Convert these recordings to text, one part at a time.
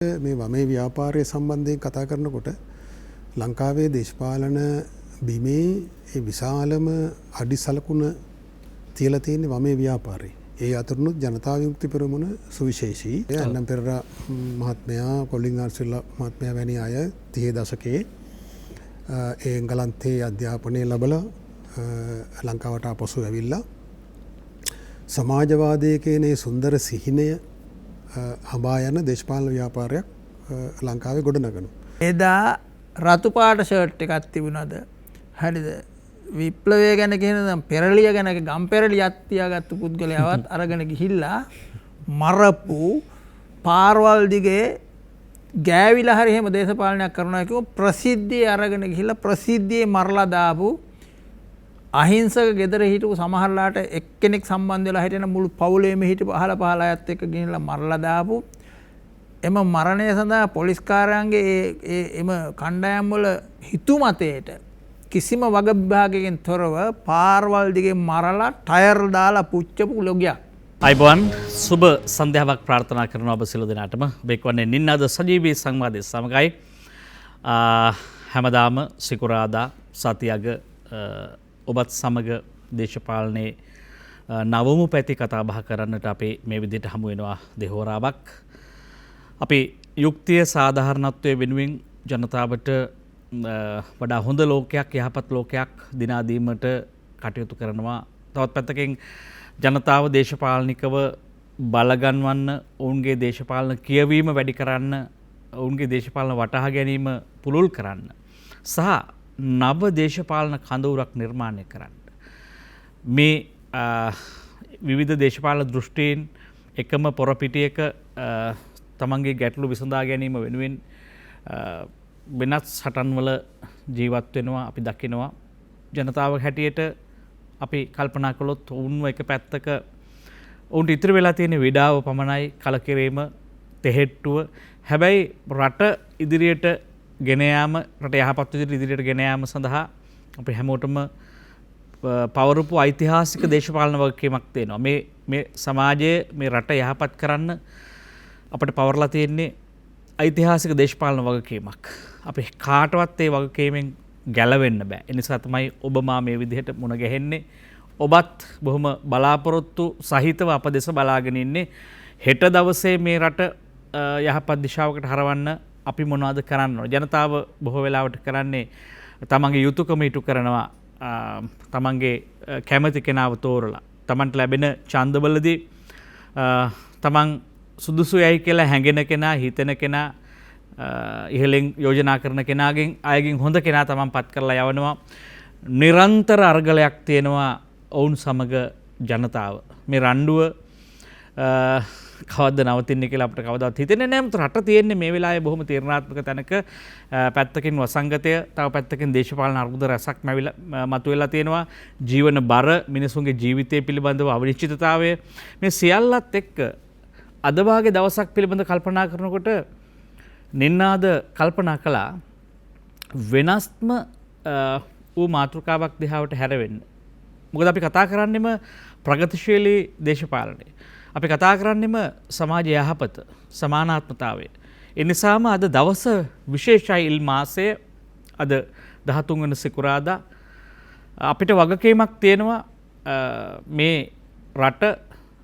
මේ වමේ ව්‍යාපාරය සම්බන්ධයෙන් කතා කරනකොට ලංකාවේ දේශපාලන බිමේ ඒ විශාලම අඩිසලකුණ තියලා තියෙන්නේ වමේ ව්‍යාපාරේ. ඒ අතරුණුත් ජනතා විමුක්ති පෙරමුණ සුවිශේෂී. අන්නම් පෙරේරා මහත්මයා, කොලින් ආර්සිල්ලා මහත්මයා වැනි අය 30 දශකයේ එංගලන්තයේ අධ්‍යාපනය ලැබලා ලංකාවට ආපසු ඇවිල්ලා සමාජවාදයේ කියන සුන්දර සිහිනය හඹා යන දේශපාලන ව්‍යාපාරයක් ලංකාවේ ගොඩනගනවා. එදා රතු පාට ෂර්ට් එකක් තිබුණාද? හරිද? විප්ලවය ගැන කියන පෙරලිය ගැන ගම් පෙරලියක් තියාගත්තු පුද්ගලයාවත් අරගෙන ගිහිල්ලා මරපු පාරවල් දිගේ ගෑවිලා හරි එහෙම දේශපාලනයක් කරනවා කියව ප්‍රසිද්ධිය අරගෙන ගිහිල්ලා ප්‍රසිද්ධියේ මරලා දාපු අහිංසක ගෙදර හිටපු සමහරලාට එක්කෙනෙක් සම්බන්ධ වෙලා හිටින මුළු පවුලේම හිටපු අහල පහල අයත් එක්ක ගිහිල්ලා මරලා දාපු එම මරණය සඳහා පොලිස් කාර්යාංගයේ එම කණ්ඩායම් වල හිතුමතේට කිසිම වග විභාගයකින් තොරව පාරවල් දිගේ මරලා ටයර් දාලා පුච්චපු ලොගයක්. අයිබෝන් සුබ සන්ධ්‍යාවක් ප්‍රාර්ථනා කරනවා ඔබ සියලු දෙනාටම. බෙක්වන්නේ නින්නාද සජීවී සංවාදයේ සමගයි. හැමදාම සිකුරාදා සතියග ඔබත් සමග දේශපාලනයේ නවමු පැති කතා බහ කරන්නට අපේ මේ විදිහට හමු වෙනවා දෙහෝරාවක්. අපි යුක්තිය සාධාරණත්වයේ වෙනුවෙන් ජනතාවට වඩා හොඳ ලෝකයක්, යහපත් ලෝකයක් දිනා දීමට කටයුතු කරනවා. තවත් පැත්තකින් ජනතාව දේශපාලනිකව බලගන්වන්න, ඔවුන්ගේ දේශපාලන කියවීම වැඩි කරන්න, ඔවුන්ගේ දේශපාලන වටහා ගැනීම පුළුල් කරන්න සහ නව දේශපාලන කඳවුරක් නිර්මාණය කරන්න. මේ විවිධ දේශපාලන දෘෂ්ටීන් එකම පොරපිටියක තමන්ගේ ගැටලු විසඳා ගැනීම වෙනුවෙන් වෙනත් සටන්වල ජීවත් වෙනවා අපි දකිනවා. ජනතාව හැටියට අපි කල්පනා කළොත් ඔවුන්ව එක පැත්තක ඔවුන්ට ඉතිරි වෙලා තියෙන විඩාව පමණයි, කලකිරීම, තෙහෙට්ටුව. හැබැයි රට ඉදිරියට ගෙන යාම, රට යහපත් විදිහට ඉදිරියට ගෙන යාම සඳහා අපි හැමෝටම පවරපු ඓතිහාසික දේශපාලන වගකීමක් තියෙනවා. මේ සමාජයේ මේ රට යහපත් කරන්න අපිට පවරලා තියෙන්නේ ඓතිහාසික දේශපාලන වගකීමක්. අපි කාටවත් ඒ වගකීමෙන් ගැලවෙන්න බෑ. ඒ නිසා තමයි ඔබ මා මේ විදිහට මුණ ගැහෙන්නේ. ඔබත් බොහොම බලාපොරොත්තු සහිතව අප දෙස බලාගෙන ඉන්නේ. හෙට දවසේ මේ රට යහපත් දිශාවකට හරවන්න අපි මොනවද කරන්න ඕන? ජනතාව බොහෝ වෙලාවට කරන්නේ තමන්ගේ යුතුයකම ඉටු කරනවා. තමන්ගේ කැමති කෙනාව තෝරලා තමන්ට ලැබෙන ඡන්දවලදී තමන් සුදුසුයයි කියලා හැඟෙන කෙනා, හිතෙන කෙනා, ඉහළින් යෝජනා කරන කෙනාගෙන් අයගෙන් හොඳ කෙනා තමන් පත් කරලා යවනවා. නිරන්තර අරගලයක් තියෙනවා ඔවුන් සමග ජනතාව. මේ රණ්ඩුව කවද්ද නවතින්නේ කියලා අපිට කවදාවත් හිතෙන්නේ නැහැ. රට තියෙන්නේ මේ වෙලාවේ බොහොම තීරණාත්මක තැනක. පැත්තකින් වසංගතය, තව පැත්තකින් දේශපාලන අර්බුද රැසක් මතුවෙලා තියෙනවා. ජීවන බර, මිනිසුන්ගේ ජීවිතය පිළිබඳව අනිශ්චිතතාවය, මේ සියල්ලත් එක්ක අද වාගේ දවසක් පිළිබඳ කල්පනා කරනකොට නින්නාද කල්පනා කළා වෙනස්ම වූ මාතෘකාවක් දිහාවට හැරෙන්න. මොකද අපි කතා කරන්නේම ප්‍රගතිශීලී දේශපාලනය. අපි කතා කරන්නේම සමාජ යහපත, සමානාත්මතාවය. ඒ නිසාම අද දවස විශේෂයි. ඉල් මාසය අද 13 වෙනි සිකුරාදා. අපිට වගකීමක් තියෙනවා මේ රට,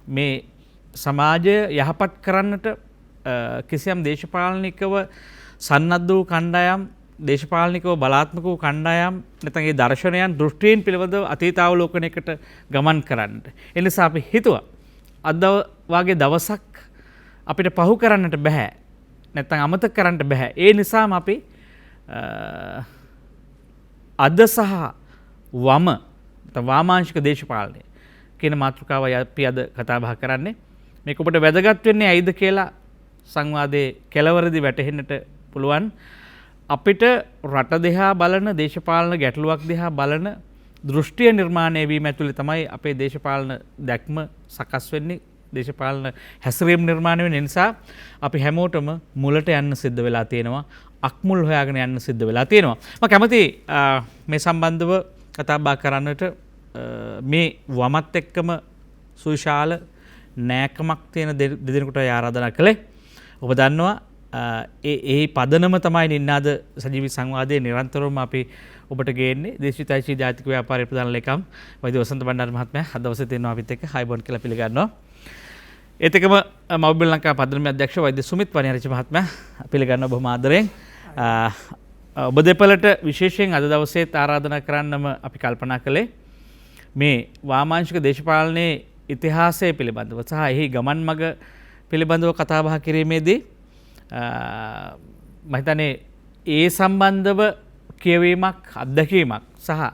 මේ සමාජය යහපත් කරන්නට කිසියම් දේශපාලනිකව සන්නද්ධ වූ කණ්ඩායම්, දේශපාලනිකව බලාත්මක වූ කණ්ඩායම් නැත්නම් ඒ දර්ශනයන්, දෘෂ්ටීන් පිළිබඳව අතීතාවලෝකනයකට ගමන් කරන්නට. ඒ නිසා අපි හිතුවා අද වාගේ දවසක් අපිට පහු කරන්නට බෑ, නැත්නම් අමතක කරන්නට බෑ. ඒ නිසාම අපි අද සහ වම වාමාංශික දේශපාලනය කියන මාතෘකාවයි අපි අද කතා බහ කරන්නේ. මේක ඔබට වැදගත් වෙන්නේ ඇයිද කියලා සංවාදයේ කෙලවරදී වැටහෙන්නට පුළුවන්. අපිට රට දිහා බලන, දේශපාලන ගැටලුවක් දිහා බලන දෘෂ්ටිය නිර්මාණය වීම ඇතුළේ තමයි අපේ දේශපාලන දැක්ම සකස් වෙන්නේ, දේශපාලන හැසිරීම නිර්මාණය වෙන නිසා අපි හැමෝටම මුලට යන්න සිද්ධ වෙලා තියෙනවා, අක්මුල් හොයාගෙන යන්න සිද්ධ වෙලා තියෙනවා. මම කැමති මේ සම්බන්ධව කතා බහ කරන්නට මේ වමත් එක්කම සුවිශාල නෑකමක් තියෙන දෙදෙනෙකුට ආරාධනා කළේ. ඔබ දන්නවා ඒ පදනම තමයි නින්නාද සජීවී සංවාදයේ නිරන්තරවම අපි ඔබට ගේන්නේ. දේශීය ජාතික ව්‍යාපාර ප්‍රධාන ලේකම් වෛද්‍ය වසන්ත බණ්ඩාර මහත්මයා අද දවසේ තියෙනවා අපිත් එක්ක හයිබෝන් කියලා පිළිගන්නවා. ඒත් එකම මොබිල් ලංකා පදනමේ අධ්‍යක්ෂ වෛද්‍ය සුමිත් වනිආරච්චි මහත්මයා පිළිගන්නවා බොහොම ආදරෙන්. ඔබ දෙපළට විශේෂයෙන් අද දවසේ ආරාධනා කරන්නම අපි කල්පනා කළේ මේ වාමාංශික දේශපාලනයේ ඉතිහාසය පිළිබඳව සහ එහි ගමන් මඟ පිළිබඳව කතා බහ කිරීමේදී මම හිතන්නේ ඒ සම්බන්ධව කියවීමක් අත්දැකීමක් සහ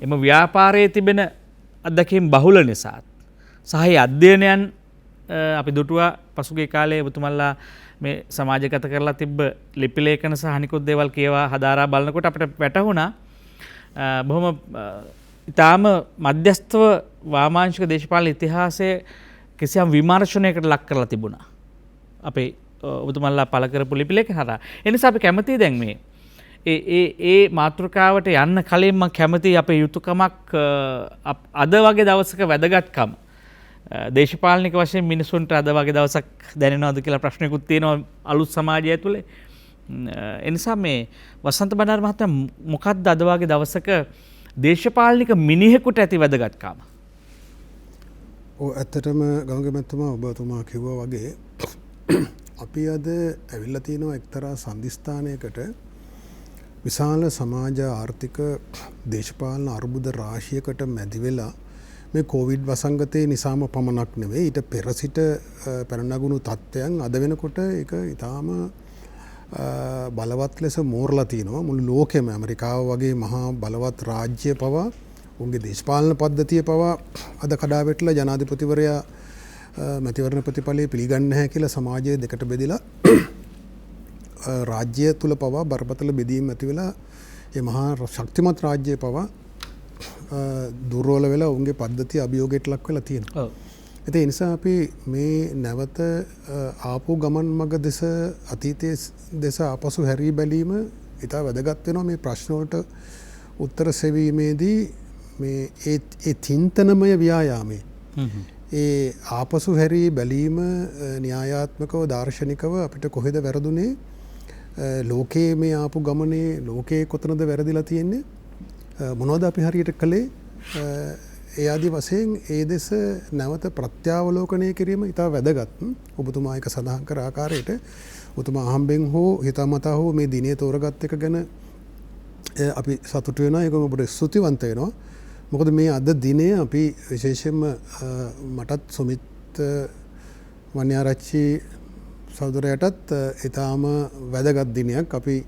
එම ව්‍යාපාරයේ තිබෙන අත්දැකීම් බහුල නිසා සහ ඒ අධ්‍යයනයන් අපි දුටුවා පසුගිය කාලේ ඔබතුමන්ලා මේ සමාජගත කරලා තිබ්බ ලිපි ලේඛන සහ අනිකුත් දේවල් කියවා හදාරා බලනකොට අපිට වැටහුණා බොහොම ඉතාම මධ්‍යස්ථව වාමාංශික දේශපාලන ඉතිහාසයේ කිසියම් විමර්ශනයකට ලක් කරලා තිබුණා. අපේ ඔබතුමන්ලා පළ කරපු ලිපි ලේඛන හරහා. ඒ නිසා අපි කැමතියි දැන් මේ ඒ මාතෘකාවට යන්න කලින් මම කැමතියි අපේ යුතුයකමක් අද වගේ දවසක වැදගත්කම දේශපාලනික වශයෙන් මිනිසුන්ට අද වගේ දවසක් දැනෙනවද කියලා ප්‍රශ්නයකුත් තියෙනවා අලුත් සමාජය ඇතුලේ. ඒ නිසා මේ වසන්ත බණ්ඩාර මහත්තයා මොකක්ද අද වගේ දවසක දේශපාලනික මිනිහෙකුට ඇති වැදගත්කම? ඇත්තටම ගංගා මැතිතුමා ඔබතුමා කිව්වා වගේ අපි අද ඇවිල්ලා තියෙනවා එක්තරා සම්දිස්ථානයකට විශාල සමාජ ආර්ථික දේශපාලන අර්බුද රාශියකට මැදි වෙලා මේ කොවිඩ් වසංගතය නිසාම පමණක් නෙවෙයි ඊට පෙර සිට පැන නගුණු තත්ත්වයන් අද වෙනකොට ඒක ඊටාම බලවත් ලෙස මෝරලා තියෙනවා. මුළු ලෝකෙම ඇමරිකාව වගේ මහා බලවත් රාජ්‍ය පවා උන්ගේ දේශපාලන පද්ධතිය පවා අද කඩා වැටලා ජනාධිපතිවරයා මැතිවරණ ප්‍රතිඵලය පිළිගන්නේ නැහැ කියලා සමාජය දෙකට බෙදලා රාජ්‍ය තුල පවා බරපතල බෙදීම් ඇති වෙලා මේ මහා ශක්තිමත් රාජ්‍ය පවා දුර්වල වෙලා උන්ගේ පද්ධතිය අභියෝගයට ලක් වෙලා තියෙනවා. ඒ නිසා අපි මේ නැවත ආපු ගමන් මඟ දෙස අතීතයේ දෙස ආපසු හැරී බැලීම ඉතා වැදගත් වෙනවා මේ ප්‍රශ්න වලට උත්තර සෙවීමේදී මේ ඒ චින්තනමය ව්‍යායාමයේ ඒ ආපසු හැරී බැලීම න්‍යායාත්මකව දාර්ශනිකව අපිට කොහෙද වැරදුනේ ලෝකයේ මේ ආපු ගමනේ ලෝකයේ කොතනද වැරදිලා තියෙන්නේ මොනවද අපි හරියට කළේ ඒ ආදි වශයෙන් ඒ දෙස නැවත ප්‍රත්‍යාවලෝකනය කිරීම ඉතා වැදගත්. ඔබතුමා එක සඳහන් කර ආකාරයට ඔබතුමා අහම්බෙන් හෝ හිතාමතා හෝ මේ දිනේ තෝරගත් එක ගැන අපි සතුටු වෙනවා. ඒක ඔබට ස්තුතිවන්ත වෙනවා. මොකද මේ අද දිනේ අපි විශේෂයෙන්ම මටත් සුමිත් වනිආරච්චි සහෝදරයාටත් ඊටාම වැදගත් දිනයක්. අපි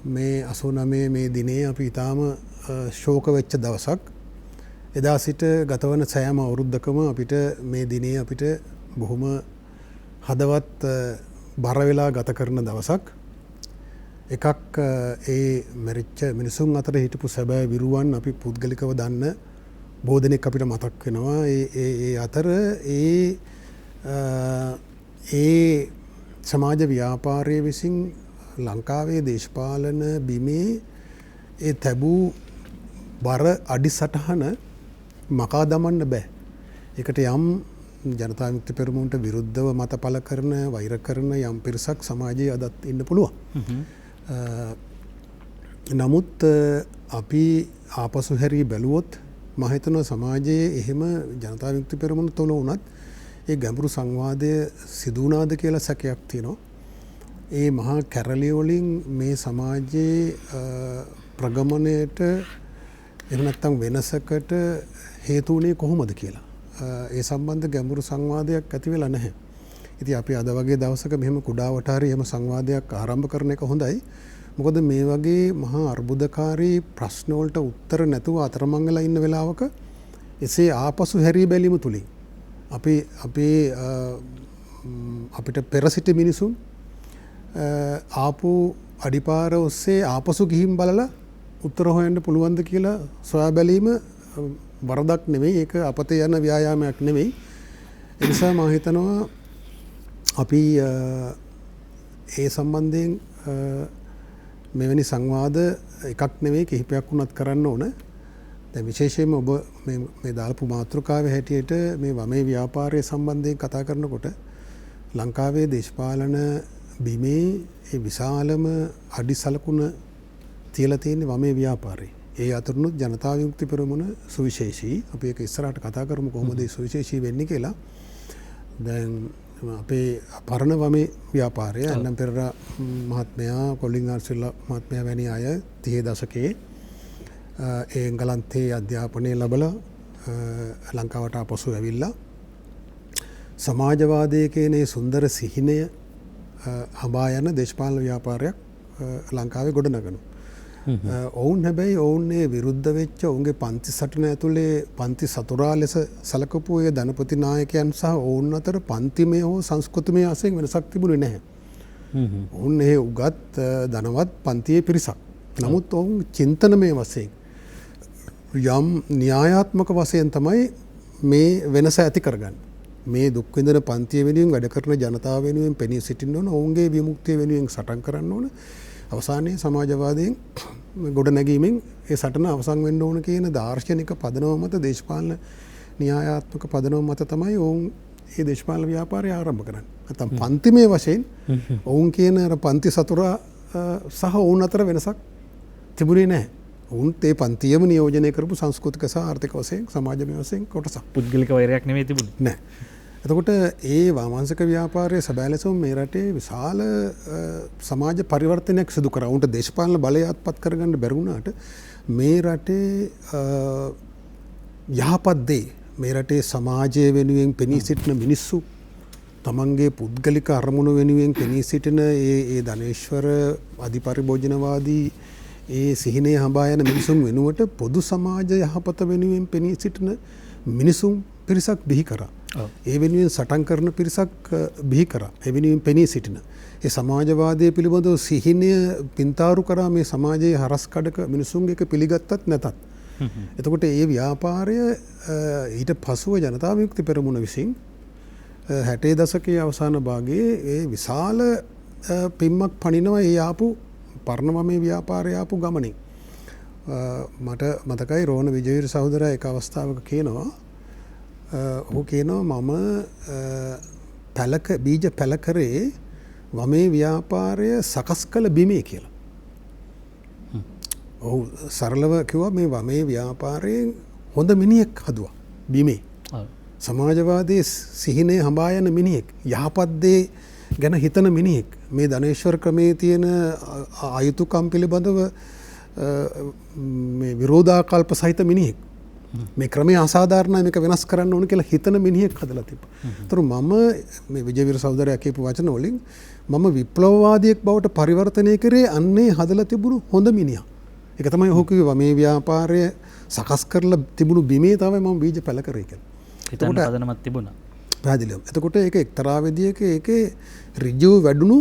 මේ 89 මේ දිනේ අපි ඊටාම ශෝක වෙච්ච දවසක්. එදා සිට ගතවන සෑම අවුරුද්දකම අපිට මේ දිනේ අපිට බොහොම හදවත් බර වෙලා ගත කරන දවසක්. එකක් ඒ මැරිච්ච මිනිසුන් අතර හිටපු සැබෑ විරුවන් අපි පුද්ගලිකව දන්න බොහෝ දෙනෙක් අපිට මතක් වෙනවා. ඒ අතර ඒ සමාජ ව්‍යාපාරයේ විසින් ලංකාවේ දේශපාලන බිමේ ඒ තැබූ බර අඩිසටහන මකා දමන්න බෑ. ඒකට යම් ජනතා විමුක්ති පෙරමුණට විරුද්ධව මත පළ කරන වෛර කරන යම් පිරිසක් සමාජයේ අදත් ඉන්න පුළුවන්. නමුත් අපි ආපසු හැරී බැලුවොත් මම හිතනවා සමාජයේ එහෙම ජනතා විමුක්ති පෙරමුණ තුළ වුණත් ඒ ගැඹුරු සංවාදය සිදු වුණාද කියලා සැකයක් තියෙනවා. ඒ මහා කැරලිය වලින් මේ සමාජයේ ප්‍රගමණයට එහෙම නැත්නම් වෙනසකට හේතු වුණේ කොහොමද කියලා. ඒ සම්බන්ධ ගැඹුරු සංවාදයක් ඇති වෙලා නැහැ. ඉතින් අපි අද වගේ දවසක මෙහෙම කුඩා වටාරි එහෙම සංවාදයක් ආරම්භ කරන එක හොඳයි. මොකද මේ වගේ මහා අර්බුදකාරී ප්‍රශ්න වලට උත්තර නැතුව අතරමං වෙලා ඉන්න වෙලාවක එසේ ආපසු හැරී බැලීම තුලින් අපිට පෙර සිට මිනිසුන් ආපු අඩිපාර ඔස්සේ ආපසු ගිහින් බලලා උත්තර හොයන්න පුළුවන්ද කියලා සොයා බැලීම වරදක් නෙවෙයි. ඒක අපතේ යන ව්‍යායාමයක් නෙවෙයි. ඒ නිසා මම හිතනවා අපි ඒ සම්බන්ධයෙන් මෙවැනි සංවාද එකක් නෙවෙයි කිහිපයක් වුණත් කරන්න ඕන. දැන් විශේෂයෙන්ම ඔබ මේ දාල්පු මාතෘකාවේ හැටියට මේ වමේ ව්‍යාපාරයේ සම්බන්ධයෙන් කතා කරනකොට ලංකාවේ දේශපාලන බිමේ ඒ විශාලම අඩි සලකුණ තියලා තියෙන්නේ වමේ ව්‍යාපාරේ. ඒ අතුරුනුත් ජනතා විමුක්ති පෙරමුණ සුවිශේෂී. අපි ඒක ඉස්සරහට කතා කරමු කොහොමද ඒ සුවිශේෂී වෙන්නේ කියලා. දැන් අපේ පරණ වමේ ව්‍යාපාරය අන්නම් පෙරේරා මහත්මයා කොලින් ආර්සිල්ලා මහත්මයා වැනි අය 30 දශකයේ ඒ එංගලන්තයේ අධ්‍යාපනය ලැබලා ලංකාවට ආපසු ඇවිල්ලා සමාජවාදයේ කියන ඒ සුන්දර සිහිනය හඹා යන දේශපාලන ව්‍යාපාරයක් ලංකාවේ ගොඩනගනවා. ඔවුන් හැබැයි ඔවුන්නේ විරුද්ධ වෙච්ච ඔවුන්ගේ පන්ති සටන ඇතුලේ පන්ති සතුරා ලෙස සලකපු ඒ ධනපති නායකයන් සහ ඔවුන් අතර පන්තිමය හෝ සංස්කෘතිමය වශයෙන් වෙනසක් තිබුණේ නැහැ. ඔවුන් ඒ උගත් ධනවත් පන්තියේ පිරිසක්. නමුත් ඔවුන් චින්තනමය වශයෙන් යම් න්‍යායාත්මක වශයෙන් තමයි මේ වෙනස ඇති කරගන්නේ. මේ දුක් විඳින පන්තිය වෙනුවෙන් වැඩ කරන ජනතාව වෙනුවෙන් පෙනී සිටින්න ඕන, ඔවුන්ගේ විමුක්තිය වෙනුවෙන් සටන් කරන්න ඕන. අවසානයේ සමාජවාදයෙන් ගොඩ නැගීමෙන් ඒ සටන අවසන් වෙන්න ඕන කියන දාර්ශනික පදනම මත දේශපාලන න්‍යායාත්මක පදනම මත තමයි ඔවුන් මේ දේශපාලන ව්‍යාපාරය ආරම්භ කරන්නේ. නැත්නම් පන්තිමය වශයෙන් ඔවුන් කියන අර පන්ති සතුරා සහ ඔවුන් අතර වෙනසක් තිබුණේ නැහැ. ඔවුන් ඒ පන්තියම නියෝජනය කරපු සංස්කෘතික සහ ආර්ථික වශයෙන් සමාජමය වශයෙන් කොටසක්. පුද්ගලික වෛරයක් නෙමෙයි තිබුණේ. නැහැ. එතකොට ඒ වාමාංශික ව්‍යාපාරයේ සැබෑ ලෙසම මේ රටේ විශාල සමාජ පරිවර්තනයක් සිදු කරා. උන්ට දේශපාලන බලය අත්පත් කරගන්න බැරි වුණාට මේ රටේ යහපත් දේ, මේ රටේ සමාජය වෙනුවෙන් පෙනී සිටින මිනිස්සු, තමන්ගේ පුද්ගලික අරමුණු වෙනුවෙන් පෙනී සිටින ඒ ධනේශ්වර අධිපරිභෝජනවාදී ඒ සිහිනය හඹා යන මිනිසුන් වෙනුවට පොදු සමාජ යහපත වෙනුවෙන් පෙනී සිටින මිනිසුන් පිරිසක් බිහි කරා. ඒ වෙනුවෙන් සටන් කරන පිරිසක් බිහි කරා. ඒ වෙනුවෙන් පෙනී සිටින ඒ සමාජවාදය පිළිබඳව සිහිනය පින්තාරු කරා මේ සමාජයේ හරස් කඩක මිනිසුන්ගේ එක පිළිගත්තත් නැතත්. එතකොට ඒ ව්‍යාපාරය ඊට පසුව ජනතා විමුක්ති පෙරමුණ විසින් 60 දශකයේ අවසාන භාගයේ ඒ විශාල පිම්මක් පනිනවා ඒ ආපු පරණවමේ ව්‍යාපාරය ආපු ගමනින්. මට මතකයි රෝණ විජේවීර සහෝදරයා එක අවස්ථාවක කියනවා, ඔහු කියනවා මම බීජ පැලකරේ වමේ ව්‍යාපාරය සකස් කළ බිමේ කියලා. ඔහු සරලව කිව්වා මේ වමේ ව්‍යාපාරයෙන් හොඳ මිනිහෙක් හදුවා බිමේ. සමාජවාදයේ සිහිනේ හඹා යන මිනිහෙක්, යහපත් දේ ගැන හිතන මිනිහෙක්, මේ ධනේශ්වර ක්‍රමයේ තියෙන අයුතුකම් පිළිබඳව මේ විරෝධාකල්ප සහිත මිනිහෙක්. මේ ක්‍රමය අසාධාරණයි, මේක වෙනස් කරන්න ඕන කියලා හිතන මිනිහෙක් හදලා තිබ්බා. ඒතර මම මේ විජේවීර සහෝදරයා කියපු වචන වලින් මම විප්ලවවාදියෙක් බවට පරිවර්තනය කරේ අන්නේ හදලා තිබුණු හොඳ මිනිහා. ඒක තමයි ඔහු කිව්වේ මේ ව්‍යාපාරය සකස් කරලා තිබුණු බිමේ තමයි මම බීජ පැල කරේ කියලා. හිතන්න පදනමක් තිබුණා. පැහැදිලිවම. එතකොට ඒක එක්තරා විදියක ඒකේ ඍජුව වැඩුණු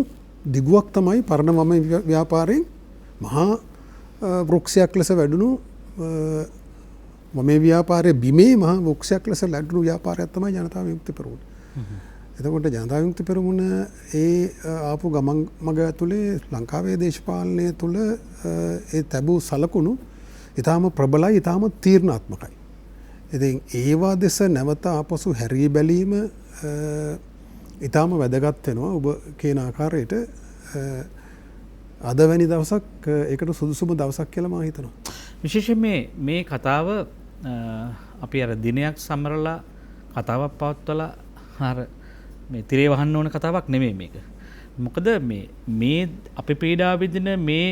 දිගුවක් තමයි පරණ වමේ ව්‍යාපාරයෙන් මහා වෘක්ෂයක් ලෙස වැඩුණු වමේ ව්‍යාපාරයේ බිමේ මහා වෘක්ෂයක් ලෙස වැඩුණු ව්‍යාපාරයක් තමයි ජනතා විමුක්ති පෙරමුණ. එතකොට ජනතා විමුක්ති පෙරමුණ ඒ ආපු ගමන් මග ඇතුලේ ලංකාවේ දේශපාලනය තුළ ඒ තැබූ සලකුණු ඊටාම ප්‍රබලයි, ඊටාම තීරණාත්මකයි. ඉතින් ඒවා දෙස නැවත ආපසු හැරී බැලීම ඊටාම වැදගත් වෙනවා. ඔබ කියන ආකාරයට අද වැනි දවසක් ඒකට සුදුසුම දවසක් කියලා මම හිතනවා. විශේෂයෙන් මේ කතාව අපි අර දිනයක් සමරලා කතාවක් පවත්වලා අර මේ තිරේ වහන්න ඕන කතාවක් නෙමෙයි මේක. මොකද මේ අපි පීඩා විඳින මේ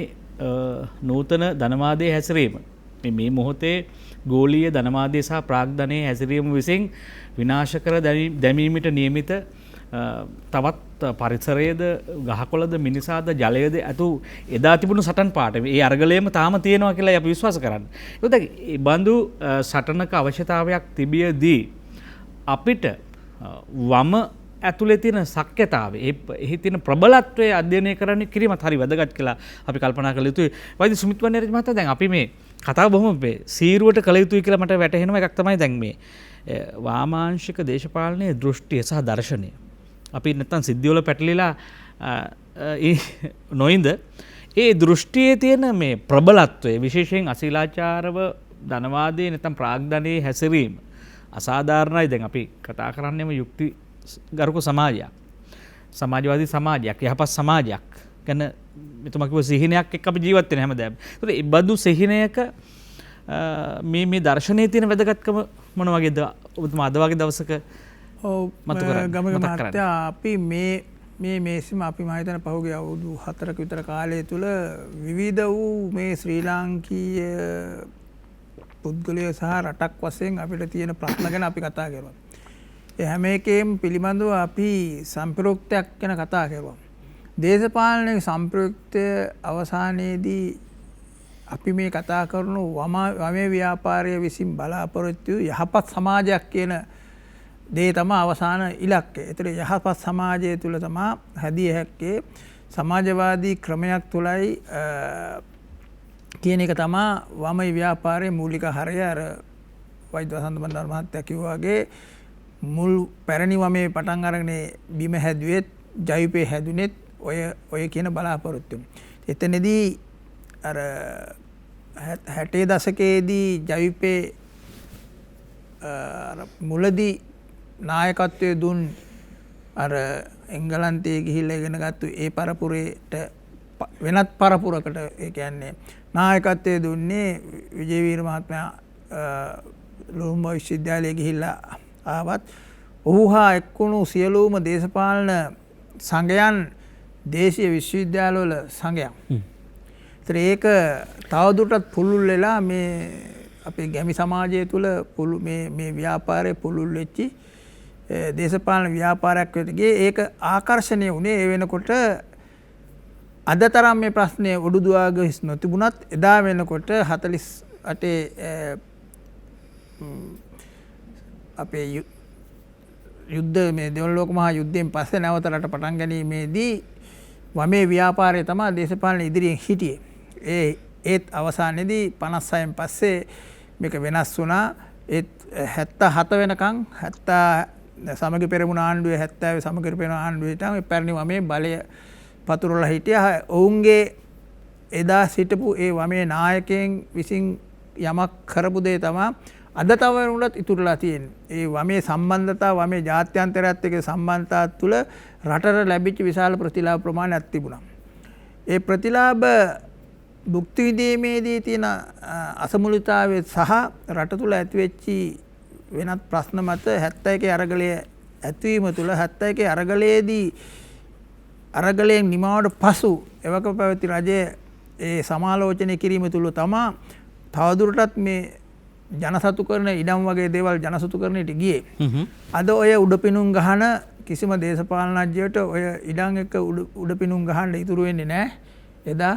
නූතන ධනවාදයේ හැසිරීම මේ මොහොතේ ගෝලීය ධනවාදයේ සහ ප්‍රාග්ධනයේ හැසිරීම විසින් විනාශ කර දැමීමට නියමිත තවත් පරිසරයේද ගහකොළද මිනිසාද ජලයේද ඇතු එදා තිබුණු සටන් පාට ඒ අරගලයම තාම තියෙනවා කියලා අපි විශ්වාස කරන්නේ. ඒකද ඒ බඳු සටනක අවශ්‍යතාවයක් තිබියදී අපිට වම ඇතුලේ තියෙන සක්්‍යතාවය එහි තියෙන ප්‍රබලත්වය අධ්‍යයනය කරන්න කිරීමත් හරි වැදගත් කියලා අපි කල්පනා කළ යුතුයි. වෛද්‍ය සුමිත් වන්නේරජ මහතා දැන් අපි මේ කතාව බොහොම සීරුවට කළ යුතුයි කියලා මට වැටහෙනවා. එකක් තමයි දැන් මේ වාමාංශික දේශපාලනයේ දෘෂ්ටිය සහ දර්ශනය. අපි නැත්තම් සිද්ධිවල පැටලිලා නොයින්ද ඒ දෘෂ්ටියේ තියෙන මේ ප්‍රබලත්වය විශේෂයෙන් අශීලාචාරව ධනවාදයේ නැත්තම් ප්‍රාග්ධනයේ හැසිරීම අසාධාරණයි. දැන් අපි කතා කරන්නේම යුක්ති ගරුක සමාජයක්. සමාජවාදී සමාජයක් යහපත් සමාජයක් ගැන මෙතුමා කිව්ව සිහිනයක් එක්ක අපි ජීවත් වෙන හැමදාම. ඒත් ඒ බඳු සිහිනයක මේ දර්ශනයේ තියෙන වැදගත්කම මොන වගේද ඔබතුමා අද වගේ දවසක මතු කරන්නේ? ගමක මහත්තයා අපි මේ මේසෙම අපි මම හිතන පහුගිය අවුරුදු 4ක විතර කාලය තුල විවිධ වූ මේ ශ්‍රී ලාංකීය පුද්ගලයෝ සහ රටක් වශයෙන් අපිට තියෙන ප්‍රශ්න ගැන අපි කතා කරුවා. ඒ හැම එකේම පිළිබඳව අපි සම්ප්‍රයුක්තයක් ගැන කතා කරුවා. දේශපාලනික සම්ප්‍රයුක්තය අවසානයේදී අපි මේ කතා කරන වමේ ව්‍යාපාරය විසින් බලාපොරොත්තු යහපත් සමාජයක් කියන දේ තමයි අවසාන ඉලක්කය. ඒතර යහපත් සමාජය තුල තමයි හැදිය හැක්කේ සමාජවාදී ක්‍රමයක් තුලයි කියන එක තමයි වමේ ව්‍යාපාරයේ මූලික හරය. අර වෛද්‍ය වසන්ත බණ්ඩාර මහත්තයා කිව්වා වගේ මුල් පැරණි වමේ පටන් අරගෙන බිම හැදුවෙත් ජෛපේ හැදුනෙත් ඔය කියන බලාපොරොත්තු. එතනදී අර 60 දශකයේදී ජෛපේ මුලදී නායකත්වයේ දුන් අර එංගලන්තයේ ගිහිල්ලා ඉගෙන ගත්තු ඒ පරපුරේට වෙනත් පරපුරකට ඒ කියන්නේ නායකත්වයේ දුන්නේ විජේවීර මහත්මයා ලොම්බ විශ්වවිද්‍යාලයේ ගිහිල්ලා ආවත් ඔහු හා එක්වුණු සියලුම දේශපාලන සංගයන් දේශීය විශ්වවිද්‍යාලවල සංගයන්. ඒක තවදුරටත් පුළුල් වෙලා මේ අපේ ගැමි සමාජය තුළ මේ ව්‍යාපාරය පුළුල් වෙච්චි දේශපාලන ව්‍යාපාරයක් වෙත ගියේ. ඒක ආකර්ෂණය වුණේ ඒ වෙනකොට අද තරම් මේ ප්‍රශ්නය ඔඩුදුවාග හිස් නොතිබුණත් එදා වෙනකොට 48 අපේ යුද්ධ මේ දෙවන ලෝක මහා යුද්ධයෙන් පස්සේ නැවත රට පටන් ගැනීමේදී වමේ ව්‍යාපාරය තමයි දේශපාලන ඉදිරියෙන් හිටියේ. ඒත් අවසානයේදී 56න් පස්සේ මේක වෙනස් වුණා. ඒත් 77 වෙනකන් 70 සමගි පෙරමුණ ආණ්ඩුවේ 70 සමගි පෙරමුණ ආණ්ඩුවේ තමයි පැරණි වමේ බලය පතුරලා හිටියා. ඔවුන්ගේ එදා සිටපු ඒ වමේ නායකයන් විසින් යමක් කරපු දේ තමයි අද තව වෙනකොටත් ඉතුරුලා තියෙන්නේ. ඒ වමේ සම්බන්ධතාව වමේ ජාත්‍යන්තරයත් එක්ක සම්බන්ධතාව තුළ රටට ලැබිච්ච විශාල ප්‍රතිලාභ ප්‍රමාණයක් තිබුණා. ඒ ප්‍රතිලාභ භුක්ති විඳීමේදී තියෙන අසමතුලිතතාවය සහ රට තුළ ඇතිවෙච්චි වෙනත් ප්‍රශ්න මත 71 අරගලය ඇතිවීම තුළ 71 අරගලයේදී අරගලයෙන් නිමාවට පසු එවක පැවති රජය ඒ සමාලෝචනය කිරීම තුළ තමා තවදුරටත් මේ ජනසතු කරන ඉඩම් වගේ දේවල් ජනසතු කරනට ගියේ. අද ඔය උඩපිනුම් ගහන කිසිම දේශපාලනඥයෙකුට ඔය ඉඩම් එක උඩපිනුම් ගහන්න ඉතුරු වෙන්නේ නැහැ. එදා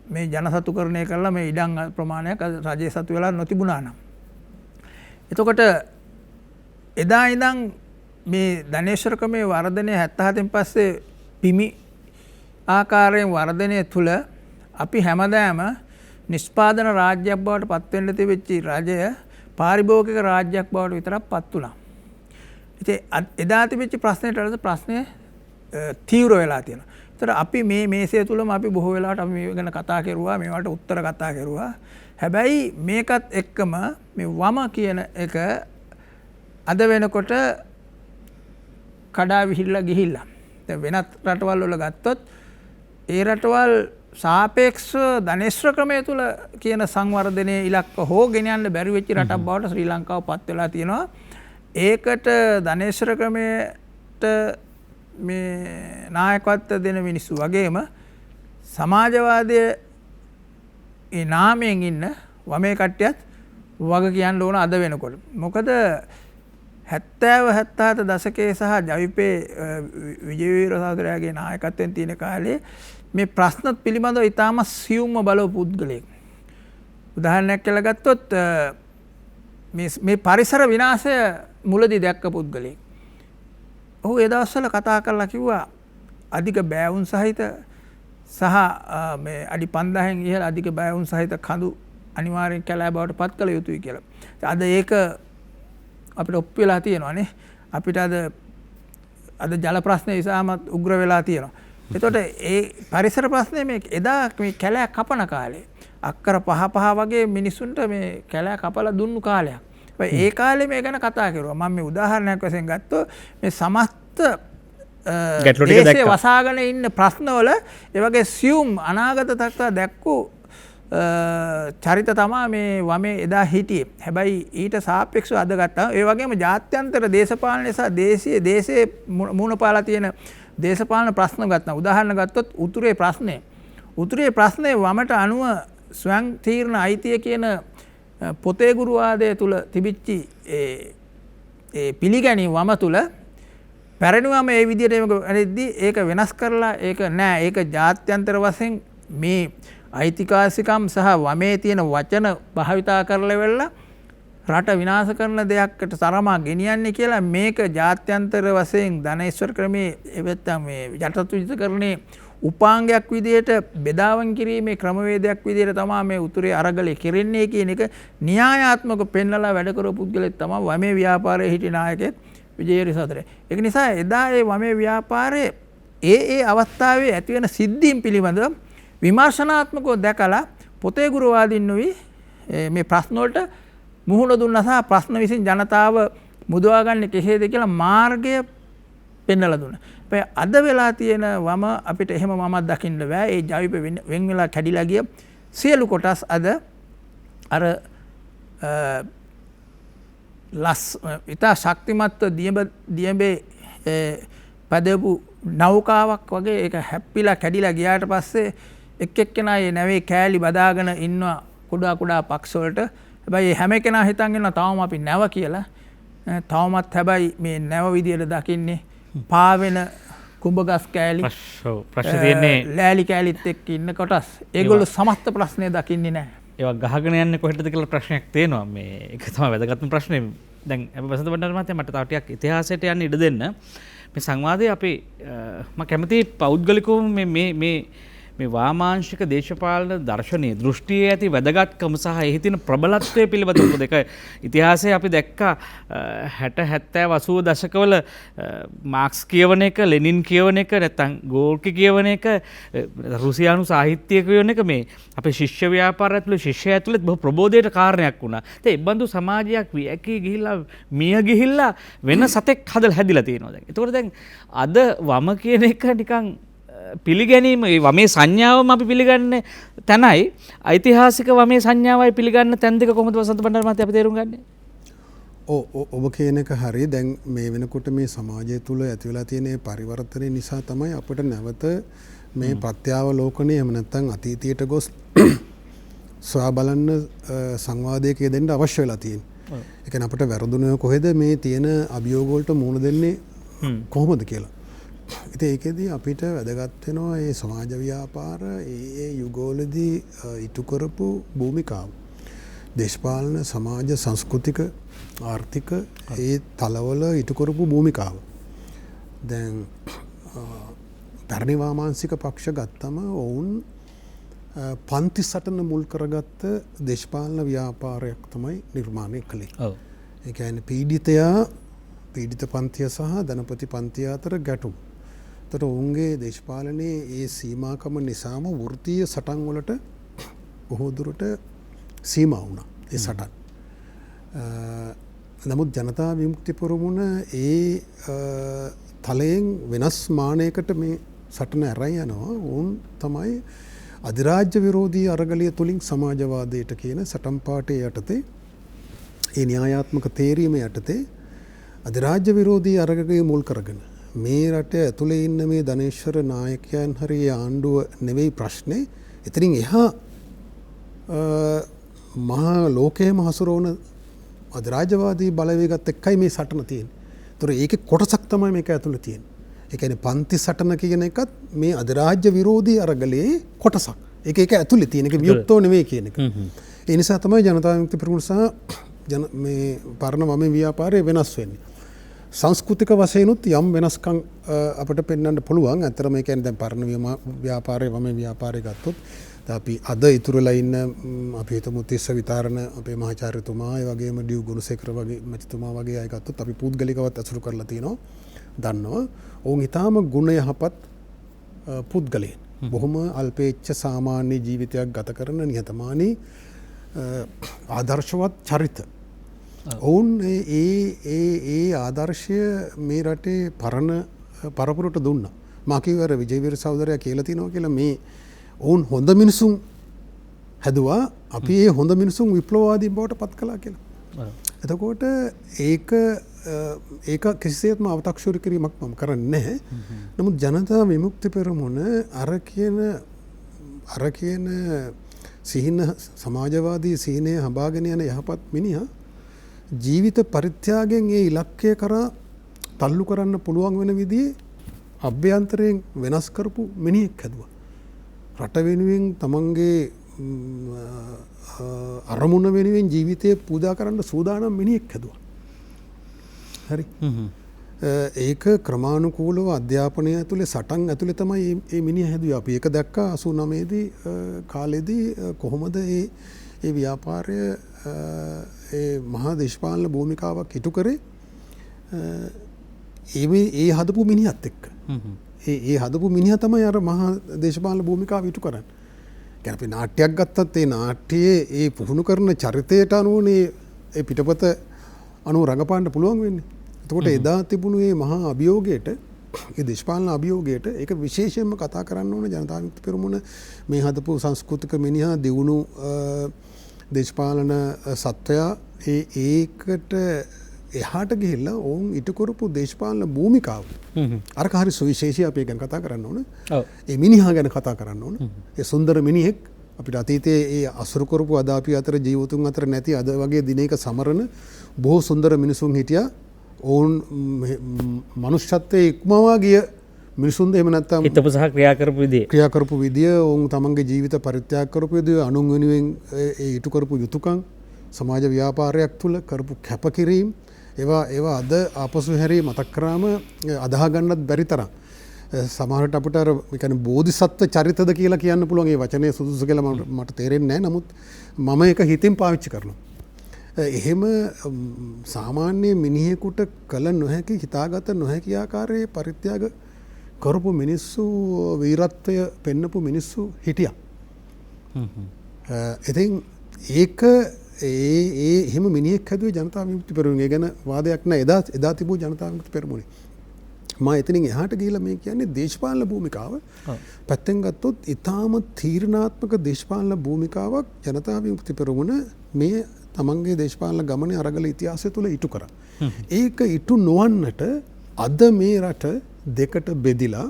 මේ ජනසතු කරණය කරලා මේ ඉඩම් ප්‍රමාණයක් රජයේ සතු වෙලා නොතිබුණා නම්. එතකොට එදා ඉඳන් මේ ධනේශ්වර ක්‍රමයේ වර්ධනය 77න් පස්සේ පිමි ආකාරයෙන් වර්ධනය තුළ අපි හැමදාම නිෂ්පාදන රාජ්‍යයක් බවට පත් වෙන්න තිබෙච්ච රජය පාරිභෝගික රාජ්‍යයක් බවට විතරක් පත් වුණා. ඉතින් එදා තිබෙච්ච ප්‍රශ්නෙට අර ප්‍රශ්නේ තීව්‍ර වෙලා තියෙනවා. ඒතර අපි මේ මේසය තුලම අපි බොහෝ වෙලාවට අපි මේ ගැන කතා කරුවා, මේවට උත්තර කතා කරුවා. හැබැයි මේකත් එක්කම මේ වම කියන එක අද වෙනකොට කඩා විහිල්ලා ගිහිල්ලා. දැන් වෙනත් රටවල් වල ගත්තොත් ඒ රටවල් සාපේක්ෂව ධනේශ්වර ක්‍රමය තුළ කියන සංවර්ධනයේ ඉලක්ක හෝ ගෙනියන්න බැරි වෙච්ච රටක් බවට ශ්‍රී ලංකාව පත් වෙලා තියෙනවා. ඒකට ධනේශ්වර ක්‍රමයට මේ නායකත්වය දෙන මිනිස්සු වගේම සමාජවාදයේ ඒ නාමයෙන් ඉන්න වමේ කට්ටියත් වග කියන්න ඕන අද වෙනකොට. මොකද 70 දශකයේ සහ ජවිපේ විජේවීර සහෝදරයාගේ නායකත්වයෙන් තියෙන කාලේ මේ ප්‍රශ්නත් පිළිබඳව ඉතාම සියුම්ව බලව පුද්ගලයෙක්. උදාහරණයක් කියලා ගත්තොත් මේ පරිසර විනාශය මුලදී දැක්ක පුද්ගලයෙක්. ඔහු ඒ දවස්වල කතා කරලා කිව්වා අධික බෑවුන් සහිත සහ මේ අඩි 5000න් ඉහළ අධික බෑවුන් සහිත කඳු අනිවාර්යෙන් කැලෑ බවට පත් කළ යුතුයි කියලා. අද ඒක අපිට ඔප්පු වෙලා තියෙනවානේ. අපිට අද ජල ප්‍රශ්නේ ඉතාමත් උග්‍ර වෙලා තියෙනවා. එතකොට ඒ පරිසර ප්‍රශ්නේ මේ එදා මේ කැලෑ කපන කාලේ අක්කර 5 වගේ මිනිස්සුන්ට මේ කැලෑ කපලා දුන්නු කාලයක්. ඒ කාලේ මේ ගැන කතා කරුවා. මම මේ උදාහරණයක් වශයෙන් ගත්තොත් මේ සමස්ත ගැටලු ටික දේශය දැක්කා. වසාගෙන ඉන්න ප්‍රශ්නවල ඒ වගේ සියුම් අනාගත තත්ත්ව දැක්කු චරිත තමා මේ වමේ එදා හිටියේ. හැබැයි ඊට සාපේක්ෂව අද ගත්තා. ඒ වගේම ජාත්‍යන්තර දේශපාලනය සහ දේශයේ මුණ පාලා තියෙන දේශපාලන ප්‍රශ්න ගත්තා. උදාහරණ ගත්තොත් උතුරේ ප්‍රශ්නය. උතුරේ ප්‍රශ්නය වමට අනුව ස්වයං තීරණ අයිතිය කියන පොතේ ගුරුවාදය තුල තිබිච්චි ඒ පිළිගැනීම වම තුල පැරණිවම ඒ විදිහට ඒක වෙනස් කරලා ඒක නෑ ඒක ජාත්‍යන්තර වශයෙන් මේ අයිතිකාසිකම් සහ වමේ තියෙන වචන භාවිතා කරලා වෙලා රට විනාශ කරන දෙයක්කට තරමා ගෙනියන්නේ කියලා මේක ජාත්‍යන්තර වශයෙන් ධනේශ්වර ක්‍රමයේ එවත්තම් මේ යටත්විජිතකරණේ උපාංගයක් විදිහට බෙදාවන් කිරීමේ ක්‍රමවේදයක් විදිහට තමයි මේ උතුරේ අරගලේ කෙරෙන්නේ කියන එක න්‍යායාත්මක පෙන්නලා වැඩ කරපු පුද්ගලෙක් තමයි වමේ ව්‍යාපාරයේ හිටි නායකයෙක් විජේරිසාදර. ඒක නිසා එදා ඒ වමේ ව්‍යාපාරයේ ඒ අවස්ථාවේ ඇති වෙන සිද්ධීන් පිළිබඳව විමර්ශනාත්මකව දැකලා පොතේ ගුරුවාදීන්නුයි මේ ප්‍රශ්න වලට මුහුණ දුන්නා සහ ප්‍රශ්න විසින් ජනතාව මුදවාගන්නේ කෙසේද කියලා මාර්ගය පෙන්වලා දුන්නා. අද වෙලා තියෙන වම අපිට එහෙම මමත් දකින්න බෑ. ඒ ජවිප වෙන් වෙලා කැඩිලා ගිය සියලු කොටස් අද අර ඉතා ශක්තිමත්ව දියඹේ පදපු නෞකාවක් වගේ ඒක හැප්පිලා කැඩිලා ගියාට පස්සේ එක් එක්කෙනා මේ නැවේ කෑලි බදාගෙන ඉන්නවා කුඩා පක්ෂ වලට. හැබැයි හැම කෙනා හිතන් ඉන්නවා තාම අපි නැව කියලා. තවමත් හැබැයි මේ නැව විදියට දකින්නේ පාවෙන කුඹගස් කෑලි ප්‍රශ්න තියෙන්නේ ලෑලි කෑලිත් එක්ක ඉන්න කොටස්. ඒගොල්ලෝ සමස්ත ප්‍රශ්නේ දකින්නේ නැහැ. ඒවා ගහගෙන යන්නේ කොහෙටද කියලා ප්‍රශ්නයක් තියෙනවා. මේ ඒක තමයි වැදගත්ම ප්‍රශ්නේ. දැන් අපි වසන්ත බණ්ඩාර මහත්තයා මට තව ටිකක් ඉතිහාසයට යන්න ඉඩ දෙන්න. මේ සංවාදයේ අපි මම කැමති පෞද්ගලිකව මේ වාමාංශික දේශපාලන දර්ශනයේ දෘෂ්ටියේ ඇති වැදගත්කම සහ එහි තියෙන ප්‍රබලත්වය පිළිබඳව දෙක ඉතිහාසයේ අපි දැක්කා 60 70 80 දශකවල මාක්ස් කියවන එක ලෙනින් කියවන එක නැත්නම් ගෝර්කි කියවන එක රුසියානු සාහිත්‍ය කියවන එක මේ අපේ ශිෂ්‍ය ව්‍යාපාරය ඇතුළේ ශිෂ්‍ය ඇතුළේ බොහෝ ප්‍රබෝධයට කාරණයක් වුණා. ඒ බඳු සමාජයක් වියකී ගිහිල්ලා මිය ගිහිල්ලා වෙන සතෙක් හදලා හැදිලා තියෙනවා දැන්. ඒතකොට දැන් අද වම කියන එක නිකන් පිළිගැනීම වමේ සංඥාවම අපි පිළිගන්නේ තැනයි ඓතිහාසික වමේ සංඥාවයි පිළිගන්න තැන් දෙක කොහොමද වසන්ත බණ්ඩාර මහත්තයා අපි තේරුම් ගන්නේ? ඔබ කියන එක හරි. දැන් මේ වෙනකොට මේ සමාජය තුළ ඇති වෙලා තියෙන පරිවර්තනය නිසා තමයි අපිට නැවත මේ ප්‍රත්‍යාවලෝකනය එහෙම නැත්නම් අතීතයට ගොස් සොයා බලන්න සංවාදයක යෙදෙන්න අවශ්‍ය වෙලා තියෙන්නේ. ඒ කියන්නේ අපිට වැරදුනේ කොහෙද මේ තියෙන අභියෝග වලට මුහුණ දෙන්නේ කොහොමද කියලා. ඉතින් ඒකෙදී අපිට වැදගත් වෙනවා මේ සමාජ ව්‍යාපාර ඒ යුගවලදී ඉටු කරපු භූමිකාව. දේශපාලන සමාජ සංස්කෘතික ආර්ථික ඒ තලවල ඉටු කරපු භූමිකාව. දැන් පැරණි වාමාංශික පක්ෂ ගත්තම ඔවුන් පන්ති සටන මුල් කරගත්ත දේශපාලන ව්‍යාපාරයක් තමයි නිර්මාණය කළේ. ඒ කියන්නේ පීඩිත පන්තිය සහ ධනපති පන්තිය අතර ගැටුම්. තොට ඔවුන්ගේ දේශපාලනයේ ඒ සීමාකම නිසාම වෘත්තීය සටන් වලට බොහෝ දුරට සීමා වුණා ඒ සටන්. නමුත් ජනතා විමුක්ති පෙරමුණ ඒ තලයෙන් වෙනස් මානයකට මේ සටන ඇරයි යනවා. ඔවුන් තමයි අධිරාජ්‍ය විරෝධී අරගලය තුලින් සමාජවාදයට කියන සටන් පාඨය යටතේ ඒ න්‍යායාත්මක තේරීම යටතේ අධිරාජ්‍ය විරෝධී අරගලය මුල් කරගෙන මේ රට ඇතුලේ ඉන්න මේ ධනේශ්වර නායකයන් හරි ආණ්ඩුව නෙවෙයි ප්‍රශ්නේ. එතනින් එහා මහා ලෝකයේම හසුරවන අධිරාජ්‍යවාදී බලවේගත් එක්කයි මේ සටන තියෙන්නේ. ඒතර ඒකේ කොටසක් තමයි මේක ඇතුලේ තියෙන්නේ. ඒ කියන්නේ පන්ති සටන කියන එකත් මේ අධිරාජ්‍ය විරෝධී අරගලයේ කොටසක්. ඒක ඇතුලේ තියෙන එක වියුක්තව නෙවෙයි කියන එක. ඒ නිසා තමයි ජනතා විමුක්ති පෙරමුණ සහ මේ පරණ වමේ ව්‍යාපාරය වෙනස් වෙන්නේ. සංස්කෘතික වශයෙන්ුත් යම් වෙනස්කම් අපිට පෙන්වන්න පුළුවන්. ඇත්තටම ඒ කියන්නේ දැන් පරණ ව්‍යාපාරය වමේ ව්යාපාරය ගත්තොත් අපි අද ඉතුරුලා ඉන්න අපි හිතමු තිස්ස විතරණ අපේ මහාචාර්යතුමා ඒ වගේම ඩිව් ගුණසේකර වගේ මැතිතුමා වගේ අය ගත්තොත් අපි පුද්ගලිකවත් අසුරු කරලා තිනවා දන්නවා. ඔවුන් ඊටාම ගුණ යහපත් පුද්ගලයන්. බොහොම අල්පේච්ඡ සාමාන්‍ය ජීවිතයක් ගත කරන නිහතමානී ආදර්ශවත් චරිත. ඔවුන් ඒ ආදර්ශය මේ රටේ පරණ පරපුරට දුන්නා. මාකිවර විජේවීර සහෝදරයා කියලා තිනවා කියලා මේ ඔවුන් හොඳ මිනිසුන් හැදුවා අපි ඒ හොඳ මිනිසුන් විප්ලවවාදීන් බවට පත් කළා කියලා. එතකොට ඒක කිසිසේත්ම අව탁ෂුරු කිරීමක් මම කරන්නේ නැහැ. නමුත් ජනතා විමුක්ති පෙරමුණ අර කියන සිහින සමාජවාදී සිහිනය හඹාගෙන යන යහපත් මිනිහා ජීවිත පරිත්‍යාගයෙන් ඒ ඉලක්කය කරා තල්ලු කරන්න පුළුවන් වෙන විදිහේ අභ්‍යන්තරයෙන් වෙනස් කරපු මිනිහෙක් හැදුවා. රට වෙනුවෙන් තමන්ගේ අරමුණ වෙනුවෙන් ජීවිතය පූජා කරන්න සූදානම් මිනිහෙක් හැදුවා. හරි. ඒක ක්‍රමානුකූලව අධ්‍යාපනය ඇතුලේ සටන් ඇතුලේ තමයි මේ මිනිහ හැදුවේ. අපි ඒක දැක්කා 89 දී කාලෙදී කොහොමද මේ ව්‍යාපාරය ඒ මහා දේශපාලන භූමිකාවක් ඉටු කරේ ඒ හදපු මිනිහත් එක්ක. ඒ හදපු මිනිහා තමයි අර මහා දේශපාලන භූමිකාව ඉටු කරන්නේ. කියන්නේ අපි නාට්‍යයක් ගත්තත් ඒ නාට්‍යයේ ඒ පුහුණු කරන චරිතයට අනුවනේ ඒ පිටපත අනුව රඟපාන්න පුළුවන් වෙන්නේ. එතකොට එදා තිබුණු මේ මහා අභියෝගයට ඒ දේශපාලන අභියෝගයට ඒක විශේෂයෙන්ම කතා කරන්න ඕන ජනතා විමුක්ති පෙරමුණ මේ හදපු සංස්කෘතික මිනිහා දියුණු දේශපාලන සත්වයා ඒකට එහාට ගිහිල්ලා ඔවුන් ඉටු කරපු දේශපාලන භූමිකාව අරක හරි සුවිශේෂී අපි ගැන කතා කරන්න ඕන. ඒ මිනිහා ගැන කතා කරන්න ඕන. ඒ සුන්දර මිනිහෙක් අපිට අතීතයේ ඒ අසුරු කරපු අද අපි අතර ජීවතුන් අතර නැති අද වගේ දිනයක සමරන බොහෝ සුන්දර මිනිසුන් හිටියා. ඔවුන් මනුෂ්‍යත්වයේ ඉක්මවා ගිය මිනිසුන්ද එහෙම නැත්නම් හිතපු සහ ක්‍රියා කරපු විදිය ඔවුන් තමන්ගේ ජීවිත පරිත්‍යාග කරපු විදිය අනුන් වෙනුවෙන් ඒ ඉටු කරපු යුතුයකම් සමාජ ව්‍යාපාරයක් තුල කරපු කැපකිරීම ඒවා අද ආපසු හැරී මතක් කරාම අදාහ ගන්නත් බැරි තරම් සමහරට අපිට අර කියන්නේ බෝධිසත්ව චරිතද කියලා කියන්න පුළුවන් ඒ වචනේ සුදුසු කියලා මට තේරෙන්නේ නැහැ. නමුත් මම ඒක හිතින් පාවිච්චි කරනවා. එහෙම සාමාන්‍ය මිනිහෙකුට කළ නොහැකි හිතාගත නොහැකි ආකාරයේ පරිත්‍යාග කරපු මිනිස්සු වීරත්වය පෙන්නපු මිනිස්සු හිටියා. ඉතින් ඒක එහෙම මිනිහෙක් හැදුවේ ජනතා විමුක්ති පෙරමුණේ ගැන වාදයක් නැහැ. එදා තිබූ ජනතා විමුක්ති පෙරමුණේ. මම එතනින් එහාට ගිහිල්ලා මේ කියන්නේ දේශපාලන භූමිකාව. පැත්තෙන් ගත්තොත් ඊටාම තීරණාත්මක දේශපාලන භූමිකාවක් ජනතා විමුක්ති පෙරමුණ මේ තමන්ගේ දේශපාලන ගමනේ අරගල ඉතිහාසය තුළ ඉටු කරා. ඒක ඉටු නොවන්නට අද මේ රට දෙකට බෙදිලා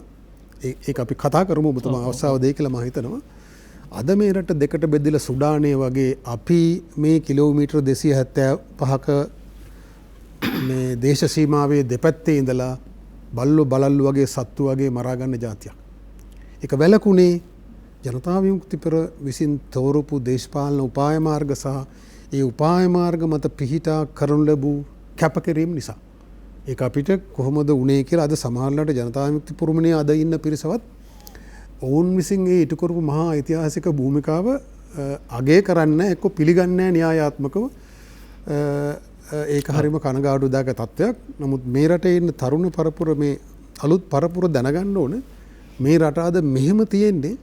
ඒක අපි කතා කරමු ඔබතුමා අවස්ථාව දෙයි කියලා මම හිතනවා. අද මේ රට දෙකට බෙදිලා සුඩානයේ වගේ අපි මේ කිලෝමීටර් 275ක මේ දේශ සීමාවේ දෙපැත්තේ ඉඳලා බලල්ලු වගේ සත්තු වගේ මරා ගන්න જાතියක්. ඒක වැළකුණේ ජනතා විමුක්ති පෙර විසින් තෝරපු දේශපාලන උපාය මාර්ග සහ ඒ උපාය මාර්ග මත පිහිටා කරනු ලැබූ කැපකිරීම නිසා. ඒක අපිට කොහොමද උනේ කියලා අද සමහරවිට ජනතා විමුක්ති පෙරමුණේ අද ඉන්න පිරිසවත් ඔවුන් විසින් ඒ ඉටු කරපු මහා ඓතිහාසික භූමිකාව අගය කරන්නේ එක්ක පිළිගන්නේ න්‍යායාත්මකව. ඒක හරිම කනගාටුදායක තත්ත්වයක්. නමුත් මේ රටේ ඉන්න තරුණ පරපුර මේ අලුත් පරපුර දැනගන්න ඕන මේ රට අද මෙහෙම තියෙන්නේ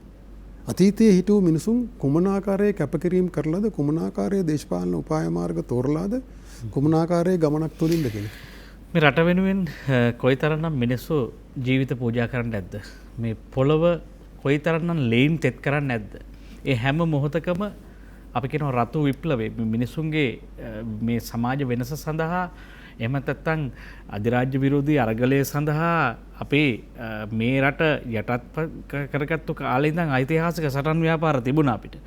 අතීතයේ හිටු මිනිසුන් කුමන ආකාරයේ කැපකිරීම කරලාද කුමන ආකාරයේ දේශපාලන උපාය මාර්ග තෝරලාද කුමන ආකාරයේ ගමනක් තුලින්ද කියලා. මේ රට වෙනුවෙන් කොයිතරම්නම් මිනිස්සු ජීවිත පූජා කරන්නේ නැද්ද? මේ පොළව කොයිතරම්නම් ලේන් තෙත් කරන්නේ නැද්ද? ඒ හැම මොහොතකම අපි කියනවා රතු විප්ලවය මිනිසුන්ගේ මේ සමාජ වෙනස සඳහා එහෙම නැත්නම් අධිරාජ්‍ය විරෝධී අරගලය සඳහා අපේ මේ රට යටත් කරගත්තු කාලේ ඉඳන් ඓතිහාසික සටන් ව්‍යාපාර තිබුණා අපිට.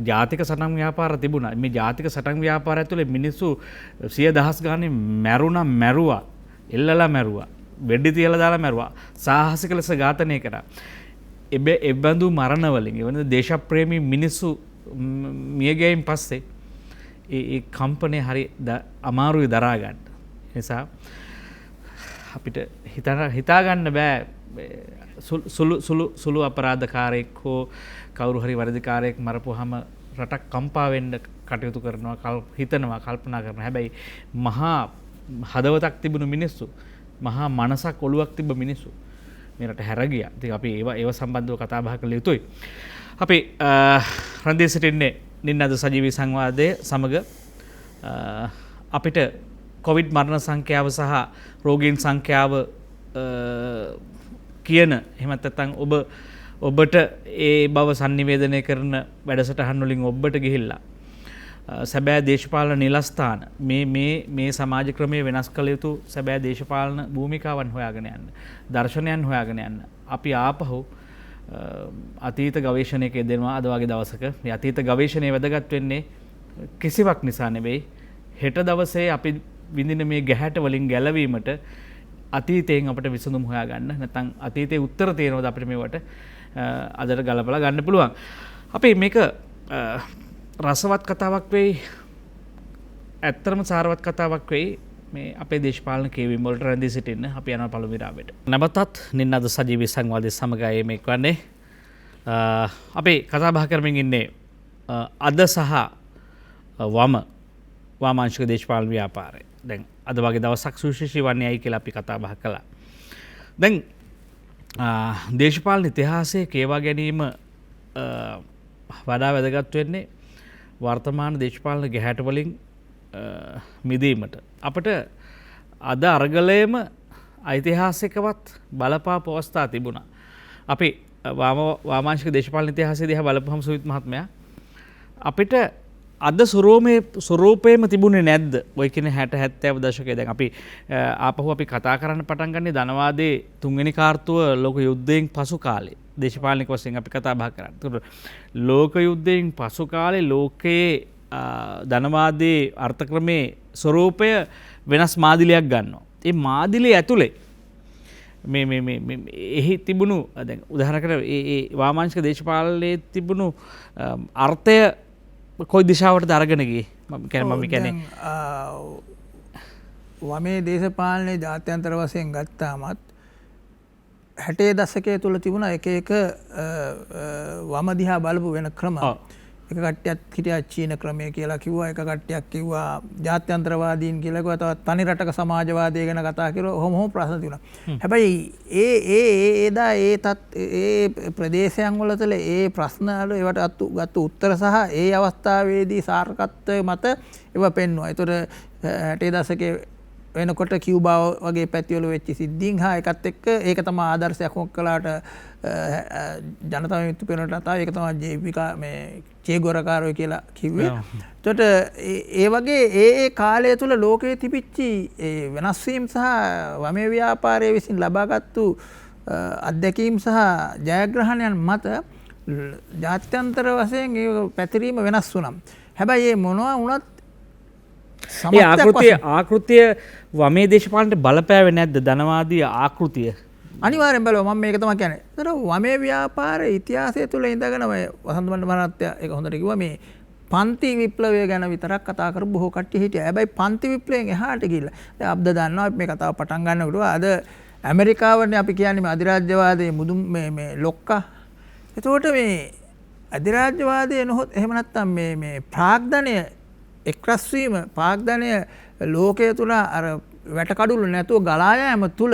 ජාතික සටන් ව්‍යාපාර තිබුණා. මේ ජාතික සටන් ව්‍යාපාරය ඇතුලේ මිනිස්සු 100,000 ගානේ මැරුවා. එල්ලලා මැරුවා. වෙඩි තියලා දාලා මැරුවා. සාහසික ලෙස ඝාතනය කරා. එබඳු මරණ වලින් එවන දේශප්‍රේමී මිනිස්සු මියගැයින් පස්සේ ඒ කම්පනය හරි අමාරුයි දරා ගන්න. නිසා අපිට හිතාගන්න බෑ සුළු අපරාධකාරයෙක් හෝ කවුරු හරි වරදිකාරයෙක් මරපුවාම රටක් කම්පා වෙන්න කටයුතු කරනවා හිතනවා කල්පනා කරනවා. හැබැයි මහා හදවතක් තිබුණු මිනිස්සු මහා මනසක් ඔළුවක් තිබ්බ මිනිස්සු මේ රට හැර ගියා. ඉතින් අපි ඒව සම්බන්ධව කතා බහ කළ යුතුයි. අපි රන්දී සිටින්නේ නින්නද සජීවී සංවාදය සමග අපිට කොවිඩ් මරණ සංඛ්‍යාව සහ රෝගීන් සංඛ්‍යාව කියන එහෙමත් නැත්නම් ඔබට ඒ බව sannivedanaya කරන වැඩසටහන් වලින් ඔබට ගිහිල්ලා සැබෑ දේශපාලන නිලස්ථාන මේ සමාජ ක්‍රමයේ වෙනස් කළ යුතු සැබෑ දේශපාලන භූමිකාවන් හොයාගෙන යන්න දර්ශනයන් හොයාගෙන යන්න අපි ආපහු අතීත ගවේෂණයක යෙදෙනවා අද වගේ දවසක මේ අතීත ගවේෂණය වැදගත් වෙන්නේ කිසිවක් නිසා නෙවෙයි හෙට දවසේ අපි විඳින මේ ගැහැට වලින් ගැලවීමට අතීතයෙන් අපිට විසඳුම් හොයාගන්න නැත්නම් අතීතයේ උත්තර තියෙනවද අපිට මේවට අදට ගලපලා ගන්න පුළුවන්. අපි මේක රසවත් කතාවක් වෙයි ඇත්තරම සාරවත් කතාවක් වෙයි මේ අපේ දේශපාලන කියවීම් වලට රැඳී සිටින්න අපි යනවා පළමු විරාමයට. නැවතත් නින්නද සජීවී සංවාදයේ සමගයි මේ කියන්නේ අපි කතා බහ කරමින් ඉන්නේ අද සහ වාමාංශික දේශපාලන ව්‍යාපාරය. දැන් අද වගේ දවසක් සුවිශේෂී වන්නේ ඇයි කියලා අපි කතා බහ කළා. දැන් දේශපාලන ඉතිහාසයේ කියවා ගැනීම වඩා වැදගත් වෙන්නේ වර්තමාන දේශපාලන ගැහැට වලින් මිදීමට. අපට අද අරගලයේම ඓතිහාසිකවත් බලපාපු අවස්ථා තිබුණා. අපි වාමාංශික දේශපාලන ඉතිහාසය දිහා බලපුවම සුවිත් මහත්මයා අපිට අද ස්වරූපේම තිබුණේ නැද්ද? ඔය කියන්නේ 60 70 දශකයේ දැන් අපි ආපහු අපි කතා කරන්න පටන් ගන්නේ ධනවාදයේ තුන්වෙනි කාර්තුව ලෝක යුද්ධයෙන් පසු කාලේ. දේශපාලනික වශයෙන් අපි කතා බහ කරන්නේ. ඒතකොට ලෝක යුද්ධයෙන් පසු කාලේ ලෝකයේ ධනවාදයේ අර්ථක්‍රමයේ ස්වරූපය වෙනස් මාදිලියක් ගන්නවා. ඒ මාදිලිය ඇතුලේ එහි තිබුණු දැන් උදාහරණකට ඒ වාමාංශික දේශපාලනයේ තිබුණු අර්ථය කොයි දිශාවටද අරගෙන ගියේ? මම කියන්නේ වමේ දේශපාලනයේ ජාත්‍යන්තර වශයෙන් ගත්තාමත් 60 දශකයේ තුල තිබුණ එක වම දිහා බලපු වෙන ක්‍රම. එක කට්ටියක් හිටියා චීන ක්‍රමය කියලා කිව්වා, එක කට්ටියක් කිව්වා ජාත්‍යන්තරවාදීන් කියලා කිව්වා, තවත් තනි රටක සමාජවාදය ගැන කතා කරලා ඔහොම ප්‍රශ්න තිබුණා. හැබැයි ඒදා ඒ ප්‍රදේශයන් වල තල ඒ ප්‍රශ්න වල ඒවට ගත්ත උත්තර සහ ඒ අවස්ථාවේදී සාර්ථකත්වය මත ඒව පෙන්වුවා. ඒතර 60 දශකයේ වෙනකොට කියුබා වගේ පැතිවල වෙච්ච සිද්ධීන් හා එකත් එක්ක ඒක තමයි ආදර්ශයක් කළාට ජනතා විමුක්ති පෙරමුණට අතාව ඒක තමයි ජේවිකා මේ චේගොරකාරෝ කියලා කිව්වේ. එතකොට ඒ වගේ ඒ කාලය තුල ලෝකයේ තිබිච්චි ඒ වෙනස් වීම සහ වමේ ව්‍යාපාරයේ විසින් ලබාගත්තු අත්දැකීම් සහ ජයග්‍රහණයන් මත ජාත්‍යන්තර වශයෙන් ඒ පැතිරීම වෙනස් වුණා. හැබැයි මේ මොනවා වුණත් ආකෘතිය වමේ දේශපාලනට බලපෑවේ නැද්ද? ධනවාදී ආකෘතිය අනිවාර්යෙන් බලව මම මේක තමයි කියන්නේ. ඒතර වමේ ව්‍යාපාර ඉතිහාසය තුළ ඉඳගෙන ඔය වසන්ත මහත්තයා ඒක හොඳට කිව්වා මේ පන්ති විප්ලවය ගැන විතරක් කතා කරපු බොහෝ කට්ටිය හිටියා. හැබැයි පන්ති විප්ලවයෙන් එහාට ගිහිල්ලා දැන් අපද දන්නවා මේ කතාව පටන් ගන්නකොට අද ඇමරිකාවනේ අපි කියන්නේ මේ අධිරාජ්‍යවාදයේ මුදුන් මේ ලොක්කා. එතකොට මේ අධිරාජ්‍යවාදයේ නොහොත් එහෙම නැත්නම් මේ ප්‍රාග්ධනය එක්රස් වීම පාග්ධනය ලෝකයේ තුල අර වැටකඩුළු නැතුව ගලා යාම තුල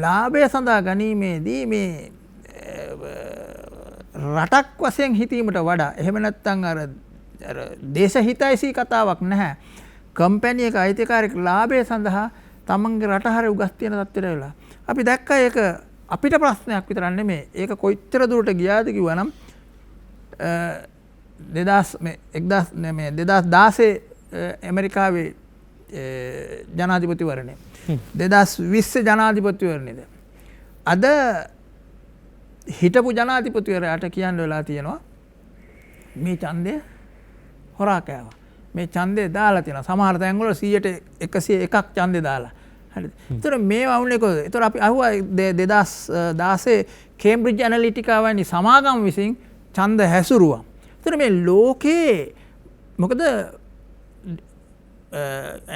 ලාභය සඳහා ගැනීමේදී මේ රටක් වශයෙන් හිතීමට වඩා එහෙම නැත්නම් අර දේශහිතයිසී කතාවක් නැහැ. කම්පැනි එක අයිතිකාරක ලාභය සඳහා තමන්ගේ රට හරිය උගස් තියෙන තත්ත්වයට වෙලා. අපි දැක්කා ඒක අපිට ප්‍රශ්නයක් විතරක් නෙමෙයි. ඒක කොච්චර දුරට ගියාද කිව්වනම් 2016 ඇමරිකාවේ ජනාධිපතිවරණය 2020 ජනාධිපතිවරණයද අද හිටපු ජනාධිපතිවරයාට කියන්න වෙලා තියෙනවා මේ ඡන්දය හොරා කෑවා. මේ ඡන්දය දාලා තියෙනවා. සමහර තැන්වල 100%ක් ඡන්දය දාලා. හරිද? ඒතර මේවා වුණේ කොහොමද? ඒතර අපි අහුවා 2016 කේම්බ්‍රිජ් ඇනලිටිකා වැනි සමාගම් විසින් ඡන්ද හැසුරුවා. ඒතර මේ ලෝකේ මොකද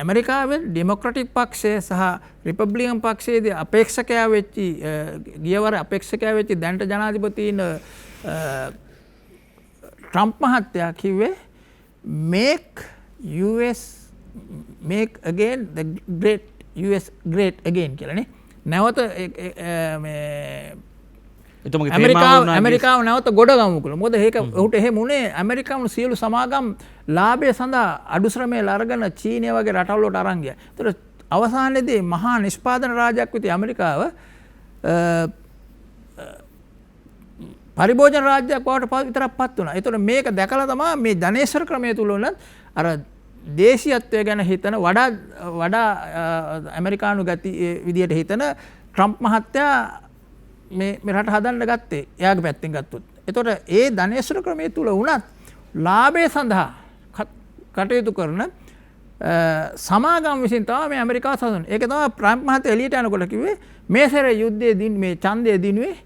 ඇමරිකාවේ ඩෙමොක්‍රටික් පක්ෂය සහ රිපබ්ලිකන් පක්ෂයේදී අපේක්ෂකයා වෙච්චි ගියවර අපේක්ෂකයා වෙච්චි දැනට ජනාධිපතින ට්‍රම්ප් මහත්තයා කිව්වේ make again the great US great again කියලානේ. නැවත ඇමරිකාව නැවත ගොඩ ගමු කියලා. මොකද ඒක ඔහුට එහෙම උනේ ඇමරිකානු සියලු සමාගම් ලාභය සඳහා අඩු ශ්‍රමයේ අරගෙන චීනය වගේ රටවල් වලට අරන් ගියා. ඒතර අවසානයේදී මහා නිෂ්පාදන රාජ්‍යයක් විදිහට ඇමරිකාව පරිභෝජන රාජ්‍යයක් බවට විතරක් පත් වුණා. ඒතකොට මේක දැකලා තමයි මේ ධනේශ්වර ක්‍රමයේ තුල උනත් අර දේශීයත්වය ගැන හිතන වඩා ඇමරිකානු ගති විදියට හිතන ට්‍රම්ප් මහත්තයා මේ රට හදන්න ගත්තේ. එයාගේ පැත්තෙන් ගත්තොත්. ඒතකොට ඒ ධනේශ්වර ක්‍රමයේ තුල උනත් ලාභය සඳහා කටයුතු කරන සමාගම් විසින් තමයි මේ ඇමරිකාව සතුන්. ඒක තමයි ට්‍රම්ප් මහත්තයා එළියට යනකොට කිව්වේ මේ සැරේ යුද්ධයේ මේ ඡන්දය දිනුවේ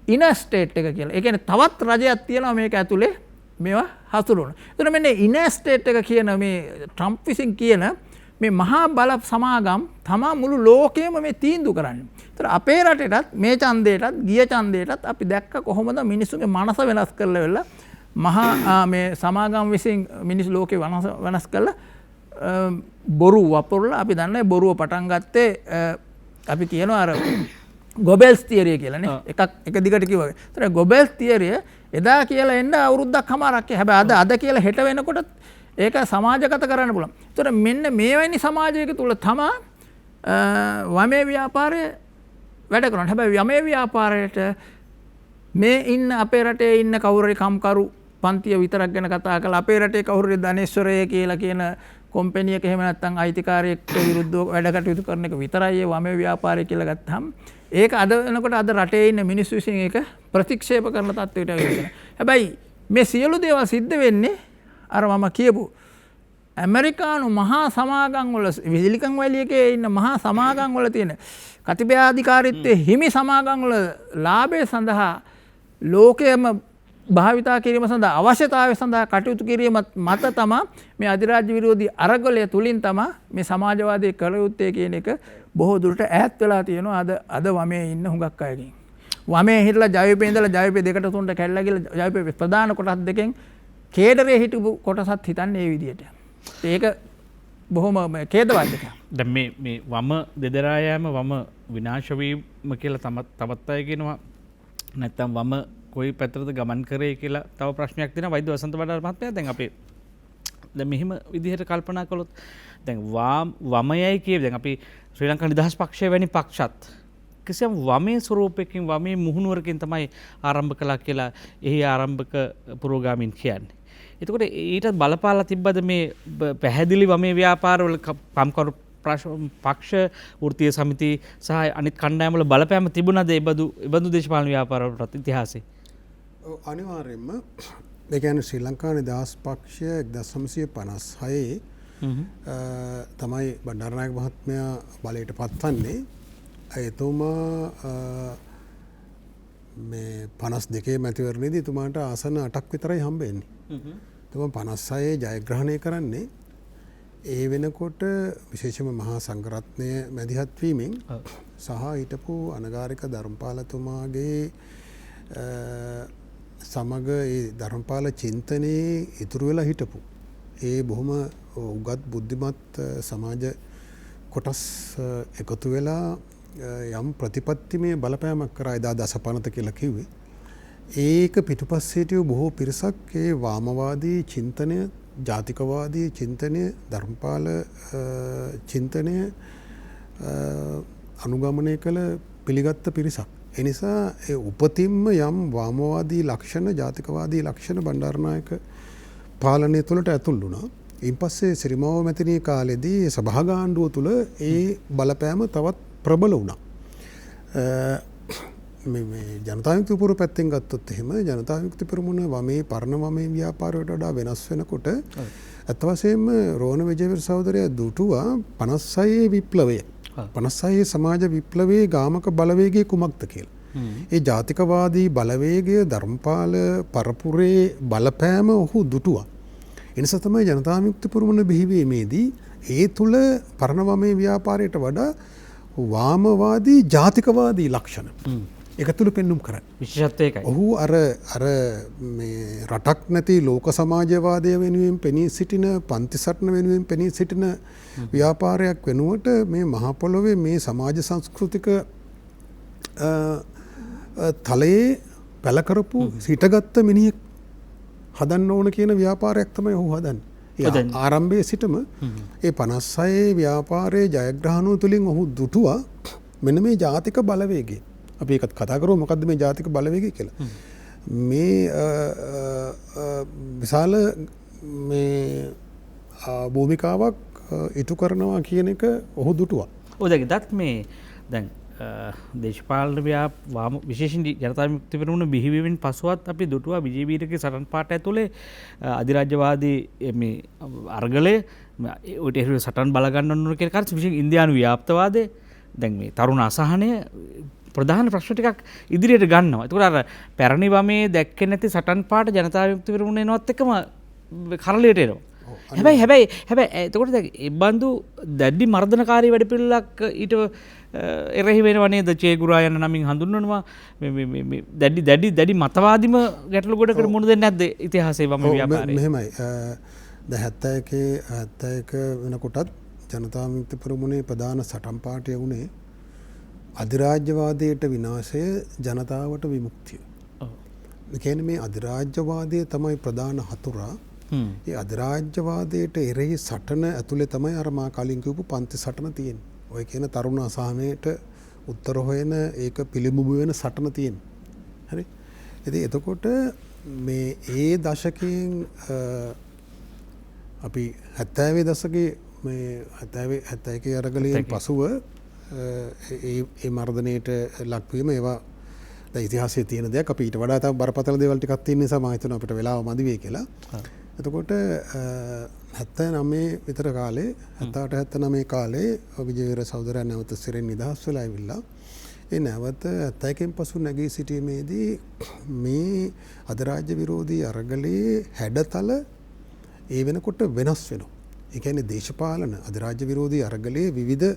ඉනර් ස්ටේට් එක කියලා. ඒ කියන්නේ තවත් රජයක් තියෙනවා මේක ඇතුලේ මේවා හසුරුවන. ඒතර මෙන්න ඉනර් ස්ටේට් එක කියන මේ ට්‍රම්ප් විසින් කියන මේ මහා බල සමාගම් තමා මුළු ලෝකෙම මේ තීන්දුව කරන්නේ. ඒතර අපේ රටේටත් මේ ඡන්දයටත් ගිය ඡන්දයටත් අපි දැක්ක කොහොමද මිනිස්සුගේ මනස වෙනස් කරලා වෙලා මහා මේ සමාගම් විසින් මිනිස් ලෝකේ වෙනස් කරලා බොරු වපුරලා අපි දන්නේ බොරුව පටන් ගත්තේ අපි කියනවා අර ගොබෙල්ස් තියරිය කියලා නේ. එක දිගට කිව්වා. ඒතර ගොබෙල්ස් තියරිය එදා කියලා එන්න අවුරුද්දක් හමාරක්. හැබැයි අද කියලා හෙට වෙනකොට ඒක සමාජගත කරන්න පුළුවන්. ඒතර මෙන්න මේවැනි සමාජයක තුල තමයි වමේ ව්‍යාපාරය වැඩ කරනවා. හැබැයි වමේ ව්‍යාපාරයට මේ ඉන්න අපේ රටේ ඉන්න කවුරුරි කම්කරු පන්තිය විතරක් ගැන කතා කරලා අපේ රටේ කවුරුරි ධනේශ්වරය කියලා කියන කොම්පැනි එක එහෙම නැත්නම් අයිතිකාරයෙක්ට විරුද්ධව වැඩ කටයුතු කරන එක විතරයි ඒ වමේ ව්‍යාපාරය කියලා ගත්තාම ඒක අද වෙනකොට අද රටේ ඉන්න මිනිස්සු විසින් ඒක ප්‍රතික්ෂේප කරන තත්ත්වයට ඇවිල්ලා. හැබැයි මේ සියලු දේවල් සිද්ධ වෙන්නේ අර මම කියපු ඇමරිකානු මහා සමාගම් වල විසිලිකන් වැලි එකේ ඉන්න මහා සමාගම් වල තියෙන කතිපයාධිකාරීත්වයේ හිමි සමාගම් වල ලාභය සඳහා ලෝකයේම භාවිතා කිරීම සඳහා අවශ්‍යතාවය සඳහා කටයුතු කිරීම මත තමයි මේ අධිරාජ්‍ය විරෝධී අරගලය තුලින් තමයි මේ සමාජවාදී කළ යුත්තේ කියන එක බොහෝ දුරට ඈත් වෙලා තියෙනවා අද වමේ ඉන්න හුඟක් අයගෙන්. වමේ හිටලා ජයපේ ඉඳලා ජයපේ 2ට 3ට කැඩලා ගිහලා ජයපේ ප්‍රධාන කොටස් දෙකෙන් කේඩරේ හිටපු කොටසත් හිතන්නේ මේ විදියට. ඒක බොහොම ඛේදවාචකයක්. දැන් මේ වම දෙදරා යෑම වම විනාශ වීම කියලා තවත් අය කියනවා. නැත්තම් වම කොයි පැත්තටද ගමන් කරේ කියලා තව ප්‍රශ්නයක් තියෙනවා වෛද්‍ය වසන්ත බඩාර මහත්මයා. දැන් අපේ දැන් මෙහිම විදිහට කල්පනා කළොත් දැන් වමයයි කියව දැන් අපි ශ්‍රී ලංකා නිදහස් පක්ෂය වැනි පක්ෂත් කිසියම් වමේ ස්වරූපයකින් වමේ මුහුණුවරකින් තමයි ආරම්භ කළා කියලා එහි ආරම්භක පුරෝගාමීන් කියන්නේ. එතකොට ඊටත් බලපාලා තිබ්බද මේ පැහැදිලි වමේ ව්‍යාපාරවල කම්කරු පක්ෂ වෘත්තීය සමිති සහ අනිත් කණ්ඩායම්වල බලපෑම තිබුණාද ඒ බඳු දේශපාලන ව්‍යාපාරවලට ඉතිහාසයේ? අනිවාර්යයෙන්ම ඒ කියන්නේ ශ්‍රී ලංකා නිදහස් පක්ෂය 1956 තමයි බණ්ඩාරනායක මහත්මයා බලයට පත්වන්නේ. එතුමා මේ 52 මැතිවරණයේදී එතුමාට ආසන 8ක් විතරයි හම්බෙන්නේ. එතුමා 56 ජයග්‍රහණය කරන්නේ. ඒ වෙනකොට විශේෂම මහා සංඝරත්නය මැදිහත් වීමෙන් සහ හිටපු අනගාരിക ධර්මපාලතුමාගේ සමග ඒ ධර්මපාල චින්තනයේ ඉතුරු වෙලා හිටපු ඒ බොහොම උගත් බුද්ධිමත් සමාජ කොටස් එකතු වෙලා යම් ප්‍රතිපත්තිමය බලපෑමක් කරා එදා දසපනත කියලා කිව්වේ. ඒක පිටුපස්සේ හිටිය බොහෝ පිරිසක් ඒ වාමවාදී චින්තනය, ජාතිකවාදී චින්තනය, ධර්මපාල චින්තනය අනුගමනය කළ පිළිගත්ත පිරිසක්. එනිසා ඒ උපතින්ම යම් වාමවාදී ලක්ෂණ, ජාතිකවාදී ලක්ෂණ බණ්ඩාරනායක පාලනය තුළට ඇතුල් වුණා. ඉන් පස්සේ සිරිමාව මැතිණිය කාලෙදී සභාගාණ්ඩුව තුළ ඒ බලපෑම තවත් ප්‍රබල වුණා. මේ ජනතා විමුක්ති පෙරමුණ පැත්තෙන් ගත්තොත් එහෙම ජනතා විමුක්ති පෙරමුණ වමේ පරණ වමේ ව්‍යාපාරයට වඩා වෙනස් වෙනකොට අත් වශයෙන්ම රෝහණ විජේවීර සහෝදරයා දුටුවා 56 විප්ලවය. 56 සමාජ විප්ලවයේ ගාමක බලවේගය කුමක්ද කියලා. ඒ ජාතිකවාදී බලවේගය ධර්මපාල පරපුරේ බලපෑම ඔහු දුටුවා. එනිසා තමයි ජනතා විමුක්ති පෙරමුණ බිහිවීමේදී ඒ තුල පරණ වමේ ව්‍යාපාරයට වඩා වාමවාදී ජාතිකවාදී ලක්ෂණ එකතුළු පෙන්නුම් කරන්න. විශේෂත්වය ඒකයි. ඔහු අර මේ රටක් නැති ලෝක සමාජවාදය වෙනුවෙන් පෙනී සිටින, පන්ති සටන වෙනුවෙන් පෙනී සිටින ව්‍යාපාරයක් වෙනුවට මේ මහ පොළොවේ මේ සමාජ සංස්කෘතික තලයේ පැල කරපු සිටගත්ත මිනිහෙක් හදන්න ඕන කියන ව්‍යාපාරයක් තමයි ඔහු හදන්නේ. ආරම්භයේ සිටම ඒ 56 ව්‍යාපාරයේ ජයග්‍රහණය තුළින් ඔහු දුටුවා මෙන්න මේ ජාතික බලවේගය. අපි ඒකත් කතා කරමු මොකද්ද මේ ජාතික බලවේගය කියලා. මේ විශාල මේ භූමිකාවක් ඉටු කරනවා කියන එක ඔහු දුටුවා. ඔව් දත් මේ දැන් දේශපාලන වාම විශේෂයෙන් ජනතා විමුක්ති පෙරමුණ බිහිවීමෙන් පසුවත් අපි දුටුවා විජේවීරගේ සටන් පාඨ ඇතුලේ අධිරාජ්‍යවාදී මේ අරගලය ඔට එහි සටන් බලගන්න ඕන කියන කාර්ය විශේෂයෙන් ඉන්දියානු ව්‍යාප්තවාදය දැන් මේ තරුණ අසහනය ප්‍රධාන ප්‍රශ්න ටිකක් ඉදිරියට ගන්නවා. ඒකට අර පැරණි වමේ දැක්කේ නැති සටන් පාඨ ජනතා විමුක්ති පෙරමුණ එනවත් එක්කම කරලියට එනවා. හැබැයි එතකොට ඒ බඳු දැඩි මර්ධනකාරී වැඩපිළිවෙලක් ඊට එරෙහි වෙනවනේද චේගුරා යන නමින් හඳුන්වනවා දැඩි මතවාදීම ගැටලු ගොඩකට මුහුණ දෙන්නේ නැද්ද ඉතිහාසයේ වම ව්‍යාපාරයේ? මෙහෙමයි. දැන් 71 වෙනකොටත් ජනතා විමුක්ති පෙරමුණේ ප්‍රධාන සටන් පාඨය වුණේ අධිරාජ්‍යවාදයට විනාශය ජනතාවට විමුක්තිය. ඒ කියන්නේ මේ අධිරාජ්‍යවාදය තමයි ප්‍රධාන හතුරා. ඒ අධිරාජ්‍යවාදයට එරෙහි සටන ඇතුලේ තමයි අර මා කලින් කියපු පන්ති සටන තියෙන්නේ. ඔය කියන තරුණ අසහනයට උත්තර හොයන ඒක පිළිඹු වෙන සටන තියෙන්නේ. හරි. ඉතින් එතකොට මේ ඒ දශකයෙන් අපි 70 දශකයේ මේ 71 අරගලයෙන් පසුව ඒ මර්ධනයට ලක්වීම ඒවා දැන් ඉතිහාසයේ තියෙන දෙයක්. අපි ඊට වඩා තව බරපතල දේවල් ටිකක් තියෙන නිසා මම හිතනවා අපිට වෙලාව මදි වෙයි කියලා. එතකොට 79 විතර කාලේ 78 79 කාලේ විජේවීර සහෝදරයා නැවත සිරෙන් නිදහස් වෙලා ඇවිල්ලා ඒ නැවත 71න් පසු නැගී සිටීමේදී මේ අධිරාජ්‍ය විරෝධී අරගලයේ හැඩතල ඒ වෙනකොට වෙනස් වෙනවා. ඒ කියන්නේ දේශපාලන අධිරාජ්‍ය විරෝධී අරගලයේ විවිධ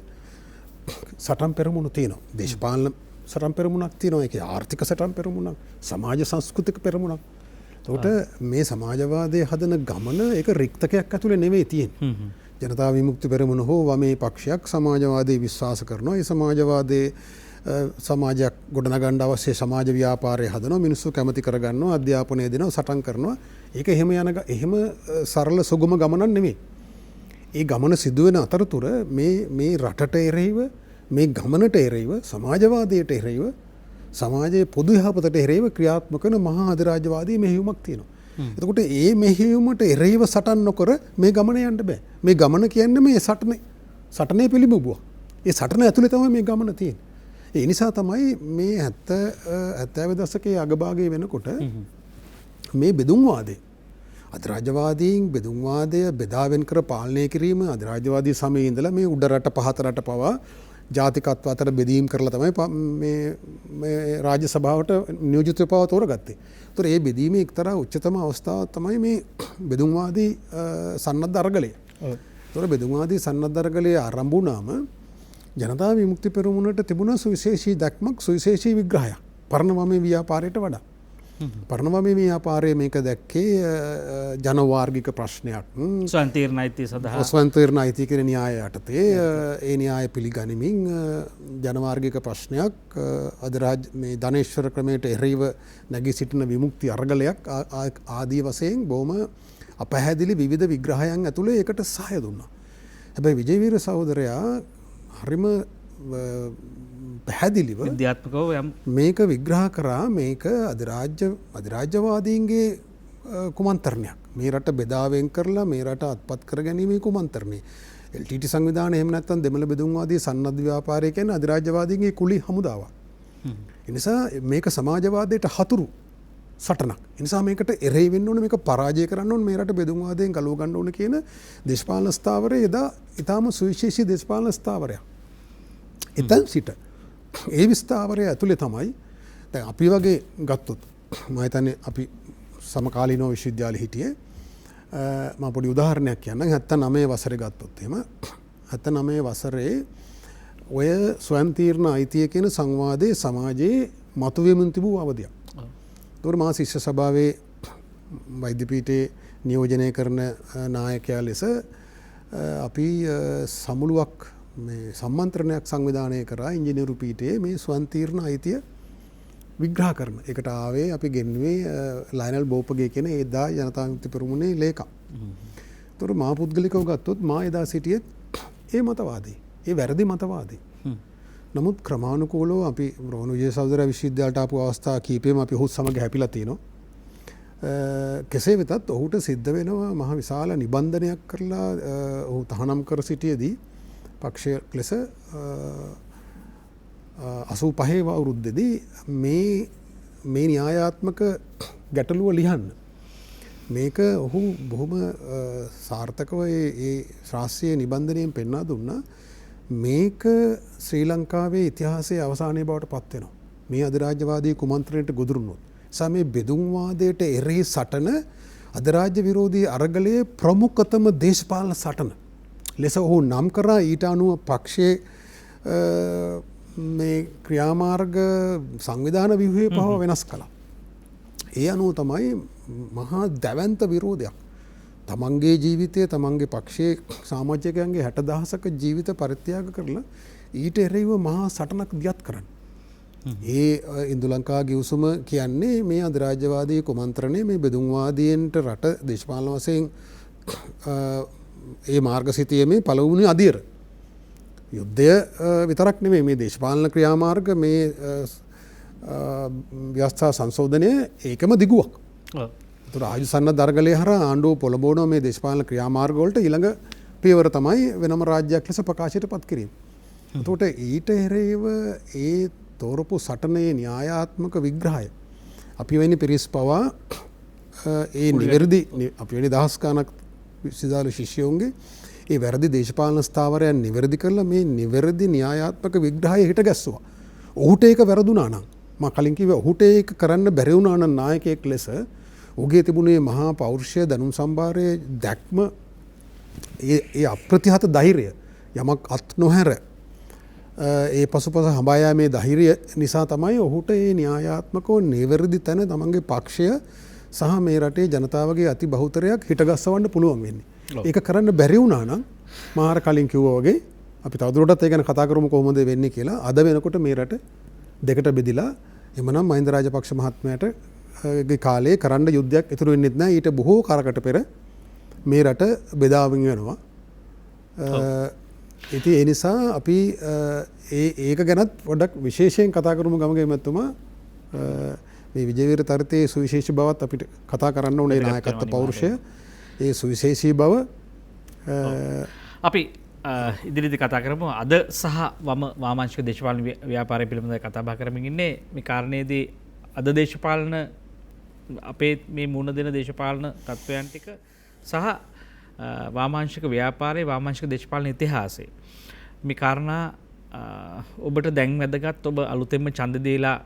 සටන් පෙරමුණු තියෙනවා. දේශපාලන සටන් පෙරමුණක් තියෙනවා. ඒකේ ආර්ථික සටන් පෙරමුණක්, සමාජ සංස්කෘතික පෙරමුණක්. එතකොට මේ සමාජවාදයේ හදන ගමන ඒක රික්තකයක් ඇතුලේ නෙවෙයි තියෙන්නේ. ජනතා විමුක්ති පෙරමුණ හෝ වමේ පක්ෂයක් සමාජවාදයේ විශ්වාස කරනවා. ඒ සමාජවාදයේ සමාජයක් ගොඩනගන්න අවශ්‍ය සමාජ ව්‍යාපාරය හදනවා. මිනිස්සු කැමති කරගන්නවා, අධ්‍යාපනය දෙනවා, සටන් කරනවා. ඒක එහෙම සරල සුගම ගමනක් නෙවෙයි. ඒ ගමන සිදුවෙන අතරතුර මේ රටට එරෙහිව මේ ගමනට එරෙහිව සමාජවාදයට එරෙහිව සමාජයේ පොදු යහපතට එරෙහිව ක්‍රියාත්මක කරන මහා අධිරාජ්‍යවාදී මෙහෙයුමක් තියෙනවා. එතකොට ඒ මෙහෙයුමට එරෙහිව සටන් නොකර මේ ගමන යන්න බෑ. මේ ගමන කියන්නේ මේ සටනේ පිළිබිඹුව. ඒ සටන ඇතුලේ තමයි මේ ගමන තියෙන්නේ. ඒ නිසා තමයි මේ 70 දශකයේ අගභාගයේ වෙනකොට මේ බෙදුම්වාදේ අධිරාජ්‍යවාදීන් බෙදුම්වාදය බෙදාවෙන් කර පාලනය කිරීම අධිරාජ්‍යවාදී සමයේ ඉඳලා මේ උඩ රට පහත රට පවා ජාතිකත්ව අතර බෙදීම් කරලා තමයි මේ රාජ්‍ය සභාවට නියෝජිතව පව තෝරගත්තේ. ඒතර ඒ බෙදීමේ එක්තරා උච්චතම අවස්ථාවක් තමයි මේ බෙදුම්වාදී සන්නද්ධ අරගලය. ඒතර බෙදුම්වාදී සන්නද්ධ අරගලය ආරම්භ වුණාම ජනතා විමුක්ති පෙරමුණට තිබුණා සුවිශේෂී දැක්මක්, සුවිශේෂී විග්‍රහයක් පරණ වමේ ව්‍යාපාරයට වඩා. පරණ වමේ ව්‍යාපාරයේ මේක දැක්කේ ජනවාර්ගික ප්‍රශ්නයක්. ස්වයංතීර්ණ අයිතිය සඳහා ස්වයංතීර්ණ අයිතිය කියන න්‍යාය යටතේ ඒ න්‍යාය පිළිගනිමින් ජනවාර්ගික ප්‍රශ්නයක් මේ ධනේශ්වර ක්‍රමයට එරෙහිව නැගී සිටින විමුක්ති අරගලයක් ආදී වශයෙන් බොහොම අපැහැදිලි විවිධ විග්‍රහයන් ඇතුළේ ඒකට සහාය දුන්නා. හැබැයි විජේවීර සහෝදරයා හරිම පැහැදිලිව විද්‍යාත්මකව මේක විග්‍රහ කරා මේක අධිරාජ්‍යවාදීන්ගේ කුමන්ත්‍රණයක්. මේ රට බෙදාවෙන් කරලා මේ රට අත්පත් කර ගැනීමේ කුමන්ත්‍රණය. LTT සංවිධානය එහෙම නැත්නම් දෙමළ බෙදුම්වාදී සන්නද්ධ ව්‍යාපාරය කියන්නේ අධිරාජ්‍යවාදීන්ගේ කුලි හමුදාවක්. ඒ නිසා මේක සමාජවාදයට හතුරු සටනක්. ඒ නිසා මේකට එරෙහි වෙන්න ඕනේ, මේක පරාජය කරන්න ඕනේ, මේ රට බෙදුම්වාදයෙන් ගලව ගන්න ඕනේ කියන දේශපාලන ස්ථාවරය එදා ඊටාම සුවිශේෂී දේශපාලන ස්ථාවරයක්. එතෙන් සිට ඒ විස්ථාවරය ඇතුලේ තමයි දැන් අපි වගේ ගත්තොත් මම හිතන්නේ අපි සමකාලීනව විශ්වවිද්‍යාලෙ හිටියේ මම පොඩි උදාහරණයක් කියන්නම් 79 වසරේ ගත්තොත් එහෙම 79 වසරේ ඔය ස්වයංතීර්ණ අයිතිය කියන සංවාදයේ සමාජයේ මතුවෙමින් තිබූ අවධියක්. ඒතකොට මා ශිෂ්‍ය සභාවේ වෛද්‍ය පීඨයේ නියෝජනය කරන නායකයා ලෙස අපි සමුළුවක් මේ සම්මන්ත්‍රණයක් සංවිධානය කරා ඉංජිනේරු පීඨයේ මේ ස්වයංතීර්ණ අයිතිය විග්‍රහ කරන. ඒකට ආවේ අපි ගෙන්නුවේ ලයනල් බෝපගේ කියන එදා ජනතා විමුක්ති පෙරමුණේ ලේකම්. තොර මා පුද්ගලිකව ගත්තොත් මා එදා සිටියෙත් ඒ මතවාදී. ඒ වැරදි මතවාදී. නමුත් ක්‍රමානුකූලව අපි රෝහණ විජේසහෝදර විශ්වවිද්‍යාලයට ආපු අවස්ථා කීපෙම අපි ඔහුත් සමග හැපිලා තිනවා. කෙසේ වෙතත් ඔහුට සිද්ධ වෙනවා මහ විශාල නිබන්ධනයක් කරලා ඔහු තහනම් කර සිටියේදී පක්ෂය ලෙස 85 අවුරුද්දේදී මේ න්‍යායාත්මක ගැටලුව ලියන්න. මේක ඔහු බොහොම සාර්ථකව ඒ ශාස්ත්‍රීය නිබන්ධනයෙන් පෙන්වා දුන්නා. මේක ශ්‍රී ලංකාවේ ඉතිහාසයේ අවසානයේ බවට පත් වෙනවා. මේ අධිරාජ්‍යවාදී කුමන්ත්‍රණයට ගොදුරුනොත්. සමේ බෙදුම්වාදයට එරෙහි සටන අධිරාජ්‍ය විරෝධී අරගලයේ ප්‍රමුඛතම දේශපාලන සටන ලෙස ඔහු නම් කරා. ඊට අනුව පක්ෂයේ මේ ක්‍රියාමාර්ග සංවිධාන ව්‍යුහය පව වෙනස් කළා. ඒ අනුව තමයි මහා දැවැන්ත විරෝධයක් තමන්ගේ ජීවිතය තමන්ගේ පක්ෂයේ සමාජිකයන්ගේ 60,000ක ජීවිත පරිත්‍යාග කරලා ඊට එරෙහිව මහා සටනක් දියත් කරන්න. ඒ ඉන්දුලංකා ගිවිසුම කියන්නේ මේ අධිරාජ්‍යවාදී කුමන්ත්‍රණය මේ බෙදුම්වාදීන්ට රට දේශපාලන වශයෙන් ඒ මාර්ගසිතියීමේ පළවෙනි අදියර. යුද්ධය විතරක් නෙමෙයි මේ දේශපාලන ක්‍රියාමාර්ග මේ ව්‍යවස්ථා සංශෝධනය ඒකම දිගුවක්. ඒතර ආයුසන්න දරගලේ හරහා ආණ්ඩුව පොළඹවන මේ දේශපාලන ක්‍රියාමාර්ග වලට ඊළඟ පියවර තමයි වෙනම රාජ්‍යයක් ලෙස ප්‍රකාශයට පත් කිරීම. එතකොට ඊට එරෙහිව ඒ තෝරපු සටනේ න්‍යායාත්මක විග්‍රහය අපි වෙනි පිරිස් පවා ඒ නිවැරදි අපි වෙනි දහස් ගණනක් විශ්වවිද්‍යාල ශිෂ්‍යයන්ගේ ඒ වැරදි දේශපාලන ස්ථාවරයන් නිවැරදි කරලා මේ නිවැරදි න්‍යායාත්මක විග්‍රහය හිට ගැස්සුවා. ඔහුට ඒක වැරදුනා නම් මම කලින් කිව්වා ඔහුට ඒක කරන්න බැරි වුණා නම් නායකයෙක් ලෙස ඔහුගේ තිබුණේ මහා පෞරුෂය දැනුම් සම්භාරයේ දැක්ම ඒ අප්‍රතිහත ධෛර්යය යමක් අත් නොහැර ඒ පසුපස හඹා යාමේ ධෛර්යය නිසා තමයි ඔහුට මේ න්‍යායාත්මකව නිවැරදි තැන තමන්ගේ පක්ෂය සහ මේ රටේ ජනතාවගේ අති බහුතරයක් හිටගස්සවන්න පුළුවන් වෙන්නේ. ඒක කරන්න බැරි වුණා නම් මාර කලින් කිව්වා වගේ අපි තවදුරටත් ඒ ගැන කතා කරමු කොහොමද වෙන්නේ කියලා. අද වෙනකොට මේ රට දෙකට බෙදිලා එමනම් මහින්ද රාජපක්ෂ මහත්මයාට ගේ කාලේ කරන්න යුද්ධයක් ඉතුරු වෙන්නේ නැහැ. ඊට බොහෝ කාලකට පෙර මේ රට බෙදාවින් වෙනවා. ඉතින් ඒ නිසා අපි ඒක ගැනත් පොඩ්ඩක් විශේෂයෙන් කතා කරමු ගමගේ මැතිතුමා. මේ විජේවීර තරිතේ සුවිශේෂී බවත් අපිට කතා කරන්න ඕනේ නායකත්ව පෞරුෂය. ඒ සුවිශේෂී බව අපි ඉදිරිදි කතා කරමු. අද සහ වාමාංශික දේශපාලන ව්‍යාපාරය පිළිබඳව කතා බහ කරමින් ඉන්නේ. මේ කාරණේදී අද දේශපාලන අපේ මේ මුණ දෙන දේශපාලන තත්ත්වයන් ටික සහ වාමාංශික ව්‍යාපාරයේ වාමාංශික දේශපාලන ඉතිහාසය මේ කාරණා ඔබට දැන් වැදගත්. ඔබ අලුතෙන්ම ඡන්ද දීලා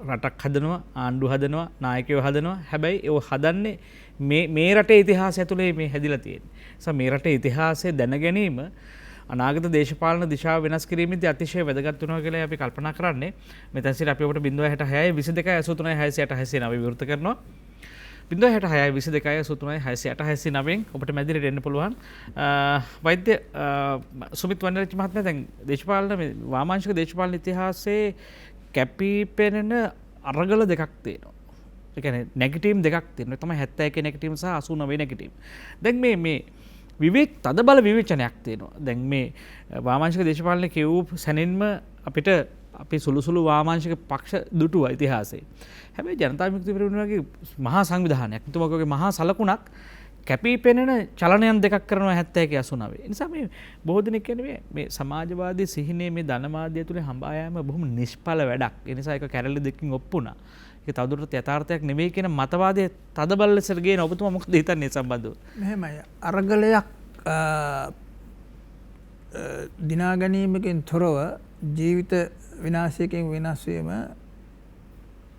රටක් හදනවා, ආණ්ඩු හදනවා, නායකයෝ හදනවා. හැබැයි ඒව හදන්නේ මේ රටේ ඉතිහාසය ඇතුලේ මේ හැදිලා තියෙන්නේ. නිසා මේ රටේ ඉතිහාසය දැන ගැනීම අනාගත දේශපාලන දිශාව වෙනස් කිරීමේදී අතිශය වැදගත් වෙනවා කියලා අපි කල්පනා කරන්නේ. මෙතන සිට අපි ඔබට 066 22 83 689 විවෘත කරනවා. 066 22 83 689 ඔබට මැදිරියට එන්න පුළුවන්. වෛද්‍ය සුමිත් වන්නරච්චි මහත්මයා දැන් දේශපාලන වාමාංශික දේශපාලන ඉතිහාසයේ කැපී පෙනෙන අරගල දෙකක් තියෙනවා. ඒ කියන්නේ නෙගටිව් දෙකක් තියෙනවා. තමයි 71 නෙගටිව් සහ 89 නෙගටිව්. දැන් මේ විවේක තද බල විවේචනයක් තියෙනවා. දැන් මේ වාමාංශික දේශපාලන කියවූ සැනින්ම අපිට අපි සුළු වාමාංශික පක්ෂ දුටුවා ඉතිහාසයේ. හැබැයි ජනතා විමුක්ති පෙරමුණගේ මහා සංවිධානයක් තුමකගේ මහා සලකුණක් කැපී පෙනෙන චලනයන් දෙකක් කරනවා 71 89. ඒ නිසා මේ බොහෝ දෙනෙක් කියන්නේ මේ සමාජවාදී සිහිනේ මේ ධනමාධ්‍ය තුලේ හඹා යාම බොහොම නිෂ්ඵල වැඩක්. ඒ නිසා ඒක කැරලි දෙකකින් ඔප්පුණා. ඒක තවදුරටත් යථාර්ථයක් නෙවෙයි කියන මතවාදයේ තදබල ලෙසට ගේන ඔබතුමා මොකද හිතන්නේ සම්බන්ධව? මෙහෙමයි. අරගලයක් දිනා ගැනීමකින් තොරව ජීවිත විනාශයකින් වෙනස් වීම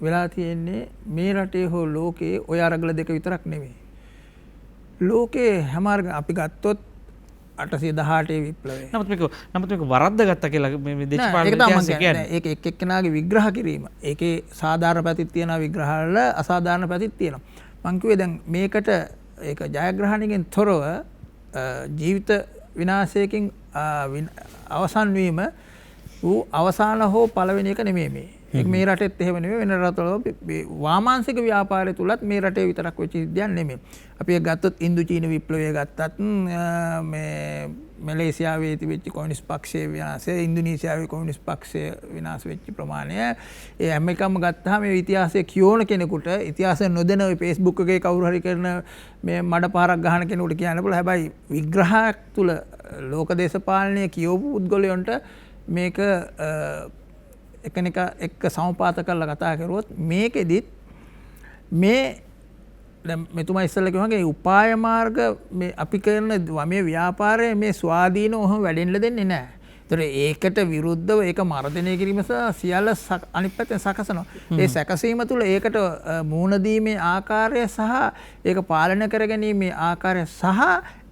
වෙලා තියෙන්නේ මේ රටේ හෝ ලෝකයේ ඔය අරගල දෙක විතරක් නෙවෙයි. ලෝකයේ හැම අපි ගත්තොත් 818 විප්ලවය. නමුත් මේක වරද්ද ගත්තා කියලා මේ දේශපාලන ඉතිහාසය කියන්නේ. ඒක එක් එක්කෙනාගේ විග්‍රහ කිරීම. ඒකේ සාධාරණ පැතිත් තියෙනවා විග්‍රහවල අසාධාරණ පැතිත් තියෙනවා. මං කිව්වේ දැන් මේකට ඒක ජයග්‍රහණයකින් තොරව ජීවිත විනාශයකින් අවසන් වීම අවසාන හෝ පළවෙනි එක නෙමෙයි මේ. ඒක මේ රටෙත් එහෙම නෙමෙයි වෙන රටවල වාමාංශික ව්‍යාපාරය තුලත් මේ රටේ විතරක් වෙච්ච සිද්ධියක් නෙමෙයි. අපි ඒක ගත්තොත් ඉන්දු චීන විප්ලවය ගත්තත් මේ මැලේසියාවේ තිබෙච්ච කොමියුනිස්ට් පක්ෂයේ විනාශය, ඉන්දුනීසියාවේ කොමියුනිස්ට් පක්ෂය විනාශ වෙච්ච ප්‍රමාණය, ඒ හැම එකම ගත්තාම මේ ඉතිහාසය කියෝන කෙනෙකුට ඉතිහාසය නොදැන ඔය Facebook එකේ කවුරු හරි කරන මේ මඩපාරක් ගහන කෙනෙකුට කියන්න පුළුවන්. හැබැයි විග්‍රහයක් තුල ලෝක දේශපාලනය කියවපු පුද්ගලයන්ට මේක එකනික එක්ක සමපාත කරලා කතා කරුවොත් මේකෙදිත් මේ මෙතුමා ඉස්සෙල්ලා කිව්වා වගේ උපාය මාර්ග මේ අපි කරන මේ ව්‍යාපාරයේ මේ ස්වාධීනව ඔහොම වැඩෙන්න දෙන්නේ නැහැ. ඒතර ඒකට විරුද්ධව ඒක මර්ධනය කිරීම සහ සියල්ල අනිත් පැත්තෙන් සකසනවා. ඒ සැකසීම තුළ ඒකට මුහුණ දීමේ ආකාරය සහ ඒක පාලනය කරගැනීමේ ආකාරය සහ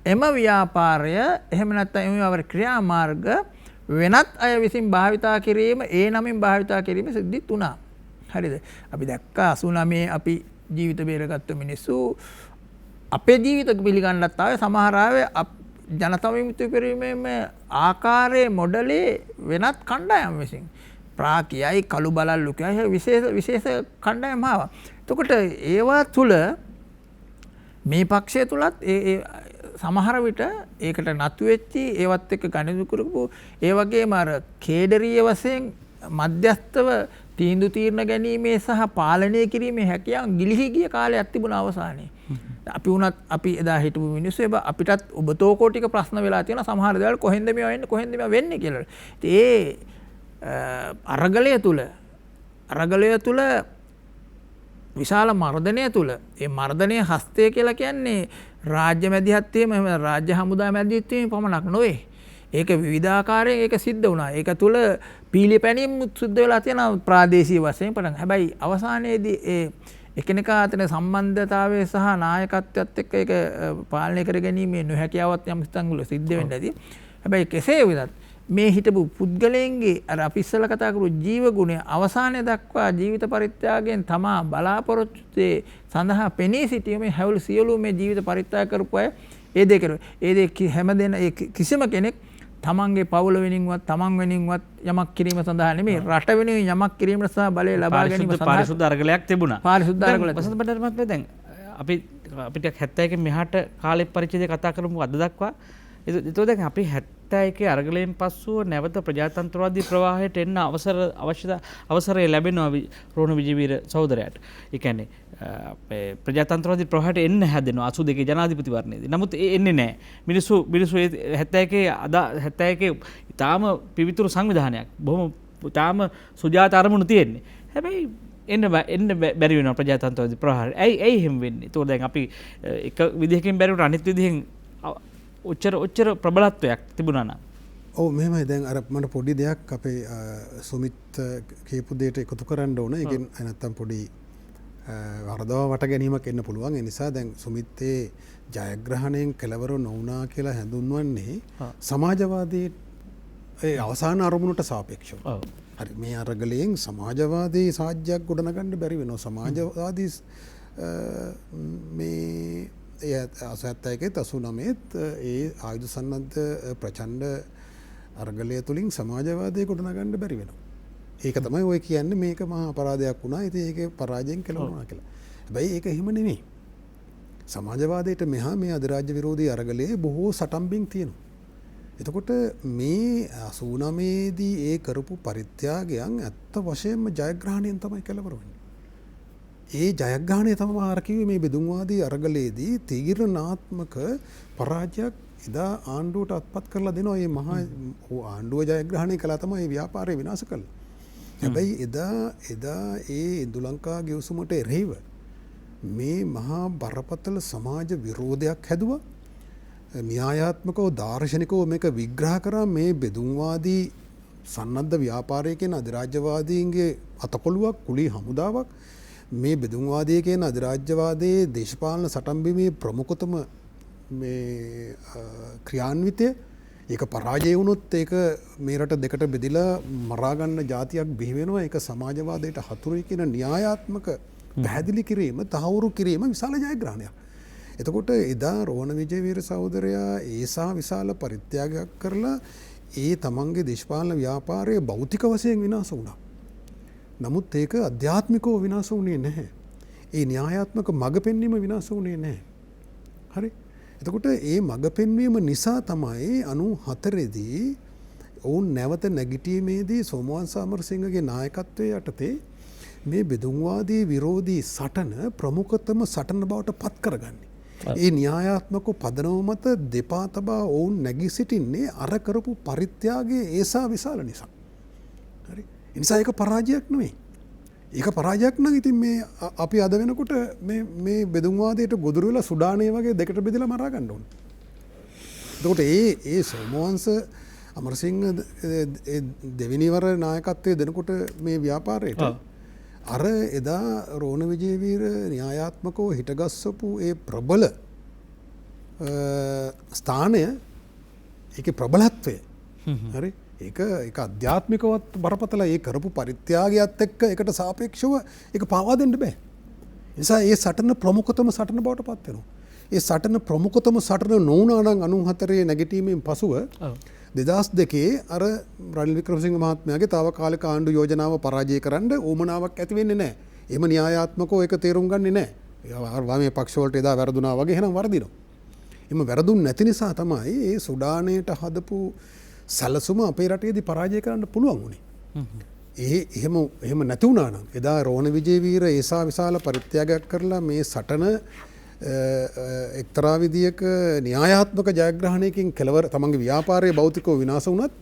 එම ව්‍යාපාරය එහෙම නැත්නම් එම ක්‍රියාමාර්ග වෙනත් අය විසින් භාවිතා කිරීම ඒ නමින් භාවිතා කිරීම සිද්ධිත් වුණා. හරිද? අපි දැක්කා 89 අපි ජීවිත බේරගත්තු මිනිස්සු අපේ ජීවිත පිළිගන්නත් ආවේ සමහර ආවේ ජනතා විමුක්ති පෙරමුණේම ආකාරයේ මොඩලේ වෙනත් කණ්ඩායම් විසින් ප්‍රාකියයි කළු බලල්ලු කියයි විශේෂ කණ්ඩායම් ආවා. එතකොට ඒවා තුල මේ පක්ෂය තුලත් ඒ සමහර විට ඒකට නතු වෙච්චි ඒවත් එක්ක ගණිත කරපු ඒ වගේම අර කේඩරීය වශයෙන් මධ්‍යස්තව තීන්දුව తీරන ගැනීමේ සහ පාලනය කිරීමේ හැකියාව ගිලිහි ගිය කාලයක් තිබුණා අවසානයේ. අපි වුණත් අපි එදා හිටපු මිනිස්සු අපිටත් ඔබතෝ කෝටික ප්‍රශ්න වෙලා තියෙනවා සමහර දේවල් කොහෙන්ද මේවා වෙන්නේ කොහෙන්ද මේවා වෙන්නේ කියලා. ඒ අරගලය තුල විශාල මර්ධනය තුල ඒ මර්ධනයේ හස්තය කියලා කියන්නේ රාජ්‍ය මැදිහත්වීම එහෙම රාජ්‍ය හමුදා මැදිහත්වීම පමණක් නොවේ. ඒක විවිධාකාරයෙන් ඒක සිද්ධ වුණා. ඒක තුල පීලි පැනීම් සිද්ධ වෙලා තියෙනවා ප්‍රාදේශීය වශයෙන් පටන්. හැබැයි අවසානයේදී ඒ එකිනෙකා අතර සම්බන්ධතාවය සහ නායකත්වයත් එක්ක ඒක පාලනය කර ගැනීමේ නොහැකියාවත් යම් ස්ථංග වල සිද්ධ වෙන්න ඇති. හැබැයි කෙසේ වෙතත් මේ හිටපු පුද්ගලයන්ගේ අර අපි ඉස්සෙල්ලා කතා කරපු ජීව ගුණය අවසානයේ දක්වා ජීවිත පරිත්‍යාගයෙන් තමා බලාපොරොත්තු සඳහා පෙනී සිටීමේ හැවුල් සියලු මේ ජීවිත පරිත්‍යාග කරපු අය ඒ දේ කරුවා. ඒ දේ හැමදෙන කිසිම කෙනෙක් තමන්ගේ පවුල වෙනින්වත් තමන් වෙනින්වත් යමක් කිරීම සඳහා නෙමෙයි රට වෙනුවෙන් යමක් කිරීමට සහ බලය ලබා ගැනීම සඳහා පාරිශුද්ධ අරගලයක් තිබුණා. පාරිශුද්ධ අරගලයක්. වසන්ත බණ්ඩාර මහත්මයා දැන් අපිට 71 මෙහාට කාලේ පරිච්ඡේදය කතා කරමු අද දක්වා. ඒතකොට දැන් අපි 71 අරගලයෙන් පස්සුව නැවත ප්‍රජාතන්ත්‍රවාදී ප්‍රවාහයට එන්න අවසරය ලැබෙනවා රෝණ විජේවීර සහෝදරයාට. ඒ කියන්නේ ප්‍රජාතන්ත්‍රවාදී ප්‍රවාහයට එන්න හැදෙනවා 82 ජනාධිපතිවරණයේදී. නමුත් ඒ එන්නේ නැහැ. මිනිස්සු 71 අද 71 ඊටාම පිවිතුරු සංවිධානයක්. බොහොම ඊටාම සුජාත අරමුණු තියෙන්නේ. හැබැයි එන්න බැරි වෙනවා ප්‍රජාතන්ත්‍රවාදී ප්‍රවාහයට. ඇයි එහෙම වෙන්නේ? ඒතකොට දැන් අපි එක විදිහකින් බැරි වුණා අනිත් විදිහෙන් ඔච්චර ප්‍රබලත්වයක් තිබුණා නම්. ඔව් මෙහෙමයි. දැන් අර මට පොඩි දෙයක් අපේ සුමිත් කියපු දෙයට එකතු කරන්න ඕන. ඒකෙන් නැත්තම් පොඩි වරදව වට ගැනීමක් එන්න පුළුවන්. ඒ නිසා දැන් සුමිත්තේ ජයග්‍රහණයෙන් කෙලවර නොවුනා කියලා හැඳුන්වන්නේ සමාජවාදී ඒ අවසාන අරමුණට සාපේක්ෂව. හරි මේ අරගලයෙන් සමාජවාදී සාජ්‍යයක් ගොඩනගන්න බැරි වෙනවා. සමාජවාදී මේ ඒ 81 89 ඒ ආයුධ සන්නද්ධ ප්‍රචණ්ඩ අරගලය තුලින් සමාජවාදය ගොඩනගන්න බැරි වෙනවා. ඒක තමයි ඔය කියන්නේ මේක මහා අපරාධයක් වුණා. ඉතින් ඒකේ පරාජයෙන් කෙලවුණා කියලා. හැබැයි ඒක එහෙම නෙමෙයි. සමාජවාදයට මෙහා මේ අධිරාජ්‍ය විරෝධී අරගලයේ බොහෝ සටන්බින් තියෙනවා. එතකොට මේ 89 දී ඒ කරපු පරිත්‍යාගයන් ඇත්ත වශයෙන්ම ජයග්‍රහණයෙන් තමයි කෙලවර වෙන්නේ. ඒ ජයග්‍රහණය තමයි අර කිව්වේ මේ බෙදුම්වාදී අරගලයේදී තීරණාත්මක පරාජයක් එදා ආණ්ඩුවට අත්පත් කරලා දෙනවා. මේ මහා ආණ්ඩුව ජයග්‍රහණය කළා තමයි මේ ව්‍යාපාරය විනාශ කළා. හැබැයි එදා ඒ ඉන්දු ලංකා ගිවිසුමට එරෙහිව මේ මහා බරපතල සමාජ විරෝධයක් හැදුවා. න්‍යායාත්මකව දාර්ශනිකව මේක විග්‍රහ කරා. මේ බෙදුම්වාදී සන්නද්ධ ව්‍යාපාරය කියන අධිරාජ්‍යවාදීන්ගේ අතකොළුවක් කුලී හමුදාවක් මේ බෙදුම්වාදය කියන අධිරාජ්‍යවාදයේ දේශපාලන සටන්බිමේ ප්‍රමුඛතම මේ ක්‍රියාන්විතය ඒක පරාජය වුණොත් ඒක මේ රට දෙකට බෙදිලා මරාගන්න ජාතියක් බිහි වෙනවා. ඒක සමාජවාදයට හතුරුයි කියන න්‍යායාත්මක පැහැදිලි කිරීම තහවුරු කිරීම විශාල ජයග්‍රහණයක්. එතකොට එදා රෝණ විජේවීර සහෝදරයා ඒසා විශාල පරිත්‍යාගයක් කරලා ඒ තමන්ගේ දේශපාලන ව්‍යාපාරයේ භෞතික වශයෙන් විනාශ වුණා. නමුත් ඒක අධ්‍යාත්මිකව විනාශ වුණේ නැහැ. ඒ න්‍යායාත්මක මඟ පෙන්වීම විනාශ වුණේ නැහැ. හරි? එතකොට ඒ මඟ පෙන්වීම නිසා තමයි 94 දී ඔවුන් නැවත නැගිටීමේදී සෝමවංශ සමරසිංහගේ නායකත්වයේ යටතේ මේ බෙදුම්වාදී විරෝධී සටන ප්‍රමුඛතම සටන බවට පත් කරගන්නේ. ඒ න්‍යායාත්මක පදනම මත දෙපා තබා ඔවුන් නැගී සිටින්නේ අර කරපු පරිත්‍යාගයේ ඒසා විශාල නිසා. හරි? ඒ නිසා ඒක පරාජයක් නෙවෙයි. ඒක පරාජයක් නම් ඉතින් මේ අපි අද වෙනකොට මේ බෙදුම්වාදයට ගොදුරු වෙලා සුඩානය වගේ දෙකට බෙදලා මරා ගන්න ඕනේ. එතකොට ඒ සෝමවංශ අමරසිංහ දෙවෙනිවර නායකත්වයේ දෙනකොට මේ ව්‍යාපාරයට අර එදා රෝණ විජේවීර න්‍යායාත්මකව හිටගස්සපු ඒ ප්‍රබල ස්ථානය ඒකේ ප්‍රබලත්වය හරි ඒක අධ්‍යාත්මිකවත් බරපතල ඒ කරපු පරිත්‍යාගයත් එක්ක එකට සාපේක්ෂව ඒක පාවා දෙන්න බෑ. ඒ නිසා ඒ සටන ප්‍රමුඛතම සටන බවට පත් වෙනවා. ඒ සටන ප්‍රමුඛතම සටන නොවුණා නම් 94 නැගිටීමෙන් පසුව 2002 අර රනිල් වික්‍රමසිංහ මහත්මයාගේ తాවකාලික ආණ්ඩු යෝජනාව පරාජය කරන්න ඕමනාවක් ඇති වෙන්නේ නැහැ. එහෙම න්‍යායාත්මකව ඒක තේරුම් ගන්නේ නැහැ. වාමේ පක්ෂ වලට එදා වැරදුනා වගේ එහෙනම් වරදිනවා. එහෙම වැරදුන් නැති නිසා තමයි මේ සුඩානයට හදපු සැලසුම අපේ රටේදී පරාජය කරන්න පුළුවන් වුණේ. එහෙම නැති වුණා නම් එදා රෝණ විජේවීර ඒසා විශාල පරිත්‍යාගයක් කරලා මේ සටන එක්තරා විදියක න්‍යායාත්මක ජයග්‍රහණයකින් කෙලවර තමන්ගේ ව්‍යාපාරයේ භෞතිකව විනාශ වුණත්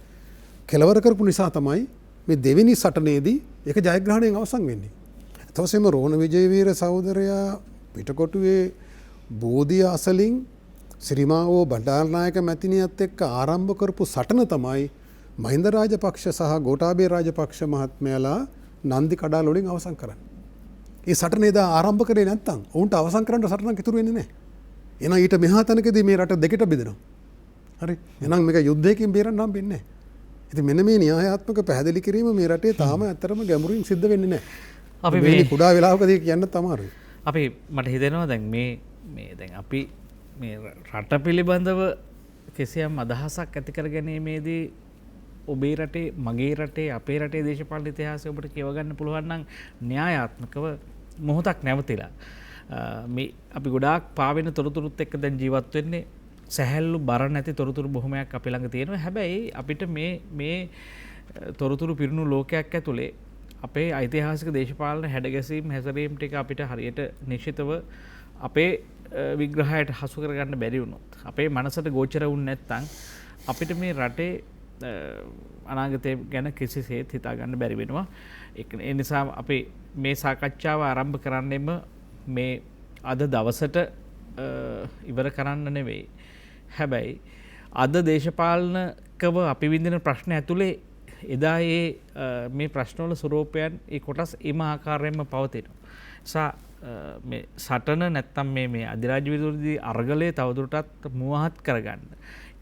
කෙලවර කරපු නිසා තමයි මේ දෙවෙනි සටනේදී ඒක ජයග්‍රහණයෙන් අවසන් වෙන්නේ. ඊටවසේම රෝණ විජේවීර සහෝදරයා පිටකොටුවේ බෝධිය අසලින් ශ්‍රීමාවෝ බණ්ඩාරනායක මැතිනියත් එක්ක ආරම්භ කරපු සටන තමයි මහින්ද රාජපක්ෂ සහ ගෝඨාභය රාජපක්ෂ මහත්මයාලා නන්දි කඩාල වලින් අවසන් කරන්නේ. ඒ සටන එදා ආරම්භ කරේ නැත්නම් ඔවුන්ට අවසන් කරන්න සටනක් ඉතුරු වෙන්නේ නැහැ. එහෙනම් ඊට මෙහා තැනකදී මේ රට දෙකට බෙදෙනවා. හරි? එහෙනම් මේක යුද්ධයකින් බේරන්න හම්බෙන්නේ නැහැ. ඉතින් මෙන්න මේ න්‍යායාත්මක පැහැදිලි කිරීම මේ රටේ තාම ඇත්තටම ගැඹුරින් සිද්ධ වෙන්නේ නැහැ. අපි මේ කුඩා වෙලාවකදී කියන්න තමයි. අපි මට හිතෙනවා දැන් මේ දැන් අපි මේ රට පිළිබඳව කිසියම් අදහසක් ඇති කර ගැනීමේදී ඔබේ රටේ මගේ රටේ අපේ රටේ දේශපාලන ඉතිහාසය ඔබට කියව ගන්න පුළුවන් නම් න්‍යායාත්මකව මොහොතක් නැවතිලා මේ අපි ගොඩාක් පාවෙන තොරතුරුත් එක්ක දැන් ජීවත් වෙන්නේ සැහැල්ලු බර නැති තොරතුරු බොහොමයක් අපි ළඟ තියෙනවා. හැබැයි අපිට මේ තොරතුරු පිරුණු ලෝකයක් ඇතුලේ අපේ ඓතිහාසික දේශපාලන හැඩගැසීම් හැසිරීම් ටික අපිට හරියට නිශ්චිතව අපේ විග්‍රහයට හසු කරගන්න බැරි වුණොත් අපේ මනසට ගෝචර වුනේ නැත්නම් අපිට මේ රටේ අනාගතය ගැන කිසිසේත් හිතා ගන්න බැරි වෙනවා. ඒ නිසා අපි මේ සාකච්ඡාව ආරම්භ කරන්නෙම මේ අද දවසට ඉවර කරන්න නෙවෙයි. හැබැයි අද දේශපාලනකව අපි විඳින ප්‍රශ්න ඇතුලේ එදා මේ ප්‍රශ්නවල ස්වරූපයන් ඒ කොටස් එම ආකාරයෙන්ම පවතිනවා. නිසා මේ සටන නැත්තම් මේ අධිරාජ්‍ය විරෝධී අරගලය තවදුරටත් මුවහත් කරගන්න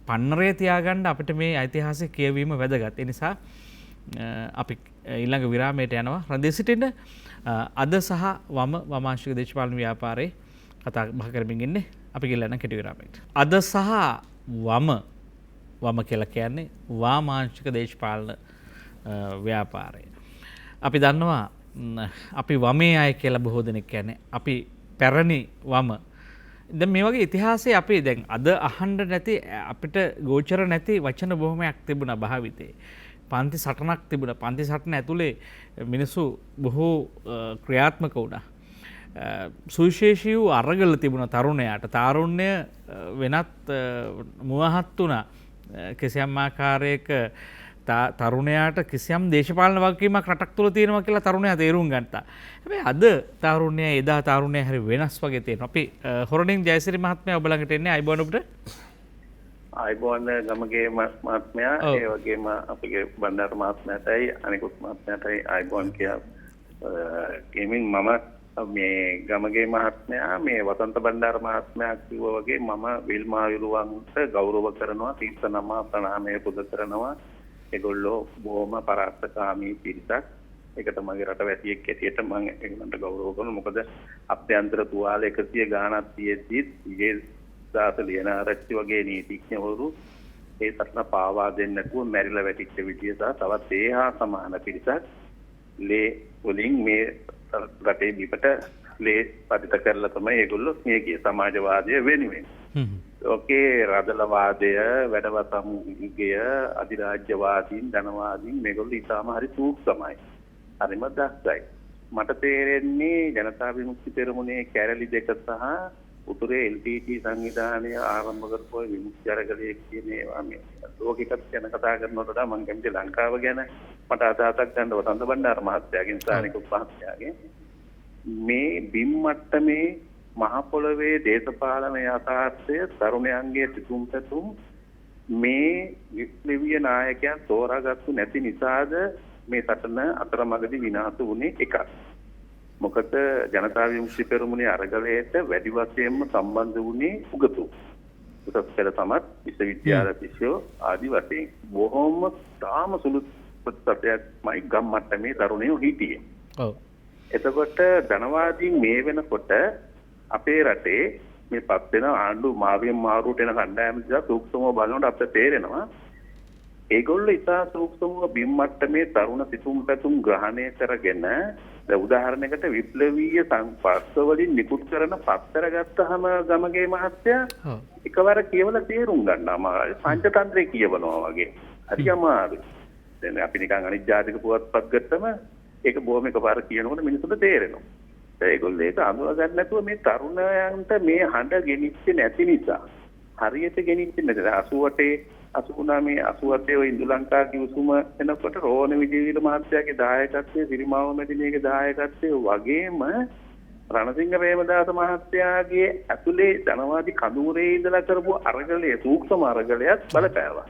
පන්නරය තියාගන්න අපිට මේ ඓතිහාසික කියවීම වැදගත්. ඒ නිසා අපි ඊළඟ විරාමයට යනවා. රැඳී සිටින්න. අද සහ වමාංශික දේශපාලන ව්‍යාපාරේ කතා බහ කරමින් ඉන්නේ. අපි ගිහලා යන කෙටි විරාමයකට. අද සහ වම කියලා කියන්නේ වාමාංශික දේශපාලන ව්‍යාපාරය. අපි දන්නවා අපි වමේ අය කියලා බොහෝ දෙනෙක් කියන්නේ. අපි පැරණි වම. දැන් මේ වගේ ඉතිහාසයේ අපි දැන් අද අහන්න නැති අපිට ගෝචර නැති වචන බොහොමයක් තිබුණා භාවිතේ. පන්ති සටනක් තිබුණා. පන්ති සටන ඇතුලේ මිනිස්සු බොහෝ ක්‍රියාත්මක වුණා. සුවිශේෂී වූ අරගල තිබුණා තරුණයාට. තාරුණ්‍ය වෙනත් මුවහත් වුණා. කිසියම් ආකාරයක තරුණයාට කිසියම් දේශපාලන වගකීමක් රටක් තුළ තියෙනවා කියලා තරුණයා තේරුම් ගත්තා. හැබැයි අද තරුණයා එදා තරුණයා හරි වෙනස් වගේ තියෙනවා. අපි හොරණින් ජයසිරි මහත්මයා ඔබ ළඟට එන්නේ. අයිබෝන් ඔබට. අයිබෝන් ගමගේ මහත්මයා ඒ වගේම අපගේ බණ්ඩාර මහත්මයාටයි අනිකුත් මහත්මයාටයි අයිබෝන් කියා ගෙමින් මම මේ ගමගේ මහත්මයා මේ වසන්ත බණ්ඩාර මහත්මයා කිව්වා වගේ මම විල්මා විරුවන්ට ගෞරව කරනවා, තීර්ථනම ප්‍රණාමය පුද කරනවා. ඒගොල්ලෝ බොහොම පරාර්ථකාමී පිරිසක්. ඒකට මගේ රටවැසියෙක් ඇටියට මම ඒගොල්ලන්ට ගෞරව කරනවා. මොකද අභ්‍යන්තර තුවාල 100 ගාණක් තියෙද්දි ඊගේ දාස ලියනාරච්චි වගේ නීතිඥවරු ඒ සටන පාවා දෙන්නේ නැතුව මැරිලා වැටිච්ච විදිය සහ තවත් ඒ හා සමාන පිරිසක් ලේ වලින් මේ රටේ බිපට ලේ පතිත කරලා තමයි ඒගොල්ලෝ මේ කිය සමාජවාදය වෙනුවෙන්. ඕකේ රදලවාදය, වැඩවසමුගය, අධිරාජ්‍යවාදීන්, ධනවාදීන් මේගොල්ලෝ ඊටාම හරි සූක්ෂමයි. හරිම දක්ෂයි. මට තේරෙන්නේ ජනතා විමුක්ති පෙරමුණේ කැරලි දෙක සහ උතුරේ LTT සංවිධානය ආරම්භ කරපු විමුක්ති අරගලයේ කියන ඒවා මේ ලෝකෙකත් ගැන කතා කරනකොට වඩා මම කැමති ලංකාව ගැන මට අදහසක් ගන්න වසන්ත බණ්ඩාර මහත්තයාගෙන් සානික මහත්තයාගෙන් මේ බිම් මට්ටමේ මහ පොළවේ දේශපාලන යථාර්ථය තරුණයන්ගේ සිතුම් පැතුම් මේ විප්ලවීය නායකයන් තෝරාගත්තු නැති නිසාද මේ සටන අතරමඟදී විනාශ වුණේ එකක්. මොකද ජනතා විමුක්ති පෙරමුණේ අරගලයට වැඩි වශයෙන්ම සම්බන්ධ වුණේ උගතු. උසස් පෙළ සමත් විශ්වවිද්‍යාල ශිෂ්‍යෝ ආදි වශයෙන් බොහොම තාම සුළු ප්‍රතිශතයක්මයි ගම් මට්ටමේ තරුණයෝ හිටියේ. ඔව්. එතකොට ධනවාදීන් මේ වෙනකොට අපේ රටේ මේ පත් වෙන ආණ්ඩු මාවියන් මාරුවට එන කණ්ඩායම දිහා සූක්ෂමව බලනකොට අපිට තේරෙනවා ඒගොල්ලෝ ඉතා සූක්ෂමව බිම් මට්ටමේ තරුණ සිතුම් පැතුම් ග්‍රහණය කරගෙන දැන් උදාහරණයකට විප්ලවීය සංස්පර්ශ වලින් නිකුත් කරන පත්තර ගත්තාම ගමගේ මහත්තයා එකවර කියවලා තේරුම් ගන්නවා අමාරුයි. පංචතන්ත්‍රය කියවනවා වගේ. හරි අමාරුයි. දැන් අපි නිකන් අනිත් ජාතික පුවත්පත් ගත්තම ඒක බොහොම එකපාර කියනකොට මිනිස්සුන්ට තේරෙනවා. ඒගොල්ලෝ ඒක අඳුර ගන්න නැතුව මේ තරුණයන්ට මේ හඬ ගෙනිච්චේ නැති නිසා හරියට ගෙනිච්චේ නැති 88 89 88 ඔය ඉන්දු ලංකා කිව්සුම එනකොට රෝණ විජේවීර මහත්තයාගේ දායකත්වයේ සිරිමාව මැදිනියගේ දායකත්වයේ වගේම රණසිංහ ප්‍රේමදාස මහත්තයාගේ ඇතුලේ ධනවාදී කඳුරේ ඉඳලා කරපු අරගලයේ සූක්ෂම අරගලයක් බලපෑවා.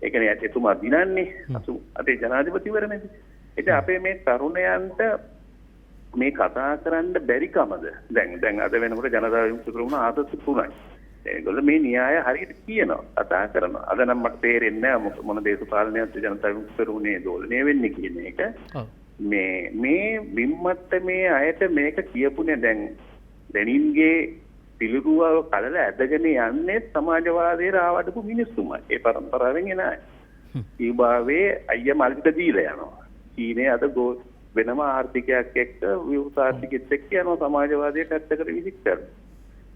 ඒ කියන්නේ එතුමා දිනන්නේ 88 ජනාධිපතිවරණයේදී. ඉතින් අපේ මේ තරුණයන්ට මේ කතා කරන්න බැරි කමද දැන් අද වෙනකොට ජනතා විමුක්ති පෙරමුණ ආසත් තුනයි. ඒගොල්ලෝ මේ න්‍යාය හරියට කියනවා කතා කරනවා. අද නම් මට තේරෙන්නේ නැහැ මොන දේශපාලනයක්ද ජනතා විමුක්ති පෙරමුණේ දෝලණය වෙන්නේ කියන එක. මේ බිම්මට්ටමේ අයට මේක කියපුනේ දැන් ලෙනින්ගේ පිළිරුව කලල ඇදගෙන යන්නේ සමාජවාදයේ රාවඩපු මිනිස්සුමයි. ඒ පරම්පරාවෙන් එන අය. ඊබාවේ අයියා මල්පිට දීලා යනවා. චීනේ අද වෙනම ආර්ථිකයක් එක්ක විවෘත ආර්ථිකෙත් එක්ක යනවා සමාජවාදයේ පැත්තකට විසික් කරනවා.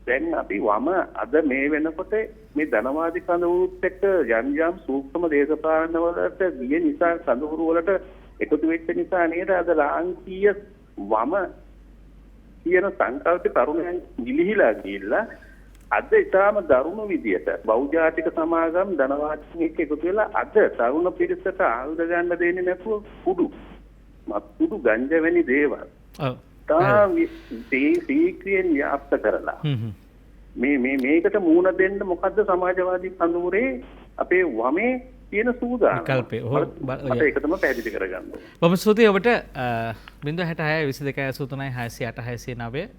දැන් අපි වම අද මේ වෙනකොට මේ ධනවාදී කඳවුරුත් එක්ක යම් සූක්ෂම දේශපාලන වලට ගිය නිසා කඳවුරු වලට එකතු වෙච්ච නිසා නේද අද ලාංකීය වම කියන සංකල්ප තරුණයන් නිලිහිලා ගිහිල්ලා අද ඊටාම දරුණු විදියට බෞද්ධාතික සමාගම් ධනවාදීන් එක්ක එකතු වෙලා අද තරුණ පිරිසට ආයුධ ගන්න දෙන්නේ නැතුව කුඩු ගංජා වැනි දේවල් සීක්‍රියෙන් ව්‍යාප්ත කරලා මේකට මූණ දෙන්න මොකද්ද සමාජවාදී කඳවුරේ අපේ වමේ තියෙන සූදානම් විකල්පය. ඒක තමයි පැහැදිලි කරගන්න ඕනේ. බොහොම ස්තුතියි ඔබට 066 22 83 689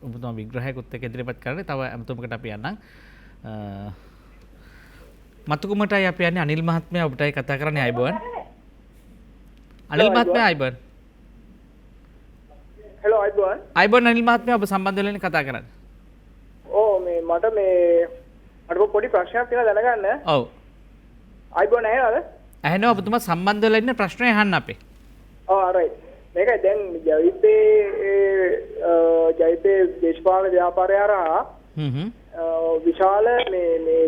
ඔබතුමා විග්‍රහයකුත් එක්ක ඉදිරිපත් කරන්නේ. තව අමතුමකට අපි යන්නම්. මතුකුමටයි අපි යන්නේ අනිල් මහත්මයා ඔබටයි කතා කරන්නේ අයබෝන්. අනිල් මහත්මයා අයබෝන්. හෙලෝ අයබෝන්. අයබෝන් අනිල් මහත්මයා ඔබ සම්බන්ධ වෙලා කතා කරන්නේ. මට පොඩි ප්‍රශ්නයක් තියෙනවා දැනගන්න. ඔව්. අයබෝන් ඇහෙනවද? ඇහෙනවා ඔබතුමා සම්බන්ධ වෙලා ඉන්න ප්‍රශ්නේ අහන්න අපේ. ඔව් right. මේකයි දැන් ජයිතේ දේශපාලන ව්‍යාපාරය හරහා විශාල මේ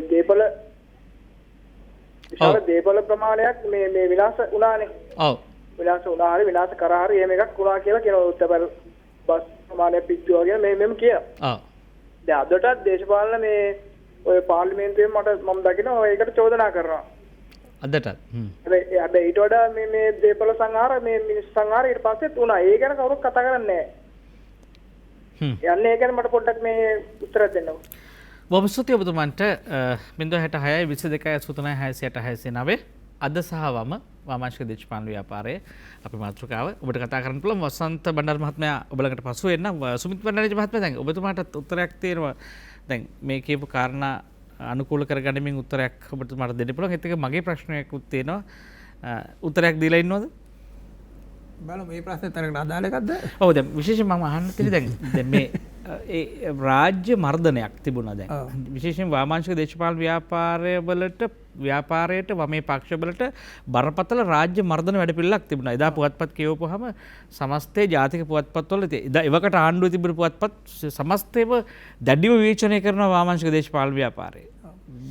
දේපල ප්‍රමාණයක් මේ විනාශ වුණානේ. ඔව්. විනාශ වුණා හරි විනාශ කරා හරි එහෙම එකක් වුණා කියලා කියනවා. උත්තර බස් ප්‍රමාණයක් පිච්චු වගේ මෙහෙම කියනවා. ඔව්. දැන් අදටත් දේශපාලන මේ ඔය පාර්ලිමේන්තුවේ මම දකිනවා ඒකට චෝදනා කරනවා. අදටත්. හැබැයි ඊට වඩා මේ දේපල සංහාර මේ මිනිස් සංහාර ඊට පස්සෙත් වුණා. ඒ ගැන කවුරුත් කතා කරන්නේ නැහැ. යන්නේ ඒ ගැන මට පොඩ්ඩක් මේ උත්තර දෙන්නකෝ. බොහොම ස්තුතියි ඔබතුමන්ට 066 22 689 අද සහවම වාමාංශික දේශපාලන ව්‍යාපාරයේ අපි මාතෘකාව ඔබට කතා කරන්න පුළුවන්. වසන්ත බණ්ඩාර මහත්මයා ඔබ ළඟට පසු එන්න. සුමිත් බණ්ඩාරජි මහත්මයා දැන් ඔබතුමාට උත්තරයක් තියෙනවා. දැන් මේ කියපු කාරණා අනුකූල කරගැනීමෙන් උත්තරයක් ඔබතුමාට දෙන්න පුළුවන්. ඒත් එක මගේ ප්‍රශ්නයක්ත් තියෙනවා. උත්තරයක් දීලා ඉන්නවද? බලමු මේ ප්‍රශ්නේ තරකට අදාළ එකක්ද? ඔව් දැන් විශේෂයෙන් මම අහන්න තියෙන්නේ දැන් මේ ඒ රාජ්‍ය මර්ධනයක් තිබුණා දැන්. විශේෂයෙන් වාමාංශික දේශපාලන ව්‍යාපාරයට වමේ පක්ෂවලට බරපතල රාජ්‍ය මර්ධන වැඩපිළිවෙලක් තිබුණා. එදා පුවත්පත් කියවපුවාම සමස්තයේ ජාතික පුවත්පත්වල එදා එවකට ආණ්ඩුවේ තිබුණු පුවත්පත් සමස්තයම දැඩිව විවේචනය කරන වාමාංශික දේශපාලන ව්‍යාපාරය.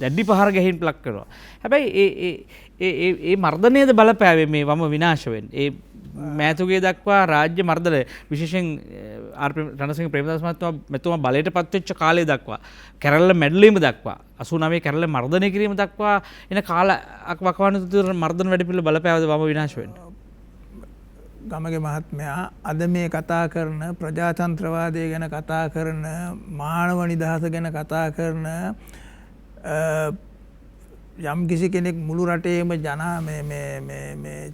දැඩි පහර ගැහින් ලක් කරනවා. හැබැයි ඒ මර්ධනයද බලපෑවේ මේ වම විනාශ වෙන්නේ. ඒ මෑතුගේ දක්වා රාජ්‍ය මර්ධන විශේෂයෙන් රණසිංහ ප්‍රේමදාස මහත්මයා බලයට පත්වෙච්ච කාලය දක්වා කැරල්ල මැඩලීම දක්වා 89 කැරල්ල මර්ධනය කිරීම දක්වා එන කාලයක් වකවානු තුර මර්ධන වැඩපිළිවෙල බලපෑවද වම විනාශ වෙන්නේ. ගමගේ මහත්මයා අද මේ කතා කරන ප්‍රජාතන්ත්‍රවාදය ගැන කතා කරන මානව නිදහස ගැන කතා කරන යම් කිසි කෙනෙක් මුළු රටේම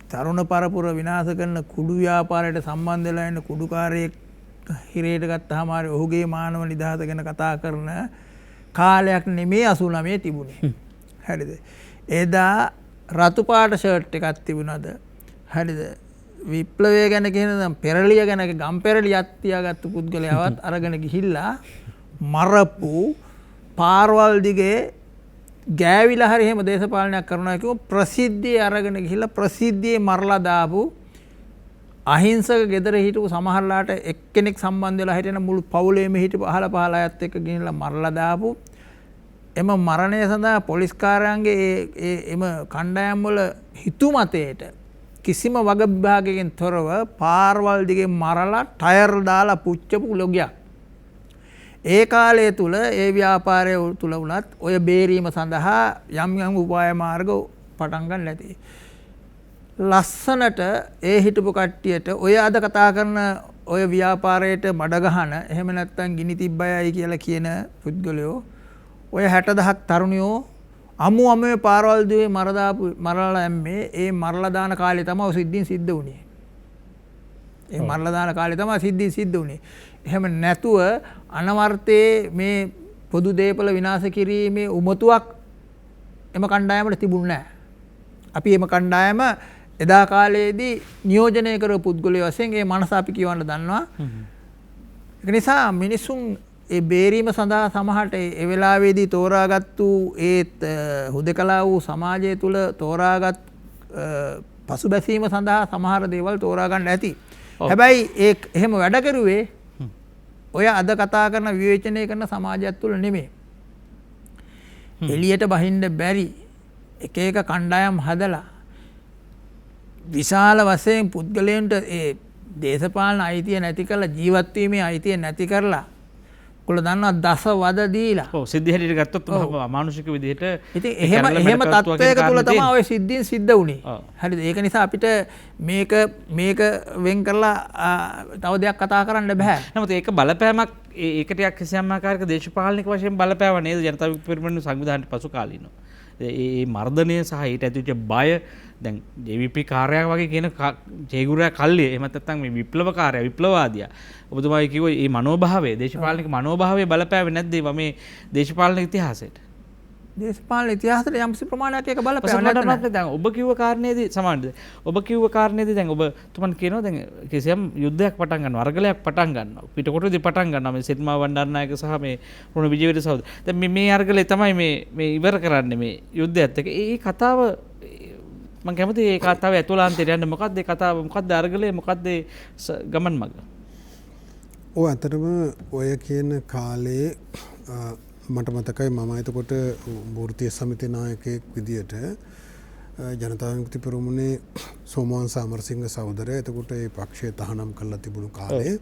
තරුණ පරපුර විනාශ කරන කුඩු ව්‍යාපාරයට සම්බන්ධ වෙලා ඉන්න කුඩුකාරයෙක් හිරේට ගත්තාම ඔහුගේ මානව නිදහස ගැන කතා කරන කාලයක් නෙමේ 89 තිබුණේ. හරිද? එදා රතු පාට ෂර්ට් එකක් තිබුණාද? හරිද? විප්ලවය ගැන කියන පෙරලිය ගැන ගම් පෙරලියක් තියාගත්තු පුද්ගලයාවත් අරගෙන ගිහිල්ලා මරපු පාරවල් දිගේ ගෑවිලා හරි එහෙම දේශපාලනයක් කරනවා කිව්ව ප්‍රසිද්ධිය අරගෙන ගිහිල්ලා ප්‍රසිද්ධියේ මරලා දාපු අහිංසක ගෙදර හිටපු සමහරලාට එක්කෙනෙක් සම්බන්ධ වෙලා හිටින මුළු පවුලේම හිටපු අහල පහල අයත් එක්ක ගිහිල්ලා මරලා දාපු එම මරණය සඳහා පොලිස් කාර්යාංගයේ එම කණ්ඩායම් වල හිතුමතේට කිසිම වග විභාගයකින් තොරව පාරවල් දිගේ මරලා ටයර් දාලා පුච්චපු ලොගයක්. ඒ කාලය තුල ඒ ව්‍යාපාරය තුල වුණත් ඔය බේරීම සඳහා යම් උපාය මාර්ග පටන් ගන්න ඇති. ලස්සනට ඒ හිටපු කට්ටියට ඔය අද කතා කරන ඔය ව්‍යාපාරයට මඩ ගහන එහෙම නැත්නම් ගිනි තිබ්බයයි කියලා කියන පුද්ගලයෝ ඔය 60000ක් තරුණියෝ අමුමේ පාරවල් දුවේ මරලා යම්මේ ඒ මරලා දාන කාලේ තමයි සිද්ධින් සිද්ධ වුණේ. ඒ මරලා දාන කාලේ තමයි සිද්ධින් සිද්ධ වුණේ. එහෙම නැතුව අනවර්තයේ මේ පොදු දේපල විනාශ කිරීමේ උමතුවක් එම කණ්ඩායමට තිබුණ නැහැ. අපි එම කණ්ඩායම එදා කාලයේදී නියෝජනය කරපු පුද්ගලයෝ වශයෙන් ඒ මනස අපි කියවන්න දන්නවා. ඒක නිසා මිනිසුන් ඒ බේරීම සඳහා සමහරට ඒ වෙලාවේදී තෝරාගත්තු ඒත් හුදකලා වූ සමාජය තුළ තෝරාගත් පසුබැසීම සඳහා සමහර දේවල් තෝරා ගන්න ඇති. හැබැයි ඒ එහෙම වැඩ කරුවේ ඔය අද කතා කරන විවේචනය කරන සමාජයක් තුළ නෙමෙයි. එළියට බහින්න බැරි එක එක කණ්ඩායම් හදලා විශාල වශයෙන් පුද්ගලයන්ට ඒ දේශපාලන අයිතිය නැති කරලා ජීවත් වීමේ අයිතිය නැති කරලා කොළ දන්නවා දස වද දීලා. ඔව් සිද්ධි හැටියට ගත්තොත් අමානුෂික විදිහට ඉතින් එහෙම තත්ත්වයක තුල තමයි ඔය සිද්ධීන් සිද්ධ වුණේ. හරිද? ඒක නිසා අපිට මේක වෙන් කරලා තව දෙයක් කතා කරන්න බෑ. නමුත් ඒක බලපෑමක් ඒකට කිසියම් ආකාරයක දේශපාලනික වශයෙන් බලපෑව නේද ජනතා විමුක්ති පෙරමුණ සංවිධානයේ පසු කාලීනව. ඒ මර්ධනය සහ ඊට ඇතිවෙච්ච බය දැන් JVP කාර්යයක් වගේ කියන ජේගුරා කල්ලිය එහෙම නැත්නම් මේ විප්ලවකාරය විප්ලවවාදියා ඔබතුමායි කිව්ව මේ මනෝභාවය දේශපාලනික මනෝභාවය බලපෑවේ නැද්ද මේ දේශපාලන ඉතිහාසයට? දේශපාලන ඉතිහාසයට යම්සි ප්‍රමාණයක් ඒක බලපෑව නැත්නම් දැන් ඔබ කිව්ව කාරණේදී සමානද? ඔබ කිව්ව කාරණේදී දැන් ඔබ තුමන් කියනවා දැන් කිසියම් යුද්ධයක් පටන් ගන්නවා අරගලයක් පටන් ගන්නවා පිටකොටදී පටන් ගන්නවා මේ සිරිමා බණ්ඩාරනායක සහ මේ රෝණ විජේවීර සහෝදර. දැන් මේ අරගලේ තමයි මේ ඉවර කරන්නේ මේ යුද්ධයත් එක්ක. ඒ කතාව මම කැමති ඒ කතාව ඇතුළාන්තයට යන්න. මොකක්ද ඒ කතාව? මොකක්ද අරගලේ? මොකක්ද ගමන් මඟ? ඔය අතරම ඔය කියන කාලේ මට මතකයි මම එතකොට වෘත්තීය සමිති නායකයෙක් විදියට ජනතා විමුක්ති පෙරමුණේ සෝමවන් සමරසිංහ සහෝදරයා එතකොට ඒ පක්ෂය තහනම් කරලා තිබුණු කාලේ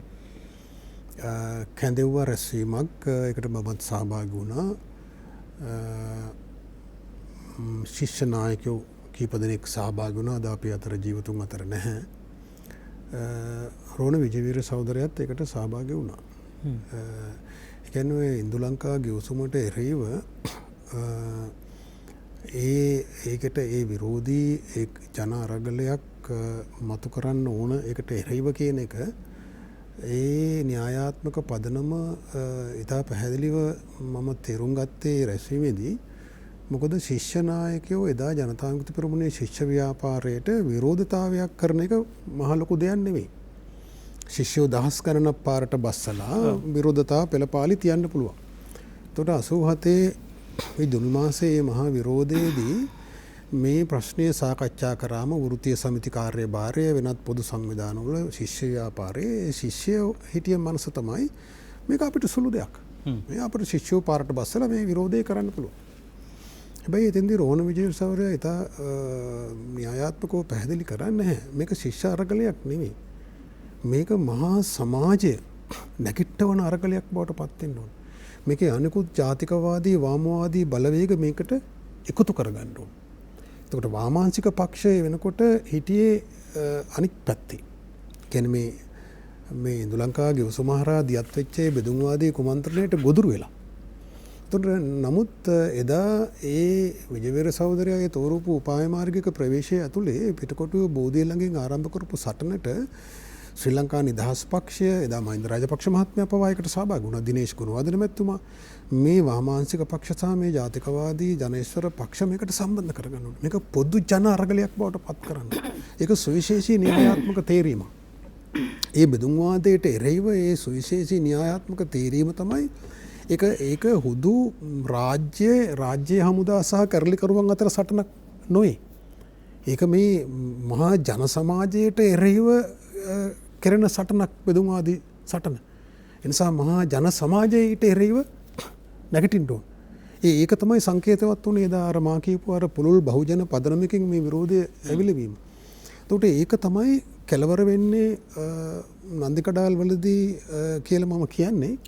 කැඳෙව්ව රැස්වීමක් ඒකට මමත් සහභාගී වුණා. ශිෂ්‍ය නායකයෝ කීප දෙනෙක් සහභාගී වුණා. අද අපි අතර ජීවතුන් අතර නැහැ. රෝණ විජේවීර සහෝදරයාත් ඒකට සහභාගී වුණා. කියන්නේ ඉන්දුලංකා ගිවිසුමට එරෙහිව ඒකට ඒ විරෝධී ජන අරගලයක් මතු කරන්න ඕන ඒකට එරෙහිව කියන එක ඒ න්‍යායාත්මක පදනම ඉතා පැහැදිලිව මම තේරුම් ගත්තේ රැස්වීමේදී මොකද ශිෂ්‍ය නායකයෝ එදා ජනතා විමුක්ති පෙරමුණේ ශිෂ්‍ය ව්‍යාපාරයට විරෝධතාවයක් කරන එක මහ ලොකු දෙයක් නෙවෙයි. ශිෂ්‍යෝ දහස් ගණනක් පාරට බස්සලා විරෝධතාව පෙළපාලි තියන්න පුළුවන්. එතකොට 87 මේ ජුනි මාසයේ මහා විරෝධයේදී මේ ප්‍රශ්නය සාකච්ඡා කරාම වෘත්තීය සමිති කාර්යභාරය වෙනත් පොදු සංවිධානවල ශිෂ්‍ය ව්‍යාපාරයේ ශිෂ්‍යයෝ හිටිය මනස තමයි මේක අපිට සුළු දෙයක්. මේ අපිට ශිෂ්‍යෝ පාරට බස්සලා මේ විරෝධය කරන්න පුළුවන්. හැබැයි එතෙන්දී රෝහණ විජේසවරයා ඉතා න්‍යායාත්මකව පැහැදිලි කරන්නේ නැහැ. මේක ශිෂ්‍ය අරගලයක් නෙවෙයි. මේක මහා සමාජය නැගිට්ටවන අරගලයක් බවට පත් වෙන්න ඕන. මේකේ අනිකුත් ජාතිකවාදී වාමවාදී බලවේග මේකට එකතු කරගන්න ඕන. එතකොට වාමාංශික පක්ෂය වෙනකොට හිටියේ අනික් පැත්තේ. කියන්නේ මේ ඉන්දු ලංකාවේ උසමහරා දියත් වෙච්ච බෙදුම්වාදී කුමන්ත්‍රණයට ගොදුරු වෙලා. එතකොට නමුත් එදා ඒ විජේවීර සහෝදරයාගේ තෝරපු උපාය මාර්ගික ප්‍රවේශය ඇතුලේ පිටකොටුව බෝධිය ළඟින් ආරම්භ කරපු සටනට ශ්‍රී ලංකා නිදහස් පක්ෂය එදා මහින්ද රාජපක්ෂ මහත්මයා පවා ඒකට සහභාගී වුණා. දිනේෂ් ගුණවර්ධන මැතිතුමා මේ වාමාංශික පක්ෂ සහ මේ ජාතිකවාදී ජනේශ්වර පක්ෂ මේකට සම්බන්ධ කරගන්න ඕනේ. මේක පොදු ජන අරගලයක් බවට පත් කරන්න. ඒක සුවිශේෂී න්‍යායාත්මක තේරීමක්. ඒ බෙදුම්වාදයට එරෙහිව ඒ සුවිශේෂී න්‍යායාත්මක තේරීම තමයි ඒක හුදු රාජ්‍ය හමුදා සහ කැරලිකරුවන් අතර සටනක් නොවේ. ඒක මේ මහා ජන සමාජයට එරෙහිව කෙරෙන සටනක් බෙදුම්වාදී සටන. එනිසා මහා ජන සමාජයට එරෙහිව නැගිටින්න ඕන. ඒක තමයි සංකේතවත් වුණේ එදා අර මා කියපු අර පුළුල් බහුජන පදනමකින් මේ විරෝධය ඇවිලවීම. එතකොට ඒක තමයි කෙලවර වෙන්නේ නන්දිකඩාල් වලදී කියලා මම කියන්නේ.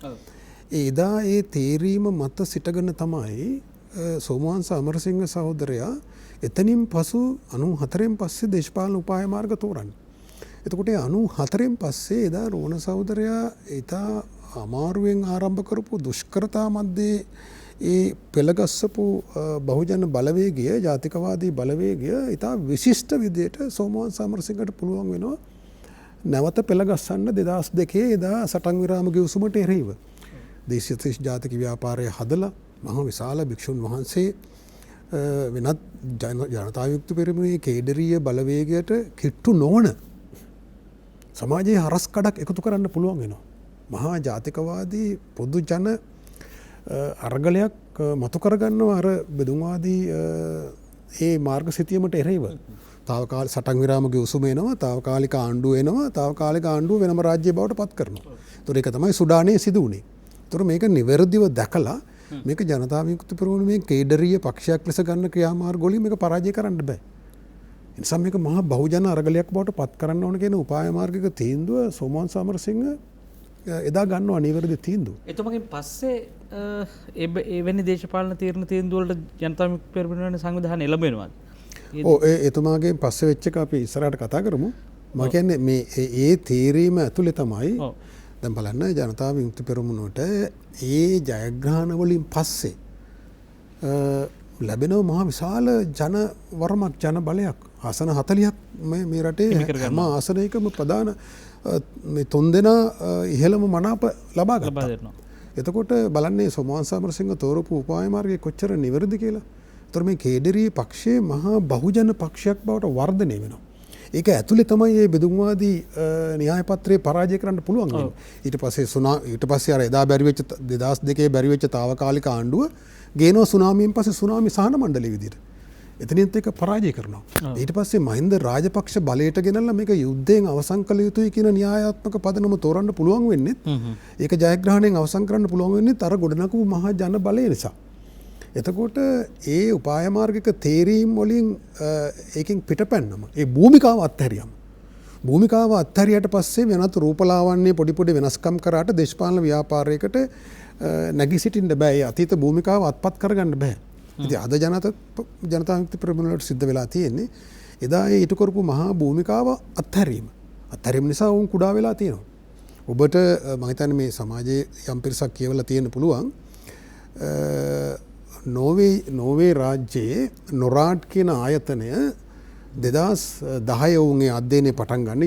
එදා ඒ තේරීම මත සිටගෙන තමයි සෝමවංශ අමරසිංහ සහෝදරයා එතනින් පසු 94න් පස්සේ දේශපාලන උපාය මාර්ග තෝරන්නේ. එතකොට 94න් පස්සේ එදා රෝණ සහෝදරයා ඉතා අමාරුවෙන් ආරම්භ කරපු දුෂ්කරතා මැද්දේ ඒ පෙළගස්සපු බහුජන බලවේගය ජාතිකවාදී බලවේගය ඉතා විශිෂ්ට විදියට සෝමවංශ අමරසිංහට පුළුවන් වෙනවා නැවත පෙළගස්සන්න 2002 එදා සටන් විරාම ගිවිසුමට එරෙහිව. දේශීය ජාතික ව්‍යාපාරය හදලා මහා විශාල භික්ෂුන් වහන්සේ වෙනත් ජනතා විමුක්ති පෙරමුණේ කේඩරීය බලවේගයට කිට්ටු නොවන සමාජයේ හරස් කඩක් එකතු කරන්න පුළුවන් වෙනවා. මහා ජාතිකවාදී පොදු ජන අරගලයක් මතු කරගන්නවා අර බෙදුම්වාදී ඒ මාර්ග සිතියමට එරෙහිව. තාවකාලික සටන් විරාම ගිවිසුම එනවා, තාවකාලික ආණ්ඩුව එනවා, තාවකාලික ආණ්ඩුව වෙනම රාජ්‍ය බවට පත් කරනවා. ඒතර ඒක තමයි සුඩානයේ සිදු වුණේ. ඒතර මේක නිවැරදිව දැකලා මේක ජනතා විමුක්ති පෙරමුණේ කේඩරීය පක්ෂයක් ලෙස ගන්න ක්‍රියාමාර්ග වලින් මේක පරාජය කරන්න බෑ. ඒ නිසා මේක මහා බහුජන අරගලයක් බවට පත් කරන්න ඕන කියන උපාය මාර්ගික තීන්දුව සෝමවංශ අමරසිංහ එදා ගන්නවා නිවැරදි තීන්දුව. එතුමගෙන් පස්සේ එවැනි දේශපාලන තීරණ තීන්දුව වලට ජනතා විමුක්ති පෙරමුණ සංවිධානය එළඹෙනවද? ඔව් එතුමාගේ පස්සේ වෙච්ච එක අපි ඉස්සරහට කතා කරමු. මම කියන්නේ මේ ඒ තීරීම ඇතුලේ තමයි දැන් බලන්න ජනතා විමුක්ති පෙරමුණට ඒ ජයග්‍රහණ වලින් පස්සේ ලැබෙන මහා විශාල ජන වරමක් ජන බලයක් ආසන 40ක් මේ රටේ හැම ආසනයකම ප්‍රධාන මේ 3 දෙනා ඉහළම මනාප ලබා ගත්තා. එතකොට බලන්නේ සෝමවංශ අමරසිංහ තෝරපු උපාය මාර්ගය කොච්චර නිවැරදි කියලා. ඒතර මේ කේඩරී පක්ෂයේ මහා බහුජන පක්ෂයක් බවට වර්ධනය වෙනවා. ඒක ඇතුලේ තමයි මේ බෙදුම්වාදී න්‍යාය පත්‍රය පරාජය කරන්න පුළුවන් වෙන්නේ. ඊට පස්සේ අර එදා බැරි වෙච්ච 2002 බැරි වෙච්ච తాවකාලික ආණ්ඩුව ගේනවා සුනාමියෙන් පස්සේ සුනාමි සහන මණ්ඩලය විදිහට. එතනින්ත් ඒක පරාජය කරනවා. ඊට පස්සේ මහින්ද රාජපක්ෂ බලයට ගෙනල්ලා මේක යුද්ධයෙන් අවසන් කළ යුතුයි කියන න්‍යායාත්මක පදනම තෝරන්න පුළුවන් වෙන්නේ. ඒක ජයග්‍රහණයෙන් අවසන් කරන්න පුළුවන් වෙන්නේ අර ගොඩනගපු මහා ජන බලය නිසා. එතකොට ඒ උපාය මාර්ගික තේරීම් වලින් ඒකෙන් පිටපැන්නම ඒ භූමිකාව අත්හැරියම. භූමිකාව අත්හැරියට පස්සේ වෙනත් රූපලාවන්‍ය පොඩි වෙනස්කම් කරාට දේශපාලන ව්‍යාපාරයකට නැගී සිටින්න බෑ. ඒ අතීත භූමිකාව අත්පත් කරගන්න බෑ. ඉතින් අද ජනතා විමුක්ති පෙරමුණට සිද්ධ වෙලා තියෙන්නේ එදා ඒ ඊට කරපු මහා භූමිකාව අත්හැරීම. අත්හැරීම නිසා වුන් කුඩා වෙලා තියෙනවා. ඔබට මම හිතන්නේ මේ සමාජයේ යම් පිරිසක් කියවලා තියෙන්න පුළුවන්. නෝවේ රාජ්‍යයේ නොරාඩ් කියන ආයතනය 2010 වුන්ගේ අධ්‍යයනය පටන් ගන්න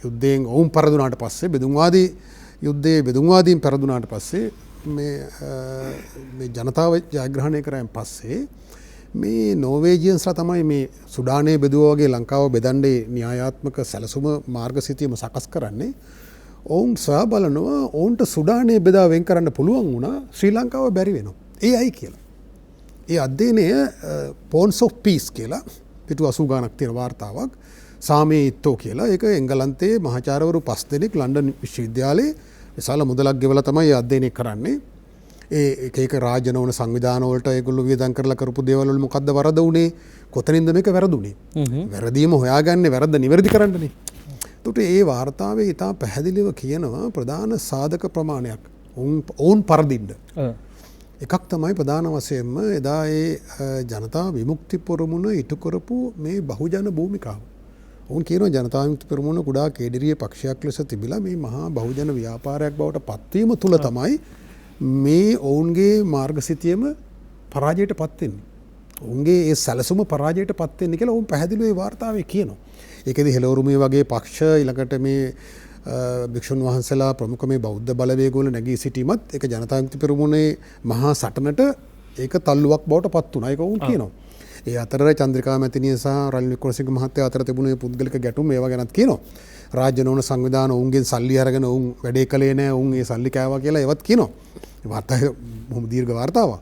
යුද්ධයෙන් ඔවුන් පරදුනාට පස්සේ බෙදුම්වාදීන් පරදුනාට පස්සේ මේ ජනතාව ජයග්‍රහණය කරයන් පස්සේ මේ නෝවේජියන්ස්ලා තමයි මේ සුඩානයේ බෙදුවා වගේ ලංකාව බෙදන්නේ න්‍යායාත්මක සැලසුම මාර්ගසිතියම සකස් කරන්නේ. ඔවුන් සොයා බලනවා ඔවුන්ට සුඩානයේ බෙදා වෙන් කරන්න පුළුවන් වුණා ශ්‍රී ලංකාව බැරි වෙනවා. ඒ අයි කියලා. ඒ අධ්‍යයනය පෝන්ස් ඔෆ් පීස් කියලා පිටු 80 ගානක් තියෙන වාර්තාවක් සාමයේ ඉත්තෝ කියලා. ඒක එංගලන්තයේ මහාචාර්යවරු 5 දෙනෙක් ලන්ඩන් විශ්වවිද්‍යාලයේ විශාල මුදලක් ගෙවලා තමයි අධ්‍යයනය කරන්නේ. ඒක රාජ්‍ය නොවන සංවිධාන වලට ඒගොල්ලෝ වියදම් කරලා කරපු දේවල් වල මොකද්ද වරද උනේ? කොතනින්ද මේක වැරදුනේ? වැරදීම හොයාගන්නේ වැරද්ද නිවැරදි කරන්නනේ. එතකොට ඒ වාර්තාවේ ඉතා පැහැදිලිව කියනවා ප්‍රධාන සාධක ප්‍රමාණයක් ඔවුන් පරදින්න. එකක් තමයි ප්‍රධාන වශයෙන්ම එදා ඒ ජනතා විමුක්ති පෙරමුණ ඉටු කරපු මේ බහුජන භූමිකාව. ඔවුන් කියනවා ජනතා විමුක්ති පෙරමුණ කුඩා කේඩිරිය පක්ෂයක් ලෙස තිබිලා මේ මහා බහුජන ව්‍යාපාරයක් බවට පත්වීම තුළ තමයි මේ ඔවුන්ගේ මාර්ගසිතියම පරාජයට පත්වෙන්නේ. ඔවුන්ගේ ඒ සැලසුම පරාජයට පත්වෙන්නේ කියලා ඔවුන් පැහැදිලිව ඒ වාර්තාවේ කියනවා. ඒකෙදි හෙළවරුමේ වගේ පක්ෂ ඊළඟට මේ භික්ෂුන් වහන්සේලා ප්‍රමුඛ මේ බෞද්ධ බලවේගවල නැගී සිටීමත් ඒක ජනතා විමුක්ති පෙරමුණේ මහා සටනට ඒක තල්ලුවක් බවට පත් වුණා. ඒක ඔවුන් කියනවා. ඒ අතර චන්ද්‍රිකා මැතිනිය සහ රනිල් වික්‍රමසිංහ මහත්තයා අතර තිබුණු මේ පුද්ගලික ගැටුම් ඒවා ගැනත් කියනවා. රාජ්‍ය නොවන සංවිධාන ඔවුන්ගෙන් සල්ලි අරගෙන ඔවුන් වැඩේ කළේ නැහැ. ඔවුන් ඒ සල්ලි කෑවා කියලා ඒවත් කියනවා. ඒ වාර්තාවේ බොහොම දීර්ඝ වාර්තාවක්.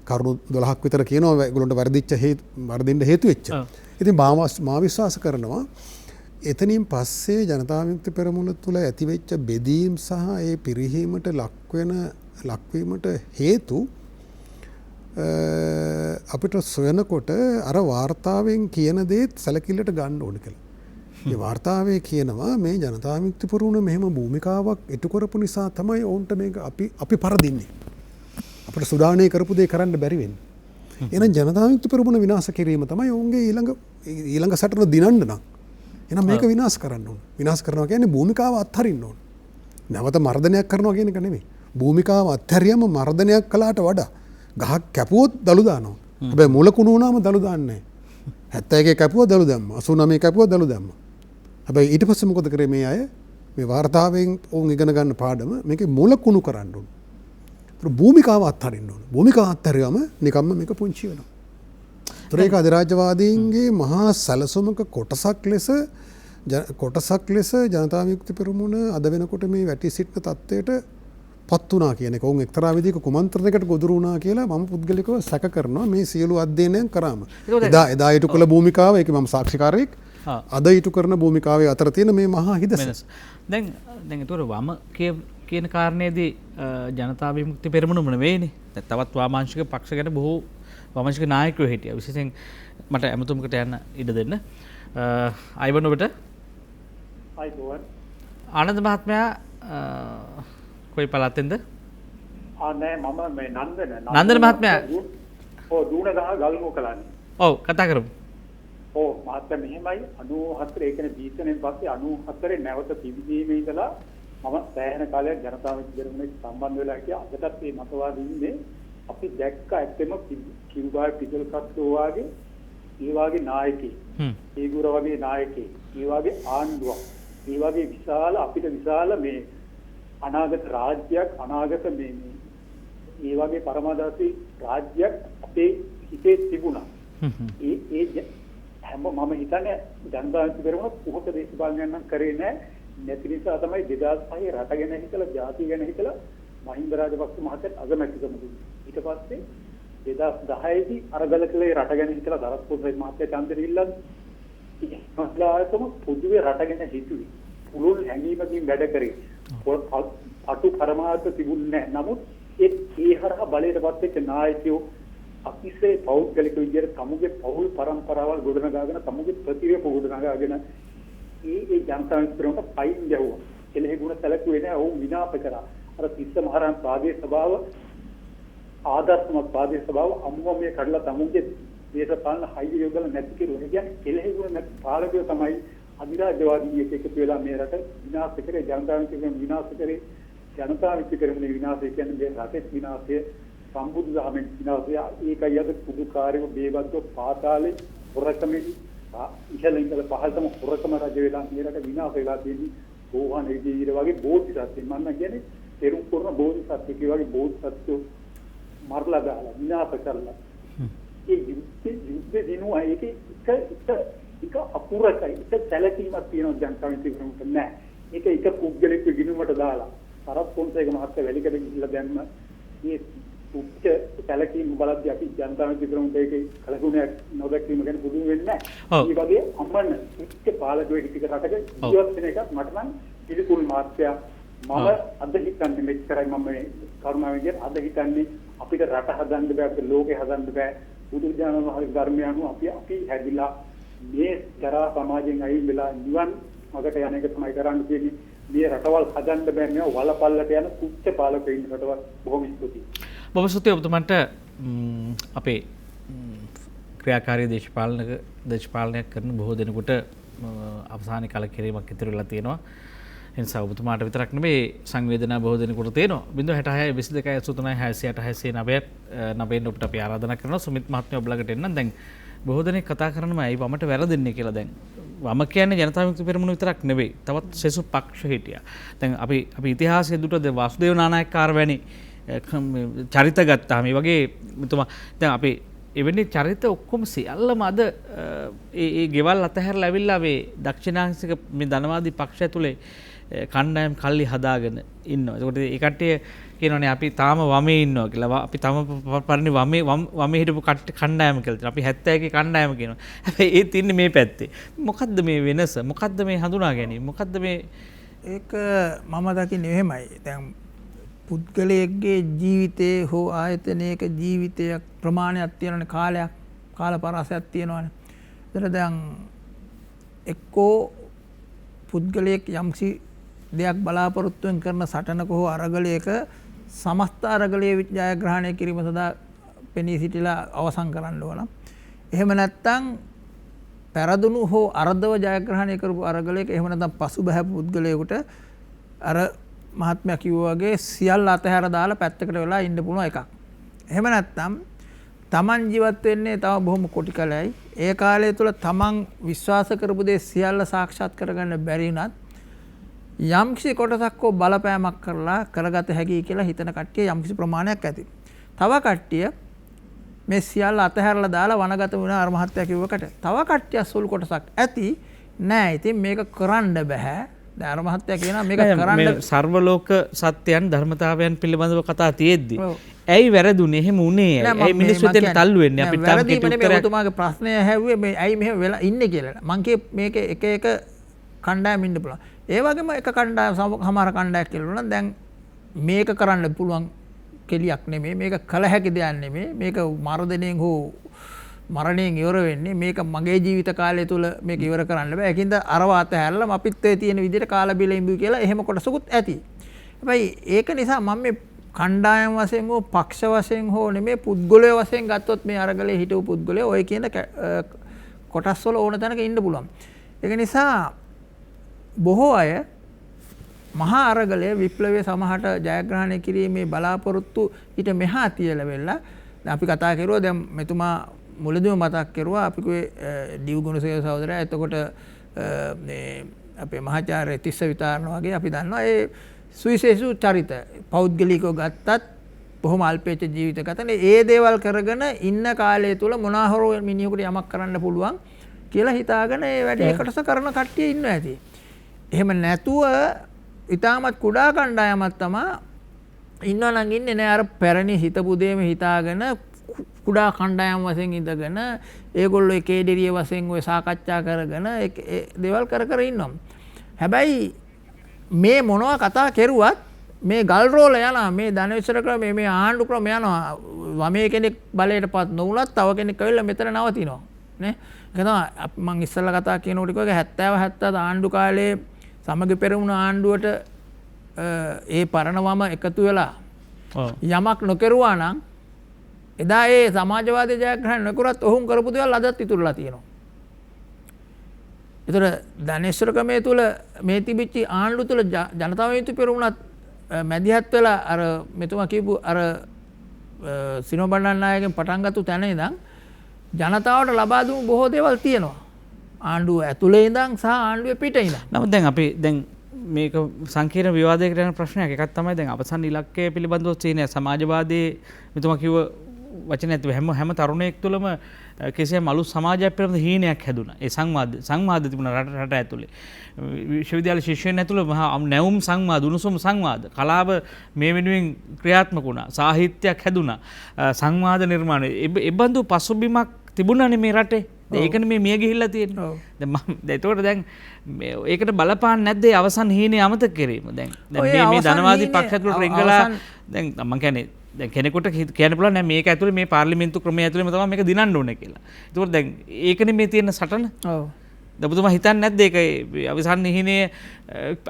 කරුණු 12ක් විතර කියනවා ඒගොල්ලන්ට වර්ධින්න හේතු වෙච්ච. ඉතින් මා විශ්වාස කරනවා එතනින් පස්සේ ජනතා විමුක්ති පෙරමුණ තුළ ඇතිවෙච්ච බෙදීම් සහ ඒ පිරිහීමට ලක්වීමට හේතු අපිට සොයනකොට අර වාර්තාවෙන් කියන දේත් සැලකිල්ලට ගන්න ඕන කියලා. ඒ වාර්තාවේ කියනවා මේ ජනතා විමුක්ති පෙරමුණ මෙහෙම භූමිකාවක් ඉටු කරපු නිසා තමයි ඔවුන්ට මේක අපි පරදින්නේ. අපිට සුඩානයේ කරපු දේ කරන්න බැරි වෙන්නේ. එහෙනම් ජනතා විමුක්ති පෙරමුණ විනාශ කිරීම තමයි ඔවුන්ගේ ඊළඟ සටන දිනන්න නම්. එහෙනම් මේක විනාශ කරන්න ඕන. විනාශ කරනවා කියන්නේ භූමිකාව අත්හරින්න ඕන. නැවත මර්ධනයක් කරනවා කියන එක නෙමෙයි. භූමිකාව අත්හැරියම මර්ධනයක් කළාට වඩා ගහක් කැපුවොත් දළු දානවා. හැබැයි මුල කුණු වුණාම දළු දාන්නේ නැහැ. 71 කැපුවා දළු දැම්මා. 89 කැපුවා දළු දැම්මා. හැබැයි ඊට පස්සේ මොකද කරේ මේ අය? මේ වාර්තාවෙන් ඔවුන් ඉගෙන ගන්න පාඩම මේකේ මුල කුණු කරන්න ඕන. භූමිකාව අත්හරින්න ඕන. භූමිකාව අත්හැරියම නිකම්ම මේක පුංචි වෙනවා. ඒක අධිරාජ්‍යවාදීන්ගේ මහා සැලසුමක කොටසක් ලෙස ජනතා විමුක්ති පෙරමුණ අද වෙනකොට මේ වැටි සිටින තත්ත්වයට පත් වුණා කියන එක. ඔවුන් එක්තරා විදිහක කුමන්ත්‍රණයකට ගොදුරු වුණා කියලා මම පුද්ගලිකව සැක කරනවා මේ සියලු අධ්‍යයනයන් කරාම. එදා ඊට කළ භූමිකාව ඒක මම සාක්ෂිකාරයෙක්. අද ඊට කරන භූමිකාවේ අතර තියෙන මේ මහා හිදස. දැන් ඒතර වම කියන කාරණේදී ජනතා විමුක්ති පෙරමුණම නෙවෙයිනේ. තවත් වාමාංශික පක්ෂ ගැන බොහෝ වාමාංශික නායකයෝ හිටියා. විශේෂයෙන් මට ඇමතුමකට යන්න ඉඩ දෙන්න. අයිවන් ඔබට ආනන්ද මහත්මයා කොයි පළාතෙන්ද? නෑ මම මේ නන්දන මහත්මයා දූණගහ ගල්මුකලන්නේ. ඔව් කතා කරමු. මහත්මයා මෙහෙමයි 94 ඒ කියන්නේ දීසනෙන් පස්සේ 94 නැවත පිවිදීමේ ඉඳලා මම සෑහෙන කාලයක් ජනතා විමුක්ති පෙරමුණට සම්බන්ධ වෙලා හිටියා. අදටත් මේ මතවාදී ඉන්නේ අපි දැක්ක ඇත්තම කිව්වා පිටල් කට්ටෝ වාගේ ඒ වාගේ නායකයෙක්. ඒගුර වගේ නායකයෙක්. ඒ වාගේ ආණ්ඩුවක්. ඒ වාගේ විශාල මේ අනාගත රාජ්‍යයක් අනාගත මේ ඒ වගේ පරමාදර්ශී රාජ්‍යයක් අපේ හිතේ තිබුණා. ඒ හැම මම හිතන්නේ ජනතා විමුක්ති පෙරමුණ පුහුණු දේශපාලනයක් නම් කරේ නැහැ. නැති නිසා තමයි 2005 රට ගැන හිතලා ජාතිය ගැන හිතලා මහින්ද රාජපක්ෂ මහත්තයාට අගමැතිකම දුන්නේ. ඊට පස්සේ 2010 දී අරගලකලේ රට ගැන හිතලා දරස්පොත් මහත්තයා ඡන්දෙ ඉල්ලන් ඉතින් පොදුවේ රට ගැන හිතුවේ. පුළුල් හැඟීමකින් වැඩ කරේ. අටු පරමාර්ථ තිබුණේ නැහැ. නමුත් ඒ හරහා බලයටපත් වෙච්ච නායකයෝ අතිශය පෞද්ගලික විදියට තමුගේ පෞල් පරම්පරාවල් ගොඩනගාගෙන තමුගේ ප්‍රතිවේප ගොඩනගාගෙන ඒ ජනතා විමුක්තියට පයින් ගැහුවා. එළෙහි ගුණ සැලකුවේ නැහැ. ඔවුන් විනාශ කරා. අර තිස්ස මහරහතන් ප්‍රාදේශ සභාව ආදර්ශමත් ප්‍රාදේශ සභාව අමුමේ කඩලා තමුගේ දේශපාලන හයිය යොදලා නැති කෙරුවා. කියන්නේ එළෙහි ගුණ නැති පාලකයෝ තමයි අධිරාජ්‍යවාදී එකතු වෙලා මේ රට විනාශ කරේ. ජනතා විමුක්තිය විනාශ කරේ. ජනතා විමුක්ති පෙරමුණේ විනාශය කියන්නේ මේ රටේ විනාශය සම්බුදු දහමේ විනාශය. ඒකයි අද කුඩුකාරයව බේබද්දෝ පාතාලේ හොරකමේ ඉහළ ඉඳලා පහළටම හොරකම රජ වෙලා මේ රට විනාශ වෙලා තියෙන්නේ. ගෝවාන විදිහට වගේ බෝධිසත්වයන් මම කියන්නේ තෙරුම් පුරන බෝධිසත්ව කියවාගේ බෝධිසත්ව මරලා දාලා විනාශ කරලා ඒ යුද්ධ දිනුවා ඒකේ එක අපූර්වයි එක සැලකීමක් තියෙනවා ජනතාවෙන් තිබුණුට නෑ ඒක එක පුද්ගලෙක් ගිනුමට දාලා සරත් පොන්සේක මහත්තයා වැලිකඩ ගිහිල්ලා දැම්ම මේ උච්ච සැලකීම බලද්දී අපි ජනතාවෙන් තිබුණුට ඒකේ කලගුණයක් නොදැක්වීම ගැන පුදුම වෙන්නේ නෑ මේ වගේ අම්මන්න උච්ච පාලකයෙක් ටික රටක ජීවත් වෙන එක මට නම් පිළිකුල් මාත්‍යා මම අද හිතන්නේ මෙච්චරයි මම මේ කරුණාවෙන් කියන අද හිතන්නේ අපිට රට හදන්න බෑ අපිට ලෝකේ හදන්න බෑ බුදුරජාණන් වහන්සේගේ ධර්මය අනුව අපි හැදිලා මේ ජරා සමාජයෙන් අයින් වෙලා නිවන් මගට යන එක තමයි කරන්න තියෙන්නේ මේ රටවල් හදන්න බෑ මේ වලපල්ලට යන කුච්ච පාලකයන් රටවල් බොහොම ස්තුතියි බොහොම ස්තුතියි ඔබතුමන්ට අපේ ක්‍රියාකාරී දේශපාලනයක් කරන බොහෝ දෙනෙකුට අවසානයේ කලකිරීමක් ඉතුරු වෙලා තියෙනවා එනිසා ඔබතුමාට විතරක් නෙමෙයි සංවේදනා බොහෝ දෙනෙකුට තියෙනවා 066 22 83 69 ඔබට අපි ආරාධනා කරනවා සුමිත් මහත්මයා ඔබ ළඟට එන්න දැන් බොහෝ දෙනෙක් කතා කරනවා ඇයි වමට වැරදෙන්නේ කියලා දැන් වම කියන්නේ ජනතා විමුක්ති පෙරමුණ විතරක් නෙවෙයි තවත් සෙසු පක්ෂ හිටියා දැන් අපි ඉතිහාසයේ දුට වාසුදේව නානායක්කාර වැනි චරිත ගත්තාම මේ වගේ මෙතුමා දැන් අපි එවැනි චරිත ඔක්කොම සියල්ලම අද ඒ ගෙවල් අතහැරලා ඇවිල්ලා මේ දක්ෂිණාංශික මේ ධනවාදී පක්ෂය ඇතුලේ කණ්ඩායම් කල්ලි හදාගෙන ඉන්නවා. ඒකට ඒ කට්ටිය කියනවානේ අපි තාම වමේ ඉන්නවා කියලා. අපි තම පරිණි වමේ හිටපු කණ්ඩායම කියලා තියෙනවා. අපි 71 කණ්ඩායම කියනවා. හැබැයි ඒ තින්නේ මේ පැත්තේ. මොකද්ද මේ වෙනස? මොකද්ද මේ හඳුනා ගැනීම? මොකද්ද මේ ඒක මම දකින්නේ එහෙමයි. දැන් පුද්ගලයෙක්ගේ ජීවිතයේ හෝ ආයතනයක ජීවිතයක් ප්‍රමාණයක් තියෙනනේ කාලයක් කාල පරාසයක් තියෙනවානේ. ඒතර දැන් එක්කෝ පුද්ගලයෙක් යම්සි දෙයක් බලාපොරොත්තුවෙන් කරන සටනක හෝ අරගලයක සමස්ත අරගලයේ ජයග්‍රහණය කිරීම සඳහා පෙනී සිටිලා අවසන් කරන්න ඕන. එහෙම නැත්නම් පෙරදුණු හෝ අර්ධව ජයග්‍රහණය කරපු අරගලයක එහෙම නැත්නම් පසුබෑ පුද්ගලයෙකුට අර මහත්මයා කිව්වා වගේ සියල්ල අතහැර දාලා පැත්තකට වෙලා ඉන්න පුළුවන් එකක්. එහෙම නැත්නම් තමන් ජීවත් වෙන්නේ තව බොහොම කොටි කාලයයි. ඒ කාලය තුල තමන් විශ්වාස කරපු දේ සියල්ල සාක්ෂාත් කරගන්න බැරි වුණත් යම්කිසි කොටසක් හෝ බලපෑමක් කරලා කරගත හැකියි කියලා හිතන කට්ටිය යම්කිසි ප්‍රමාණයක් ඇති. තව කට්ටිය මේ සියල්ල අතහැරලා දාලා වනගත වුණා අර මහත්තයා කිව්වකට. තව කට්ටිය සුළු කොටසක් ඇති නෑ. ඉතින් මේක කරන්න බෑ. දැන් අර මහත්තයා කියනවා මේක කරන්න සර්වලෝක සත්‍යයන් ධර්මතාවයන් පිළිබඳව කතා තියෙද්දි ඇයි වැරදුනේ එහෙම උනේ ඇයි මිනිස්සු දෙන්න තල්ලු වෙන්නේ අපිට තාම කිව්වේ ඔතුමාගේ ප්‍රශ්නය ඇහුවේ මේ ඇයි මෙහෙම වෙලා ඉන්නේ කියලා. මං කිය මේක එක කණ්ඩායම් ඉන්න පුළුවන්. ඒ වගේම එක කණ්ඩායම් සමහර කණ්ඩායම් කියලා නම් දැන් මේක කරන්න පුළුවන් කෙලියක් නෙමෙයි මේක කල හැකි දෙයක් නෙමෙයි මේක මරදණයෙන් හෝ මරණයෙන් ඉවර වෙන්නේ මේක මගේ ජීවිත කාලය තුල මේක ඉවර කරන්න බෑ. ඒකින්ද අරව අතහැරලා අපිත් ඒ තියෙන විදිහට කාලා බීලා ඉඹු කියලා එහෙම කොටසකුත් ඇති. හැබැයි ඒක නිසා මම මේ කණ්ඩායම් වශයෙන් හෝ පක්ෂ වශයෙන් හෝ නෙමෙයි පුද්ගලයෝ වශයෙන් ගත්තොත් මේ අරගලේ හිටපු පුද්ගලයෝ ඔය කියන කොටස් වල ඕන තැනක ඉන්න පුළුවන්. ඒක නිසා බොහෝ අය මහා අරගලය විප්ලවයේ සමහරට ජයග්‍රහණය කිරීමේ බලාපොරොත්තු ඊට මෙහා තියලා වෙලා දැන් අපි කතා කරුවා දැන් මෙතුමා මුලදීම මතක් කරුවා අපි කිව්වේ ඩිව් ගුණසේකර සහෝදරයා එතකොට මේ අපේ මහාචාර්ය තිස්ස විතාරණ වගේ අපි දන්නවා ඒ සුවිශේෂී චරිත පෞද්ගලිකව ගත්තත් බොහොම අල්පේච්ඡ ජීවිත ගතනේ ඒ දේවල් කරගෙන ඉන්න කාලය තුල මොනහරෝ මිනිහෙකුට යමක් කරන්න පුළුවන් කියලා හිතාගෙන ඒ වැඩේ කොටස කරන කට්ටිය ඉන්නවා ඇති. එහෙම නැතුව ඊටමත් කුඩා කණ්ඩායමක් තමයි ඉන්නවා නම් ඉන්නේ නෑ අර පැරණි හිතපු දේම හිතාගෙන කුඩා කණ්ඩායම් වශයෙන් ඉඳගෙන ඒගොල්ලෝ එකේ දෙරිය වශයෙන් ඔය සාකච්ඡා කරගෙන දේවල් කර ඉන්නවා. හැබැයි මේ මොනවා කතා කරුවත් මේ ගල් රෝල යනවා මේ ධනවිශ්වර ක්‍රම මේ ආණ්ඩු ක්‍රම යනවා වමේ කෙනෙක් බලයටපත් නොවුනත් තව කෙනෙක් ඇවිල්ලා මෙතන නවතිනවා නේ. ඒක තමයි මම ඉස්සෙල්ලා කතා කියනකොට කිව්වා 70 70 ආණ්ඩු කාලේ සමගි පෙරමුණ ආණ්ඩුවට ඒ පරණ වම එකතු වෙලා යමක් නොකරුවා නම් එදා ඒ සමාජවාදී ජයග්‍රහණ නොකරත් ඔවුන් කරපු දේවල් අදත් ඉතුරුලා තියෙනවා. ඒතර ධනේශ්වර ක්‍රමයේ තුල මේ තිබිච්ච ආණ්ඩු තුල ජනතා විමුක්ති පෙරමුණත් මැදිහත් වෙලා අර මෙතුමා කියපු අර සිනෝ බණ්ඩාරනායකගෙන් පටන් ගත්ත තැන ඉඳන් ජනතාවට ලබා දුන්නු බොහෝ දේවල් තියෙනවා. ආණ්ඩුව ඇතුලේ ඉඳන් සහ ආණ්ඩුවේ පිටේ ඉඳන්. නමුත් දැන් අපි දැන් මේක සංකීර්ණ විවාදයකට යන ප්‍රශ්නයක්. එකක් තමයි දැන් අවසන් ඉලක්කය පිළිබඳව තියෙන සමාජවාදී මෙතුමා කිව්ව වචන ඇතුව හැම තරුණයෙක් තුළම කෙසේම අලුත් සමාජයක් පිළිබඳ හීනයක් හැදුණා. ඒ සංවාද තිබුණා රට ඇතුලේ. විශ්වවිද්‍යාල ශිෂ්‍යයන් ඇතුළේ මහා නැවුම් සංවාද, උණුසුම් සංවාද, කලාව මේ වෙනුවෙන් ක්‍රියාත්මක වුණා. සාහිත්‍යයක් හැදුණා. සංවාද නිර්මාණය. ඒ බඳු පසුබිමක් තිබුණානේ මේ රටේ. ඒකනේ මේ මිය ගිහිල්ලා තියෙන්නේ. දැන් ඒතකොට දැන් ඒකට බලපාන්නේ නැද්ද ඒ අවසන් හීනේ අමතක කිරීම? දැන් මේ ධනවාදී පක්ෂ ඇතුළට රිංගලා දැන් මම කියන්නේ දැන් කෙනෙකුට කියන්න පුළුවන් නෑ මේක ඇතුලේ මේ පාර්ලිමේන්තු ක්‍රමය ඇතුලේම තමයි මේක දිනන්න ඕනේ කියලා. ඒකෝට දැන් ඒකනේ මේ තියෙන සටන. ඔව්. ඔබතුමා හිතන්නේ නැද්ද ඒක අවසන් හිනේ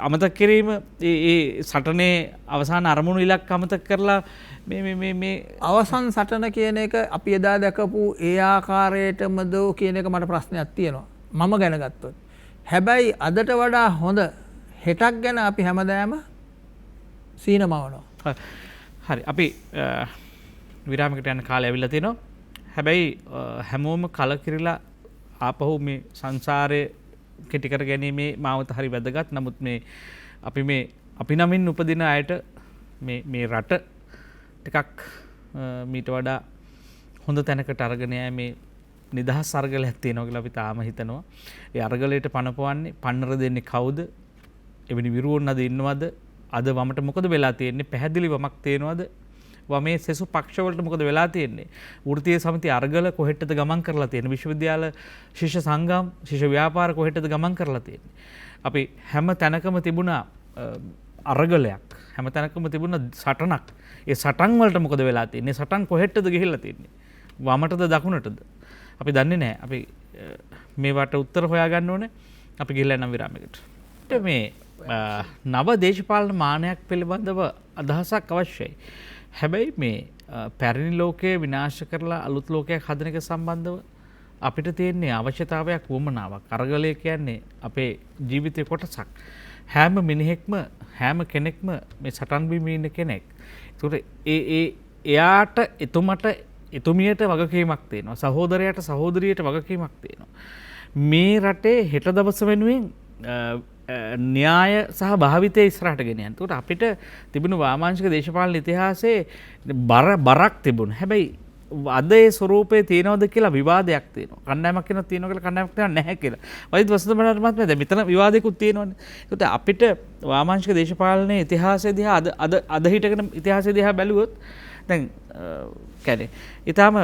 අමතක කිරීම ඒ සටනේ අවසාන අරමුණු ඉලක්ක අමතක කරලා මේ අවසන් සටන කියන එක අපි එදා දැකපු ඒ ආකාරයටමද කියන එක මට ප්‍රශ්නයක් තියෙනවා. මම ගැන ගත්තොත්. හැබැයි අදට වඩා හොඳ හෙටක් ගැන අපි හැමදාම සීනමවනවා. හරි අපි විරාමයකට යන කාලය ඇවිල්ලා තිනවා. හැබැයි හැමෝම කලකිරිලා ආපහු මේ සංසාරය කෙටි කර ගැනීමේ මාවත හරි වැදගත්. නමුත් මේ අපි නමින් උපදින අයට මේ රට ටිකක් මීට වඩා හොඳ තැනකට අරගෙන යෑමේ නිදහස් අරගලයක් තියෙනවා කියලා අපි තාම හිතනවා. ඒ අරගලයට පනපවන්නේ පන්නර දෙන්නේ කවුද? එවැනි විරුවොන් අද ඉන්නවද? අද වමට මොකද වෙලා තියෙන්නේ? පැහැදිලි වමක් තියෙනවද? වමේ සෙසු පක්ෂවලට මොකද වෙලා තියෙන්නේ? වෘත්තීය සමිති අරගල කොහෙටද ගමන් කරලා තියෙන්නේ? විශ්වවිද්‍යාල ශිෂ්‍ය සංගම්, ශිෂ්‍ය ව්‍යාපාර කොහෙටද ගමන් කරලා තියෙන්නේ? අපි හැම තැනකම තිබුණා අරගලයක්. හැම තැනකම තිබුණා සටනක්. ඒ සටන් වලට මොකද වෙලා තියෙන්නේ? සටන් කොහෙටද ගිහිල්ලා තියෙන්නේ? වමටද දකුණටද? අපි දන්නේ නැහැ. අපි මේවට උත්තර හොයාගන්න ඕනේ. අපි ගිහිල්ලා යන විරාමයකට. මේ නව දේශපාලන මානයක් පිළිබඳව අදහසක් අවශ්‍යයි. හැබැයි මේ පැරණි ලෝකයේ විනාශ කරලා අලුත් ලෝකයක් හදන එක සම්බන්ධව අපිට තියෙන්නේ අවශ්‍යතාවයක් වුමනාවක්. අරගලය කියන්නේ අපේ ජීවිතේ කොටසක්. හැම මිනිහෙක්ම හැම කෙනෙක්ම මේ සටන් බිමේ ඉන්න කෙනෙක්. ඒකට එයාට එතුමට එතුමියට වගකීමක් තියෙනවා. සහෝදරයට සහෝදරියට වගකීමක් තියෙනවා. මේ රටේ හෙට දවස වෙනුවෙන් න්‍යාය සහ භාවිතය ඉස්සරහට ගෙන යන්න. ඒකට අපිට තිබුණු වාමාංශික දේශපාලන ඉතිහාසයේ බරක් තිබුණා. හැබැයි අද ඒ ස්වරූපේ තියෙනවද කියලා විවාදයක් තියෙනවා. කණ්ඩායමක් කියනවා තියෙනවා කියලා කණ්ඩායමක් කියනවා නැහැ කියලා. වෛද්‍ය වසන්ත බණ්ඩාර මහත්මයා දැන් මෙතන විවාදයකුත් තියෙනවනේ. ඒකට අපිට වාමාංශික දේශපාලනයේ ඉතිහාසය දිහා අද හිටගෙන ඉතිහාසය දිහා බැලුවොත් දැන් කියන්නේ ඊටාම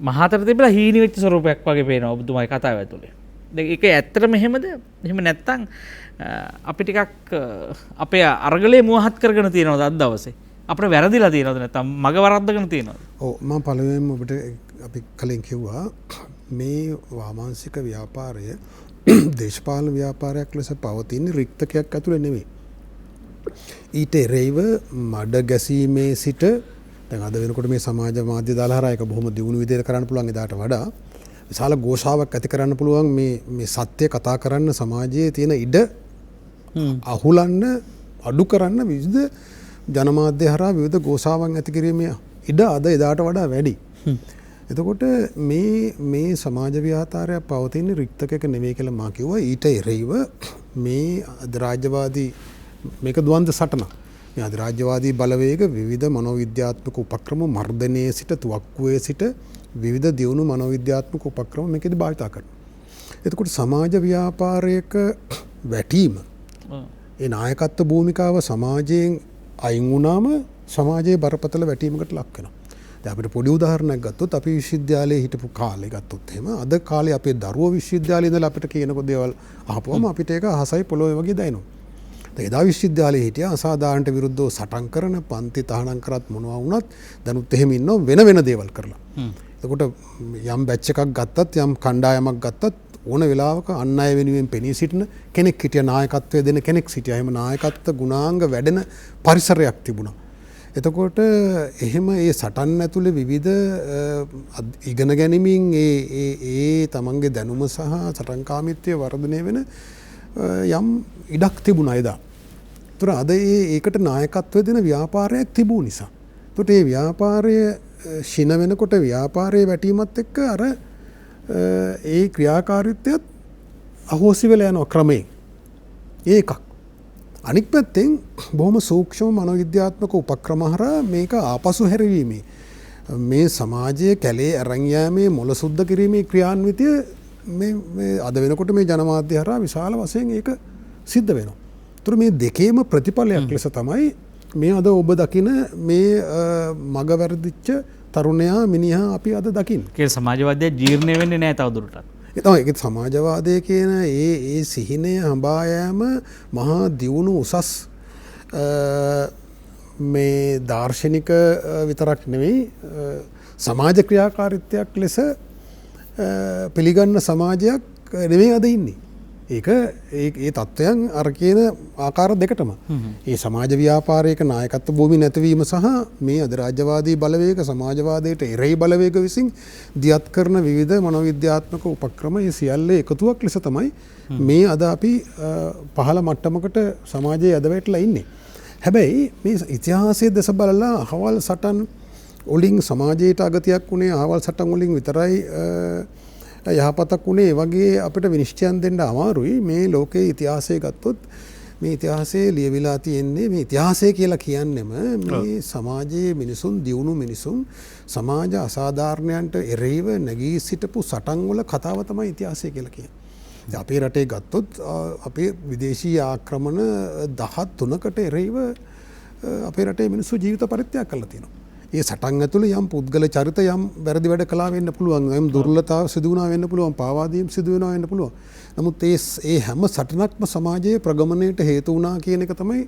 මහතර තිබිලා හීනි වෙච්ච ස්වරූපයක් වගේ පේනවා ඔබතුමාගේ කතාව ඇතුලේ. දැන් ඒක ඇත්තටම එහෙමද? එහෙම නැත්තම් අපි ටිකක් අපේ අරගලේ මුවහත් කරගෙන තියෙනවද අද දවසේ? අපිට වැරදිලා තියෙනවද නැත්නම් මග වරද්දගෙන තියෙනවද? ඔව් මම පළවෙනිම ඔබට අපි කලින් කිව්වා මේ වාමාංශික ව්‍යාපාරය දේශපාලන ව්‍යාපාරයක් ලෙස පවතින රික්තකයක් ඇතුළේ නෙමෙයි. ඊට එරෙහිව මඩ ගැසීමේ සිට දැන් අද වෙනකොට මේ සමාජ මාධ්‍ය දාලා හරහා ඒක බොහොම දියුණු විදිහට කරන්න පුළුවන් එදාට වඩා විශාල ഘോഷාවක් ඇති කරන්න පුළුවන් මේ සත්‍ය කතා කරන්න සමාජයේ තියෙන ඉඩ අහුලන්න අඩු කරන්න විවිධ ජනමාධ්‍ය හරහා විවිධ ഘോഷාවන් ඇති කිරීමේ ඉඩ අද එදාට වඩා වැඩි. එතකොට මේ සමාජ ව්‍යාපාරය පවතින රික්තකයක නෙවෙයි කියලා මා කිව්වා. ඊට එරෙහිව මේ අධිරාජ්‍යවාදී මේක ද්වන්ද සටනක්. මේ අධිරාජ්‍යවාදී බලවේග විවිධ මනෝවිද්‍යාත්මක උපක්‍රම මර්ධනයේ සිට තුවක්කුවේ සිට විවිධ දියුණු මනෝවිද්‍යාත්මක උපක්‍රම මේකෙදි භාවිත කරනවා. එතකොට සමාජ ව්‍යාපාරයක වැටීම ඒ නායකත්ව භූමිකාව සමාජයෙන් අයින් වුණාම සමාජයේ බරපතල වැටීමකට ලක් වෙනවා. දැන් අපිට පොඩි උදාහරණයක් ගත්තොත් අපි විශ්වවිද්‍යාලයේ හිටපු කාලේ ගත්තොත් එහෙම අද කාලේ අපේ දරුවෝ විශ්වවිද්‍යාලේ ඉඳලා අපිට කියනකො දේවල් අහපුවම අපිට ඒක අහසයි පොළොවේ වගේ දැනෙනවා. දැන් එදා විශ්වවිද්‍යාලයේ හිටියා අසාධාරණට විරුද්ධව සටන් කරන පන්ති තහනම් කරත් මොනවා වුණත් දැනුත් එහෙම ඉන්නව වෙන දේවල් කරලා. එතකොට යම් බැච් එකක් ගත්තත් යම් කණ්ඩායමක් ගත්තත් ඕන වෙලාවක අන් අය වෙනුවෙන් පෙනී සිටින කෙනෙක් හිටියා, නායකත්වය දෙන කෙනෙක් සිටියා. එහෙම නායකත්ව ගුණාංග වැඩෙන පරිසරයක් තිබුණා. එතකොට එහෙම ඒ සටන් ඇතුලේ විවිධ ඉගෙන ගැනීමෙන් ඒ තමන්ගේ දැනුම සහ සටන්කාමීත්වය වර්ධනය වෙන යම් ඉඩක් තිබුණා එදා. ඒතර අද ඒකට නායකත්වය දෙන ව්‍යාපාරයක් තිබු නිසා. ඒතකොට මේ ව්‍යාපාරය ශින වෙනකොට ව්‍යාපාරයේ වැටීමත් එක්ක අර ඒ ක්‍රියාකාරීත්වයත් අහෝසි වෙලා යන ක්‍රමයෙන් ඒකක්. අනික් පැත්තෙන් බොහොම සූක්ෂම මනෝවිද්‍යාත්මක උපක්‍රම හරහා මේක ආපසු හැරවීමේ මේ සමාජයේ කැලේ අරන් යාමේ මොළ සුද්ධ කිරීමේ ක්‍රියාන්විතය මේ අද වෙනකොට මේ ජනමාධ්‍ය හරහා විශාල වශයෙන් ඒක සිද්ධ වෙනවා. ඒතර මේ දෙකේම ප්‍රතිඵලයක් ලෙස තමයි මේ අද ඔබ දකින මේ මග වැරදිච්ච තරුණයා මිනිහා අපි අද දකින්නේ. ඒ සමාජවාදය ජීර්ණය වෙන්නේ නැහැ තවදුරටත්. ඒක සමාජවාදය කියන ඒ සිහිනය හඹා යෑම මහා දියුණු උසස් මේ දාර්ශනික විතරක් නෙවෙයි සමාජ ක්‍රියාකාරීත්වයක් ලෙස පිළිගන්න සමාජයක් නෙවෙයි අද ඉන්නේ. ඒක ඒ තත්ත්වයන් අර කියන ආකාර දෙකටම. ඒ සමාජ ව්‍යාපාරයක නායකත්ව භූමි නැතිවීම සහ මේ අධිරාජ්‍යවාදී බලවේග සමාජවාදයට එරෙහි බලවේග විසින් දියත් කරන විවිධ මනෝවිද්‍යාත්මක උපක්‍රම ඒ සියල්ලේ එකතුවක් ලෙස තමයි මේ අද අපි පහළ මට්ටමකට සමාජයේ අද වැටලා ඉන්නේ. හැබැයි මේ ඉතිහාසයේ දෙස බලලා අහවල් සටන් වලින් සමාජයට අගතියක් වුණේ අහවල් සටන් වලින් විතරයි යහපතක් වුණේ වගේ අපිට විනිශ්චයන් දෙන්න අමාරුයි. මේ ලෝකයේ ඉතිහාසය ගත්තොත් මේ ඉතිහාසයේ ලියවිලා තියෙන්නේ මේ ඉතිහාසය කියලා කියන්නෙම මේ සමාජයේ මිනිසුන් දියුණු මිනිසුන් සමාජ අසාධාරණයන්ට එරෙහිව නැගී සිටපු සටන් වල කතාව තමයි ඉතිහාසය කියලා කියන්නේ. අපේ රටේ ගත්තොත් අපේ විදේශීය ආක්‍රමණ 13කට එරෙහිව අපේ රටේ මිනිස්සු ජීවිත පරිත්‍යාග කරලා තියෙනවා. ඒ සටන් ඇතුළේ යම් පුද්ගල චරිත යම් වැරදි වැඩ කළා වෙන්න පුළුවන්. යම් දුර්වලතාව සිදු වුණා වෙන්න පුළුවන්. පාවාදීම් සිදු වෙනවා වෙන්න පුළුවන්. නමුත් ඒ හැම සටනක්ම සමාජයේ ප්‍රගමණයට හේතු වුණා කියන එක තමයි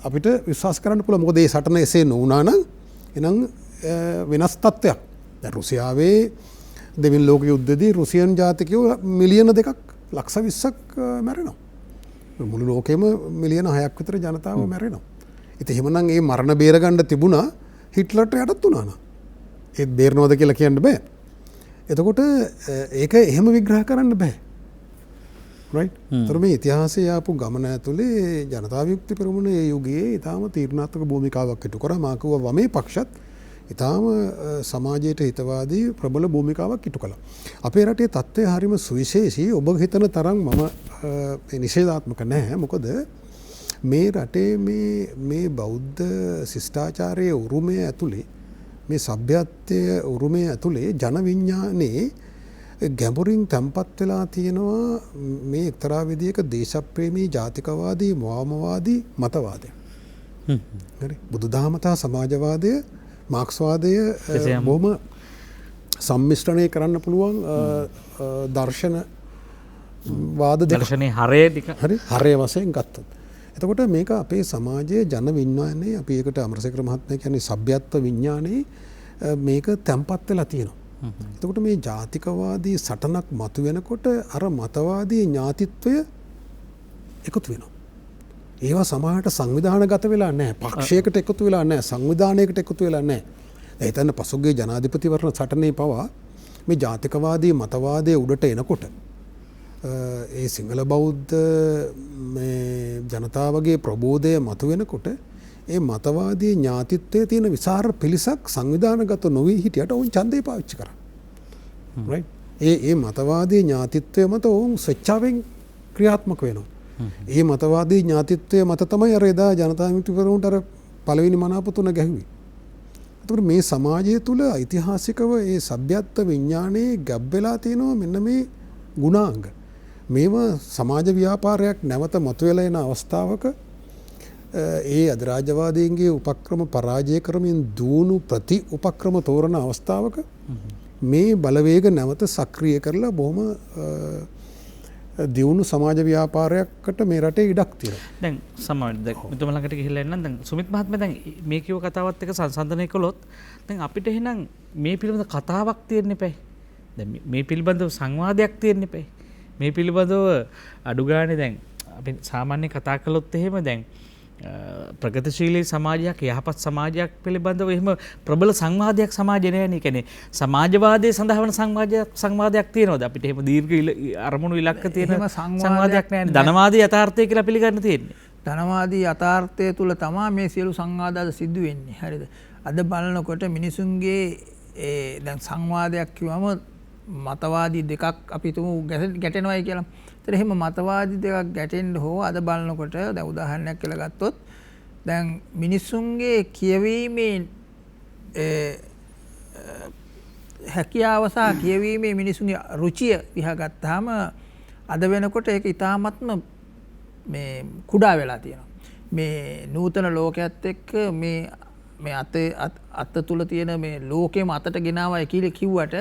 අපිට විශ්වාස කරන්න පුළුවන්. මොකද මේ සටන එසේ නොවුණා නම් එනම් වෙනස් තත්ත්වයක්. දැන් රුසියාවේ දෙවියන් ලෝක යුද්ධයේදී රුසියන් ජාතිකයෝ මිලියන 2ක් ලක්ෂ 20ක් මැරෙනවා. මුළු ලෝකෙම මිලියන 6ක් විතර ජනතාව මැරෙනවා. ඉතින් එහෙමනම් මේ මරණ බේරගන්න තිබුණා හිට්ලර්ට යටත් වුණා නා. ඒත් බේරනවද කියලා කියන්න බෑ. එතකොට ඒක එහෙම විග්‍රහ කරන්න බෑ. රයිට්? ඒතර මේ ඉතිහාසයේ ආපු ගමන ඇතුලේ ජනතා විමුක්ති පෙරමුණ ඒ යුගයේ ඊටාම තීරණාත්මක භූමිකාවක් ඉටු කරා. මා කිව්වා වමේ පක්ෂත් ඊටාම සමාජයට හිතවාදී ප්‍රබල භූමිකාවක් ඉටු කළා. අපේ රටේ තත්ත්වය හරිම සුවිශේෂී. ඔබ හිතන තරම් මම නිෂේධාත්මක නැහැ. මොකද මේ රටේ මේ බෞද්ධ ශිෂ්ටාචාරයේ උරුමය ඇතුලේ මේ සભ્યත්වයේ උරුමය ඇතුලේ ජන විඥානයේ ගැඹුරින් තැම්පත් වෙලා තියෙනවා මේ එක්තරා විදියක දේශප්‍රේමී ජාතිකවාදී මෝමවාදී මතවාදය. හරි. බුදුදහම තා සමාජවාදය මාක්ස්වාදය බොහොම සම්මිශ්‍රණය කරන්න පුළුවන් දර්ශන වාද දෙක. දර්ශනයේ හරය ටික හරි හරය වශයෙන් ගත්තොත්. එතකොට මේක අපේ සමාජයේ ජන විඥානයේ අපි ඒකට අමරසේකර මහත්මයා කියන්නේ සભ્યත්ව විඥානයේ මේක තැම්පත් වෙලා තියෙනවා. එතකොට මේ ජාතිකවාදී සටනක් මතුවෙනකොට අර මතවාදී ඥාතිත්වය එකතු වෙනවා. ඒවා සමාජයට සංවිධානගත වෙලා නැහැ. පක්ෂයකට එකතු වෙලා නැහැ. සංවිධානයකට එකතු වෙලා නැහැ. එතන පසුගිය ජනාධිපතිවරණ සටනේ පවා මේ ජාතිකවාදී මතවාදයේ උඩට එනකොට ඒ සිංහල බෞද්ධ මේ ජනතාවගේ ප්‍රබෝධය මතුවෙනකොට ඒ මතවාදී ඥාතිත්වයේ තියෙන විසර පිළිසක් සංවිධානගත නොවී හිටියට ඔවුන් ඡන්දේ පාවිච්චි කරා. රයිට්? ඒ මතවාදී ඥාතිත්වය මත ඔවුන් ස්වච්ඡාවෙන් ක්‍රියාත්මක වෙනවා. ඒ මතවාදී ඥාතිත්වය මත තමයි අර එදා ජනතා විමුක්ති පෙරමුණට අර පළවෙනි මනාප තුන ගැහුවේ. එතකොට මේ සමාජය තුළ ඓතිහාසිකව ඒ සભ્યත්ව විඥානයේ ගැබ් වෙලා තියෙනවා මෙන්න මේ ගුණාංග. මේවා සමාජ ව්‍යාපාරයක් නැවත මතුවලා එන අවස්ථාවක ඒ අධිරාජ්‍යවාදීන්ගේ උපක්‍රම පරාජය කරමින් දුණු ප්‍රති උපක්‍රම තෝරන අවස්ථාවක මේ බලවේග නැවත සක්‍රිය කරලා බොහොම දියුණු සමාජ ව්‍යාපාරයකට මේ රටේ ඉඩක් තියෙනවා. දැන් සමහරවිට දැන් මෙතුම ළඟට ගිහිල්ලා එන්නම් දැන් සුමිත් මහත්මයා දැන් මේ කියව කතාවත් එක්ක සංසන්දනය කළොත් දැන් අපිට එහෙනම් මේ පිළිබඳ කතාවක් තියෙන්න එපයි. දැන් මේ පිළිබඳව සංවාදයක් තියෙන්න එපයි. මේ පිළිබඳව අඩු ගානේ දැන් අපි සාමාන්‍ය කතා කළොත් එහෙම දැන් ප්‍රගතිශීලී සමාජයක් යහපත් සමාජයක් පිළිබඳව එහෙම ප්‍රබල සංවාදයක් සමාජේ නෑනේ. කියන්නේ සමාජවාදයේ සඳහා වන සංවාදයක් තියෙනවද අපිට? එහෙම දීර්ඝ අරමුණු ඉලක්ක තියෙන සංවාදයක් නෑනේ. ධනවාදී යථාර්ථය කියලා පිළිගන්න තියෙන්නේ. ධනවාදී යථාර්ථය තුල තමයි මේ සියලු සංවාද සිද්ධ වෙන්නේ. හරිද? අද බලනකොට මිනිසුන්ගේ දැන් සංවාදයක් කිව්වම මතවාදී දෙකක් අපි තුමු ගැටෙනවායි කියලා. ඒතර එහෙම මතවාදී දෙකක් ගැටෙන්න හෝ අද බලනකොට දැන් උදාහරණයක් කියලා ගත්තොත් දැන් මිනිස්සුන්ගේ කියවීමේ හැකියාව සහ කියවීමේ මිනිසුන්ගේ රුචිය දිහා ගත්තාම අද වෙනකොට ඒක ඉතාමත්ම මේ කුඩා වෙලා තියෙනවා. මේ නූතන ලෝකයේත් එක්ක මේ අත තුල තියෙන මේ ලෝකෙම අතට ගෙනාවයි කියලා කිව්වට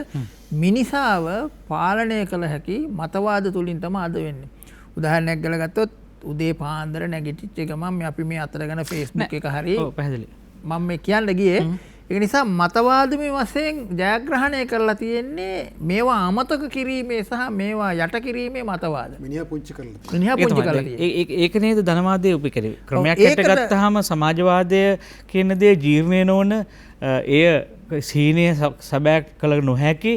මිනිසාව පාලනය කළ හැකි මතවාද තුලින් තමයි අද වෙන්නේ. උදාහරණයක් ගල ගත්තොත් උදේ පාන්දර නැගිටිච්ච ගමන් අපි මේ අතට ගන්න Facebook එක හරි පැහැදිලි. මම මේ කියන්න ගියේ ඒක නිසා මතවාදමේ වශයෙන් ජයග්‍රහණය කරලා තියෙන්නේ මේවා අමතක කිරීමේ සහ මේවා යට කිරීමේ මතවාද. මිනිහා පුංචි කරලා තියෙන්නේ. ඒක නේද ධනවාදයේ උපකරි. ක්‍රමයක් ගත්තාම සමාජවාදය කියන දේ ජීර්ණය නොවන එය සීනය සැබෑ කළ නොහැකි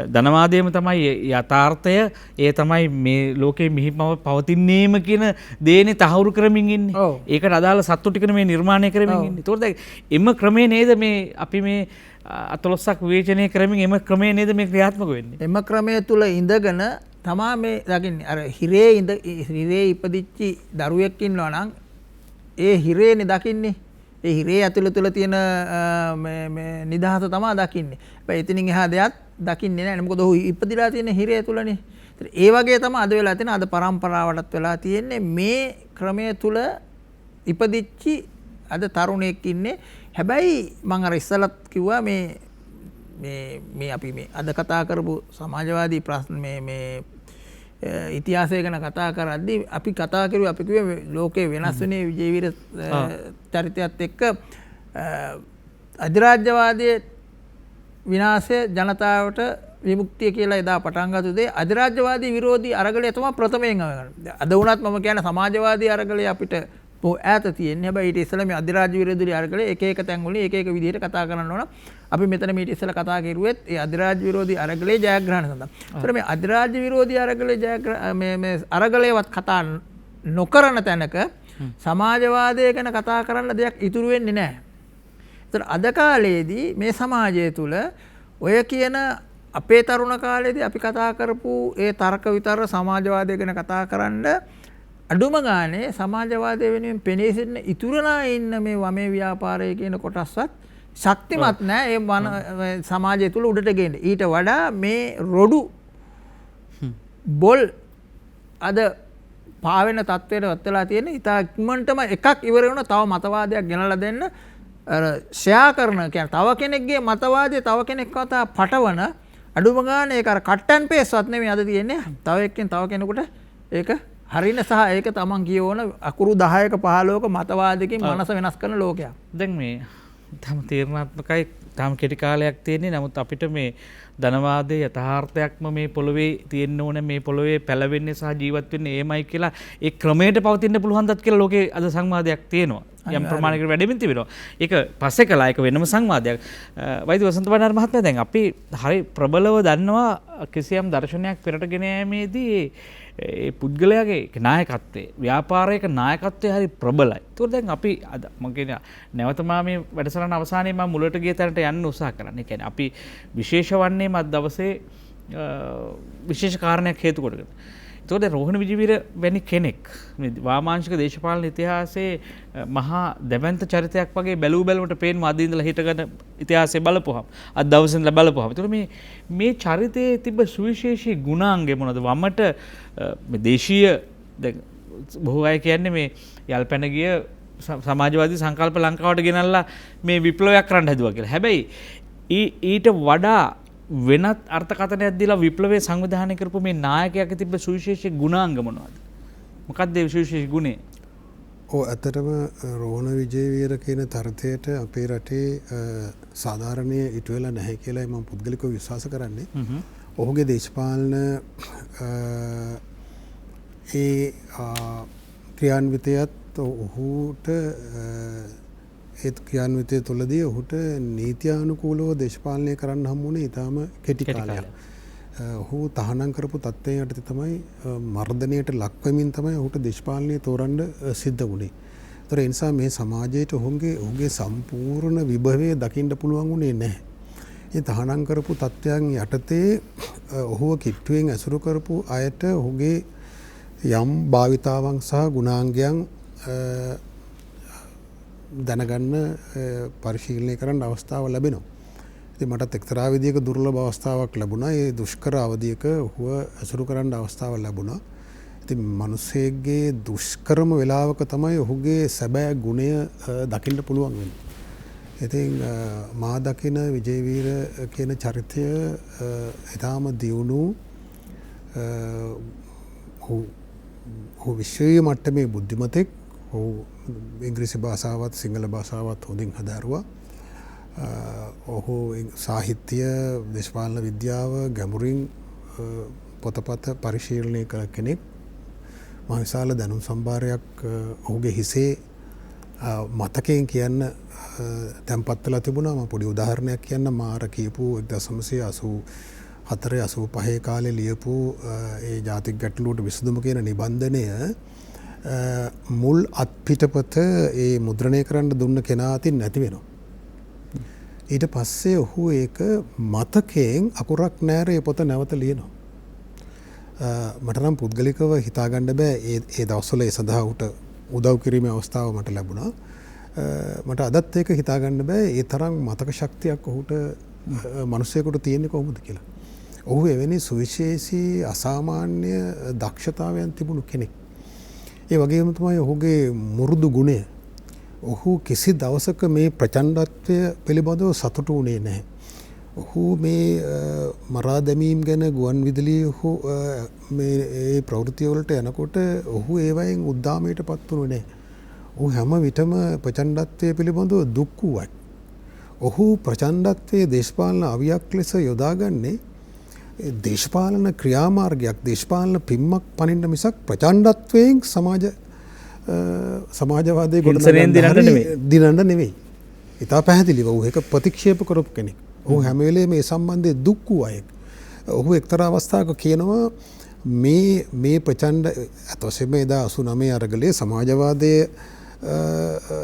ධනවාදයම තමයි යථාර්ථය ඒ තමයි මේ ලෝකයේ මිහිම පවතින්නේම කියන දේනේ තහවුරු කරමින් ඉන්නේ. ඒකට අදාළ සත්තු ටිකනේ මේ නිර්මාණය කරමින් ඉන්නේ. ඒතකොට එම ක්‍රමේ නේද මේ අපි මේ අතලොස්සක් විවේචනය කරමින් එම ක්‍රමේ නේද මේ ක්‍රියාත්මක වෙන්නේ. එම ක්‍රමය තුල ඉඳගෙන තමා මේ දකින්නේ අර හිරේ ඉපදිච්චි දරුවෙක් ඉන්නවා නම් ඒ හිරේනේ දකින්නේ. ඒ හිරේ ඇතුළත තුල තියෙන මේ නිදහස තමයි දකින්නේ. හැබැයි එතනින් එහා දෙයක් දකින්නේ නැහැ. මොකද ඔහු ඉපදිලා තියෙන හිරේ තුලනේ. ඒ වගේ තමයි අද වෙලා තියෙන අද පරම්පරාවටත් වෙලා තියෙන්නේ මේ ක්‍රමය තුල ඉපදිච්චි අද තරුණයෙක් ඉන්නේ. හැබැයි මම අර ඉස්සලත් කිව්වා මේ අපි මේ අද කතා කරපු සමාජවාදී ප්‍රශ්න මේ ඉතිහාසය ගැන කතා කරද්දී අපි කතා කරුවේ අපි කිව්වේ ලෝකේ වෙනස් වෙන්නේ විජේවීර චරිතයත් එක්ක අධිරාජ්‍යවාදයේ විනාශය ජනතාවට විමුක්තිය කියලා එදා පටන් ගත්ත දේ අධිරාජ්‍යවාදී විරෝධී අරගලය තමයි ප්‍රථමයෙන් අද වුණත් මම කියන්නේ සමාජවාදී අරගලය අපිට ඈත තියෙන්නේ. හැබැයි ඊට ඉස්සෙල්ලා මේ අධිරාජ්‍ය විරෝධී අරගලය එක එක තැන්වල එක එක විදිහට කතා කරන්න ඕන. අපි මෙතන මේ ඉස්සෙල්ලා කතා කරුවෙත් ඒ අධිරාජ්‍ය විරෝධී අරගලයේ ජයග්‍රහණ සඳහා. ඒතර මේ අධිරාජ්‍ය විරෝධී අරගලයේ මේ අරගලයවත් කතා නොකරන තැනක සමාජවාදය ගැන කතා කරන්න දෙයක් ඉතුරු වෙන්නේ නැහැ. ඒතර අද කාලේදී මේ සමාජය තුල ඔය කියන අපේ තරුණ කාලේදී අපි කතා කරපු ඒ තර්ක විතර සමාජවාදය ගැන කතා කරන්න අඩුම ගානේ සමාජවාදය වෙනුවෙන් පෙනී සිටින ඉතුරුලා ඉන්න මේ වමේ ව්‍යාපාරය කියන කොටස්වත් ශක්තිමත් නැහැ ඒ සමාජය තුල උඩට ගේන්න. ඊට වඩා මේ රොඩු බොල් අද පාවෙන තත්ත්වයට වෙලා තියෙන ඉතා ඉක්මනටම එකක් ඉවර වෙන තව මතවාදයක් ගෙනලා දෙන්න අර ෂෙයා කරන කියන්නේ තව කෙනෙක්ගේ මතවාදය තව කෙනෙක් කතා පටවන අඩුම ගානේ ඒක අර කට් ඇන්ඩ් පේස්ට්වත් නෙමෙයි අද තියෙන්නේ. තව එක්කෙන් තව කෙනෙකුට ඒක හරින සහ ඒක තමන් කියවන අකුරු 10ක 15ක මතවාදයකින් මනස වෙනස් කරන ලෝකයක්. දැන් මේ තම තීරණාත්මකයි තාම කෙටි කාලයක් තියෙන්නේ. නමුත් අපිට මේ ධනවාදයේ යථාර්ථයක්ම මේ පොළවේ තියෙන්න ඕන මේ පොළවේ පැලවෙන්නේ සහ ජීවත් වෙන්නේ එමයයි කියලා ඒ ක්‍රමයට පවතින්න පුළුවන්දත් කියලා ලෝකේ අද සංවාදයක් තියෙනවා. යම් ප්‍රමාණයකට වැඩිමින් තිබෙනවා. ඒක පස්සේ කළා ඒක වෙනම සංවාදයක්. වෛද්‍ය වසන්ත බණ්ඩාර මහත්මයා දැන් අපි හරි ප්‍රබලව දන්නවා කිසියම් දර්ශනයක් පෙරට ගෙන යාමේදී ඒ පුද්ගලයාගේ නායකත්වයේ ව්‍යාපාරයක නායකත්වය හරි ප්‍රබලයි. ඒකෝ දැන් අපි අද මම කියන නැවත මේ වැඩසටහන අවසානයේ මම මුලට ගිය තැනට යන්න උත්සාහ කරන්නේ. ඒ කියන්නේ අපි විශේෂ වන්නේ මත් දවසේ විශේෂ කාරණයක් හේතු කොටගෙන. ඒකෝ දැන් රෝහණ විජේවීර වැනි කෙනෙක් මේ වාමාංශික දේශපාලන ඉතිහාසයේ මහා දැවැන්ත චරිතයක් වගේ බැලූ බැලමට පේනවා අද ඉඳලා හිටගෙන ඉතිහාසය බලපුවහම අද දවසේ ඉඳලා බලපුවහම. ඒතර මේ චරිතයේ තිබ්බ සුවිශේෂී ගුණාංගය මොනවද? වමට මේ දේශීය දැන් බොහෝ අය කියන්නේ මේ යල්පැන ගිය සමාජවාදී සංකල්ප ලංකාවට ගෙනල්ලා මේ විප්ලවයක් කරන්න හැදුවා කියලා. හැබැයි ඊට වඩා වෙනත් අර්ථකථනයක් දීලා විප්ලවයේ සංවිධානය කරපු මේ නායකයාගේ තිබ්බ සුවිශේෂී ගුණාංග මොනවද? මොකක්ද ඒ සුවිශේෂී ගුණේ? ඇත්තටම රෝහණ විජේවීර කියන තර්කයට අපේ රටේ සාධාරණයේ ඉටු වෙලා නැහැ කියලා මම පුද්ගලිකව විශ්වාස කරන්නේ. ඔහුගේ දේශපාලන ඒ ක්‍රියාන්විතයත් ඔහුට ඒ ක්‍රියාන්විතය තුළදී ඔහුට නීත්‍යානුකූලව දේශපාලනය කරන්න හම්බුනේ ඊටාම කෙටි කාලයක්. ඔහු තහනම් කරපු තත්ත්වයන් යටතේ තමයි මර්ධනයට ලක්වෙමින් තමයි ඔහුට දේශපාලනය තෝරන්න සිද්ධ වුණේ. ඒතර ඒ නිසා මේ සමාජයට ඔහුගේ සම්පූර්ණ විභවය දකින්න පුළුවන් වුණේ නැහැ. ඒ තහනම් කරපු තත්ත්වයන් යටතේ ඔහුව කිට්ටුවෙන් ඇසුරු කරපු අයට ඔහුගේ යම් භාවිතාවන් සහ ගුණාංගයන් දැනගන්න පරිශීලනය කරන්න අවස්ථාව ලැබෙනවා. ඉතින් මටත් එක්තරා විදියක දුර්ලභ අවස්ථාවක් ලැබුණා. ඒ දුෂ්කර අවධියක ඔහුව ඇසුරු කරන්න අවස්ථාවක් ලැබුණා. ඉතින් මිනිස්සෙගේ දුෂ්කරම වෙලාවක තමයි ඔහුගේ සැබෑ ගුණය දකින්න පුළුවන් වෙන්නේ. ඉතින් මා දකින විජේවීර කියන චරිතය ඊටාම දියුණු ඔහු විශ්වීය මට්ටමේ බුද්ධිමතෙක්. ඔහු ඉංග්‍රීසි භාෂාවත් සිංහල භාෂාවත් හොඳින් හදාරුවා. ඔහු සාහිත්‍ය දේශපාලන විද්‍යාව ගැඹුරින් පොතපත පරිශීලනය කළ කෙනෙක්. මහ විශාල දැනුම් සම්භාරයක් ඔහුගේ හිසේ මතකයෙන් කියන්න තැන්පත් වෙලා තිබුණා. මම පොඩි උදාහරණයක් කියන්න. මාර කියපු 1984-85 කාලේ ලියපු ඒ ජාතික ගැටලුවට විසඳුම කියන නිබන්ධනය මුල් අත්පිටපත ඒ මුද්‍රණය කරන්න දුන්න කෙනා අතින් නැති වෙනවා. ඊට පස්සේ ඔහු ඒක මතකයෙන් අකුරක් නෑර ඒ පොත නැවත ලියනවා. මට නම් පුද්ගලිකව හිතාගන්න බෑ ඒ දවස්වල ඒ සඳහා උට උදව් කිරීමේ අවස්ථාව මට ලැබුණා. මට අදත් ඒක හිතාගන්න බෑ ඒ තරම් මතක ශක්තියක් ඔහුට මිනිසෙකුට තියෙන්නේ කොහොමද කියලා. ඔහු එවැනි සුවිශේෂී අසාමාන්‍ය දක්ෂතාවයන් තිබුණු කෙනෙක්. ඒ වගේම තමයි ඔහුගේ මුරුදු ගුණය. ඔහු කිසි දවසක මේ ප්‍රචණ්ඩත්වය පිළිබඳව සතුටු වුණේ නැහැ. ඔහු මේ මරා දැමීම් ගැන ගුවන් විදුලිය මේ ඒ ප්‍රවෘත්ති වලට යනකොට ඔහු ඒවයින් උද්දාමයට පත් වුණේ නැහැ. ඔහු හැම විටම ප්‍රචණ්ඩත්වය පිළිබඳව දුක් වූයි. ඔහු ප්‍රචණ්ඩත්වයේ දේශපාලන අවියක් ලෙස යොදාගන්නේ දේශපාලන ක්‍රියාමාර්ගයක්, දේශපාලන පිම්මක් පනින්න මිසක් ප්‍රචණ්ඩත්වයෙන් සමාජවාදයේ දිනන්න නෙවෙයි. ඉතා පැහැදිලිව ඔහු ඒක ප්‍රතික්ෂේප කරපු කෙනෙක්. ඔහු හැම වෙලේම මේ සම්බන්ධයෙන් දුක් වූ අයෙක්. ඔහු එක්තරා අවස්ථාවක කියනවා මේ ප්‍රචණ්ඩ අතොසෙම එදා 89 අරගලයේ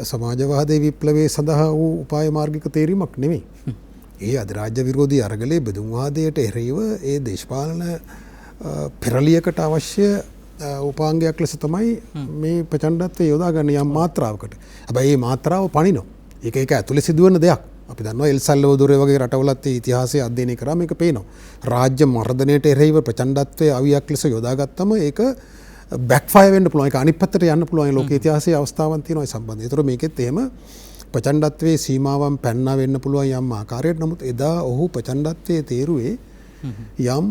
සමාජවාදයේ විප්ලවයේ සඳහා වූ උපාය මාර්ගික තේරීමක් නෙවෙයි. ඒ අධිරාජ්‍ය විරෝධී අරගලයේ බෙදුම්වාදයට එරෙහිව ඒ දේශපාලන පෙරලියකට අවශ්‍ය උපාංගයක් ලෙස තමයි මේ ප්‍රචණ්ඩත්වය යොදාගන්නේ යම් මාත්‍රාවකට. හැබැයි මේ මාත්‍රාව පණිනවා. ඒක ඇතුලේ සිදුවන දෙයක්. අපි දන්නවා එල් සල්වදෝරේ වගේ රටවලත් ඉතිහාසය අධ්‍යයනය කරා මේක පේනවා. රාජ්‍ය මර්ධනයට එරෙහිව ප්‍රචණ්ඩත්වයේ අවියක් ලෙස යොදාගත්තම ඒක බෑක්ෆයර් වෙන්න පුළුවන්. ඒක අනිත් පැත්තට යන්න පුළුවන්. ලෝක ඉතිහාසයේ අවස්ථාවන් තියෙනවා ඒ සම්බන්ධයෙන්. ඒතර මේකෙත් එහෙම ප්‍රචණ්ඩත්වයේ සීමාවන් පැන්නා වෙන්න පුළුවන් යම් ආකාරයකට. නමුත් එදා ඔහු ප්‍රචණ්ඩත්වයේ තේරුවේ යම්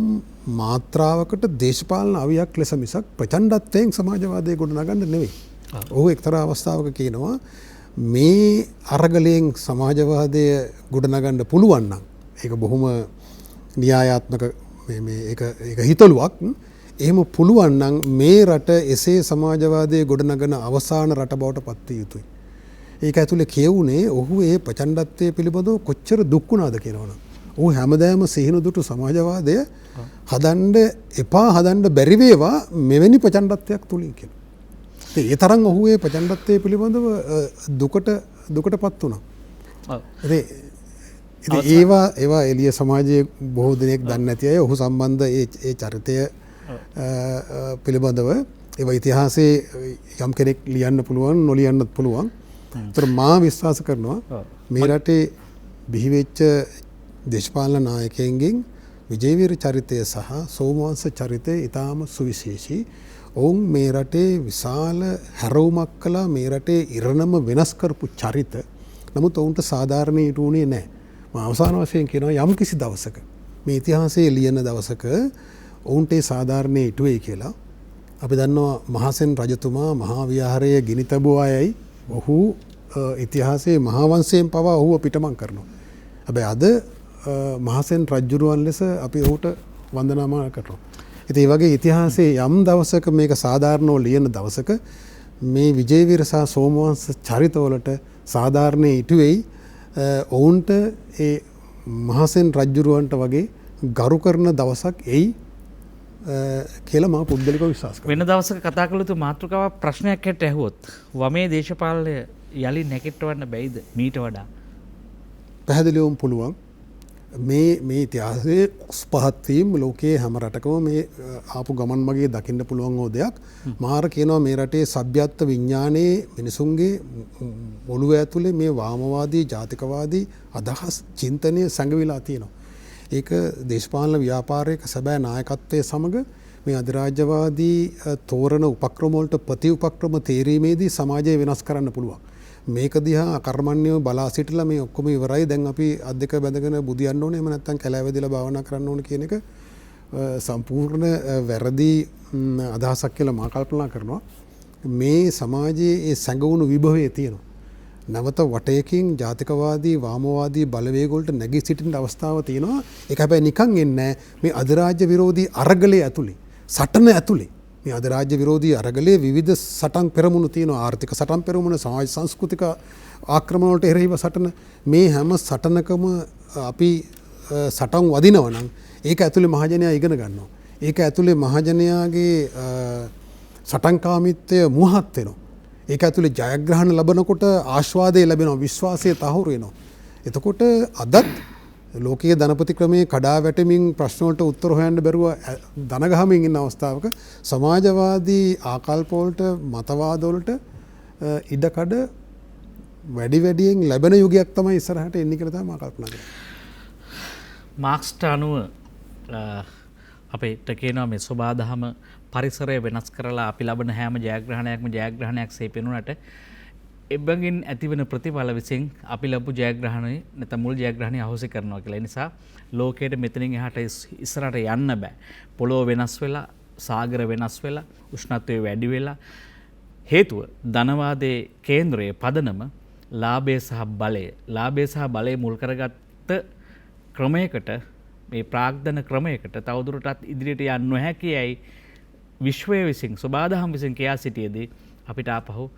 මාත්‍රාවකට දේශපාලන අවියක් ලෙස මිසක් ප්‍රචණ්ඩත්වයෙන් සමාජවාදය ගොඩනගන්න නෙවෙයි. ඔහු එක්තරා අවස්ථාවක කියනවා මේ අරගලයෙන් සමාජවාදය ගොඩනගන්න පුළුවන් නම් ඒක බොහොම න්‍යායාත්මක ඒක හිතලුවක්. එහෙම පුළුවන් නම් මේ රට එසේ සමාජවාදය ගොඩනගන අවසාන රට බවට පත් විය යුතුයි. ඒක ඇතුලේ කියවුනේ ඔහු ඒ ප්‍රචණ්ඩත්වයේ පිළිබඳව කොච්චර දුක් වුණාද කියනවනම්. ඔහු හැමදාම සිහින දුටු සමාජවාදය හදන්න බැරි වේවා මෙවැනි ප්‍රචණ්ඩත්වයක් තුලින් කියලා. ඒ තරම් ඔහු ඒ ප්‍රචණ්ඩත්වයේ පිළිබඳව දුකටපත් වුණා. ඒවා එළිය සමාජයේ බොහෝ දෙනෙක් දන්නේ නැති අය ඔහු සම්බන්ධ ඒ චරිතය පිළිබඳව ඒවා ඉතිහාසයේ යම් කෙනෙක් ලියන්න පුළුවන් නොලියන්නත් පුළුවන්. ඒතර මා විශ්වාස කරනවා මේ රටේ බිහිවෙච්ච දේශපාලන නායකයන්ගෙන් විජේවීර චරිතය සහ සෝමවංශ චරිතය ඊටාම සුවිශේෂී. ඔවුන් මේ රටේ විශාල හැරවුමක් කළා. මේ රටේ ඉරණම වෙනස් කරපු චරිත. නමුත් ඔවුන්ට සාධාරණ ඊට උනේ නැහැ. මම අවසාන වශයෙන් කියනවා යම් කිසි දවසක මේ ඉතිහාසයේ ලියන දවසක ඔවුන්ට ඒ සාධාරණේ ඊට වෙයි කියලා. අපි දන්නවා මහසෙන් රජතුමා මහා විහාරයේ ගිනි තැබුවා යයි ඔහු ඉතිහාසයේ මහා වංශයෙන් පවා ඔහුව පිටමන් කරනවා. හැබැයි අද මහසෙන් රජුරුවන් ලෙස අපි ඔහුට වන්දනාමාන කරනවා. ඉතින් මේ වගේ ඉතිහාසයේ යම් දවසක මේක සාධාරණව ලියන දවසක මේ විජේවීර සහ සෝමවංශ චරිතවලට සාධාරණේ ඉටු වෙයි. ඔවුන්ට ඒ මහසෙන් රජුරුවන්ට වගේ ගරු කරන දවසක් එයි කියලා මම පුද්ගලිකව විශ්වාස කරනවා. වෙන දවසක කතා කළ යුතු මාතෘකාවක් ප්‍රශ්නයක් හැට ඇහුවොත් වමේ දේශපාලනය යලි නැගිටවන්න බැයිද මීට වඩා? පැහැදිලිවම පුළුවන්. මේ ඉතිහාසයේ පහත්වීම් ලෝකයේ හැම රටකම මේ ආපු ගමන් මගේ දකින්න පුළුවන් ඕ දෙයක්. මාර කියනවා මේ රටේ සભ્યත්ව විඥානයේ මිනිසුන්ගේ ඔළුව ඇතුලේ මේ වාමවාදී ජාතිකවාදී අදහස් චින්තනය සැඟවිලා තියෙනවා. ඒක දේශපාලන ව්‍යාපාරයක සැබෑ නායකත්වයේ සමග මේ අධිරාජ්‍යවාදී තෝරන උපක්‍රම වලට ප්‍රති උපක්‍රම තේරීමේදී සමාජය වෙනස් කරන්න පුළුවන්. මේක දිහා අකර්මණ්‍යව බලා සිටලා මේ ඔක්කොම ඉවරයි දැන් අපි අත් දෙක බැඳගෙන බුදියන්න ඕනේ එහෙම නැත්නම් කැලෑවැදිලා භාවනා කරන්න ඕනේ කියන එක සම්පූර්ණ වැරදි අදහසක් කියලා මා කල්පනා කරනවා. මේ සමාජයේ ඒ සැඟවුණු විභවයේ තියෙනවා. නැවත වටයකින් ජාතිකවාදී වාමවාදී බලවේග වලට නැගී සිටින්න අවස්ථාවක් තියෙනවා. ඒක හැබැයි නිකන් එන්නේ මේ අධිරාජ්‍ය විරෝධී අරගලයේ ඇතුලේ සටන ඇතුලේ මේ අධිරාජ්‍ය විරෝධී අරගලයේ විවිධ සටන් පෙරමුණු තියෙනවා. ආර්ථික සටන් පෙරමුණ, සමාජ සංස්කෘතික ආක්‍රමණ වලට එරෙහිව සටන. මේ හැම සටනකම අපි සටන් වදිනවා නම් ඒක ඇතුලේ මහජනයා ඉගෙන ගන්නවා. ඒක ඇතුලේ මහජනයාගේ සටන්කාමීත්වය මුවහත් වෙනවා. ඒක ඇතුලේ ජයග්‍රහණ ලැබනකොට ආශ්වාදය ලැබෙනවා, විශ්වාසය තහවුරු වෙනවා. එතකොට අදත් ලෝකයේ ධනපති ක්‍රමයේ කඩා වැටෙමින් ප්‍රශ්න වලට උත්තර හොයන්න බැරුව ධන ගහමින් ඉන්න අවස්ථාවක සමාජවාදී ආකල්ප වලට මතවාද වලට ඉඩකඩ වැඩි වැඩියෙන් ලැබෙන යුගයක් තමයි ඉස්සරහට එන්නේ කියලා තමයි මම කල්පනා කරන්නේ. මාක්ස්ට අනුව අපිට කියනවා මේ සබාදහම පරිසරය වෙනස් කරලා අපි ලබන හැම ජයග්‍රහණයක්ම ජයග්‍රහණයක් සේ පෙනුනට එබැගින් ඇතිවන ප්‍රතිඵල විසින් අපි ලැබපු ජයග්‍රහණය නැත්නම් මුල් ජයග්‍රහණය අහෝසි කරනවා කියලා. ඒ නිසා ලෝකයේ මෙතනින් එහාට ඉස්සරහට යන්න බෑ. පොළොව වෙනස් වෙලා, සාගර වෙනස් වෙලා, උෂ්ණත්වය වැඩි වෙලා. හේතුව ධනවාදයේ කේන්ද්‍රයේ පදනම ලාභය සහ බලය. ලාභය සහ බලය මුල් කරගත්ත ක්‍රමයකට, මේ ප්‍රාග්ධන ක්‍රමයකට තවදුරටත් ඉදිරියට යන්න නොහැකියයි විශ්වය විසින් සබාදහම් විසින් කියා සිටියේදී අපිට ආපහු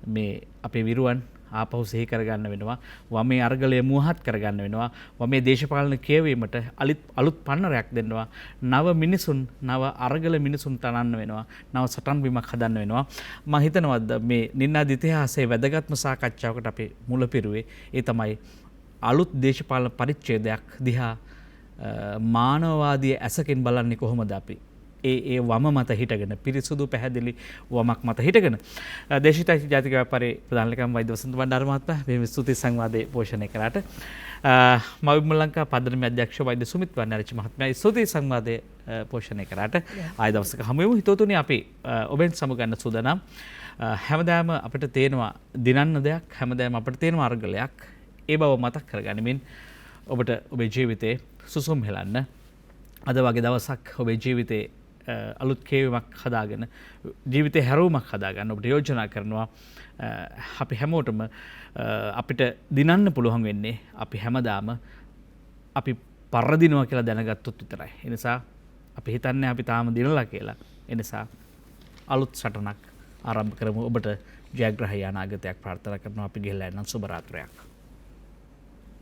මේ අපේ විරුවන් ආපහු සිහි කරගන්න වෙනවා. වමේ අර්ගලය මුවහත් කරගන්න වෙනවා. වමේ දේශපාලන කියවීමට අලුත් පන්නරයක් දෙන්නවා. නව මිනිසුන්, නව අර්ගල මිනිසුන් තනන්න වෙනවා. නව සටන් බිමක් හදන්න වෙනවා. මම හිතනවාද මේ නින්නාද ඉතිහාසයේ වැදගත්ම සාකච්ඡාවකට අපි මුල පිරුවේ ඒ තමයි අලුත් දේශපාලන පරිච්ඡේදයක් දිහා මානවවාදී ඇසකින් බලන්නේ කොහොමද අපි. ඒ වම මත හිටගෙන පිරිසුදු පැහැදිලි වමක් මත හිටගෙන දේශීය ජාතික ව්‍යාපාරයේ ප්‍රධාන ලේකම් වෛද්‍ය වසන්ත බණ්ඩාර මහත්මයා මේ ස්තුති සංවාදයේ පෝෂණය කරාට මවිම ලංකා පදනමේ අධ්‍යක්ෂ වෛද්‍ය සුමිත් වර්ණාරච්චි මහත්මයා ස්තුති සංවාදයේ පෝෂණය කරාට ආය දවසක හමු වෙමු. හිතවතුනි අපි ඔබෙන් සමුගන්න සූදානම්. හැමදාම අපිට තේනවා දිනන්න දෙයක්, හැමදාම අපිට තේනවා අර්ගලයක්. ඒ බව මතක් කරගනිමින් ඔබට ඔබේ ජීවිතේ සුසුම් හෙලන්න අද වගේ දවසක් ඔබේ ජීවිතේ අලුත් කේවීමක් හදාගෙන ජීවිතේ හැරවුමක් හදාගන්න ඔබට යෝජනා කරනවා. අපි හැමෝටම අපිට දිනන්න පුළුවන් වෙන්නේ අපි හැමදාම අපි පරදිනවා කියලා දැනගත්තොත් විතරයි. ඒ නිසා අපි හිතන්නේ අපි තාම දිනලා කියලා. ඒ නිසා අලුත් සටනක් ආරම්භ කරමු. ඔබට ජයග්‍රහී අනාගතයක් ප්‍රාර්ථනා කරනවා. අපි ගිහිල්ලා යන්න සුබ රාත්‍රියක්.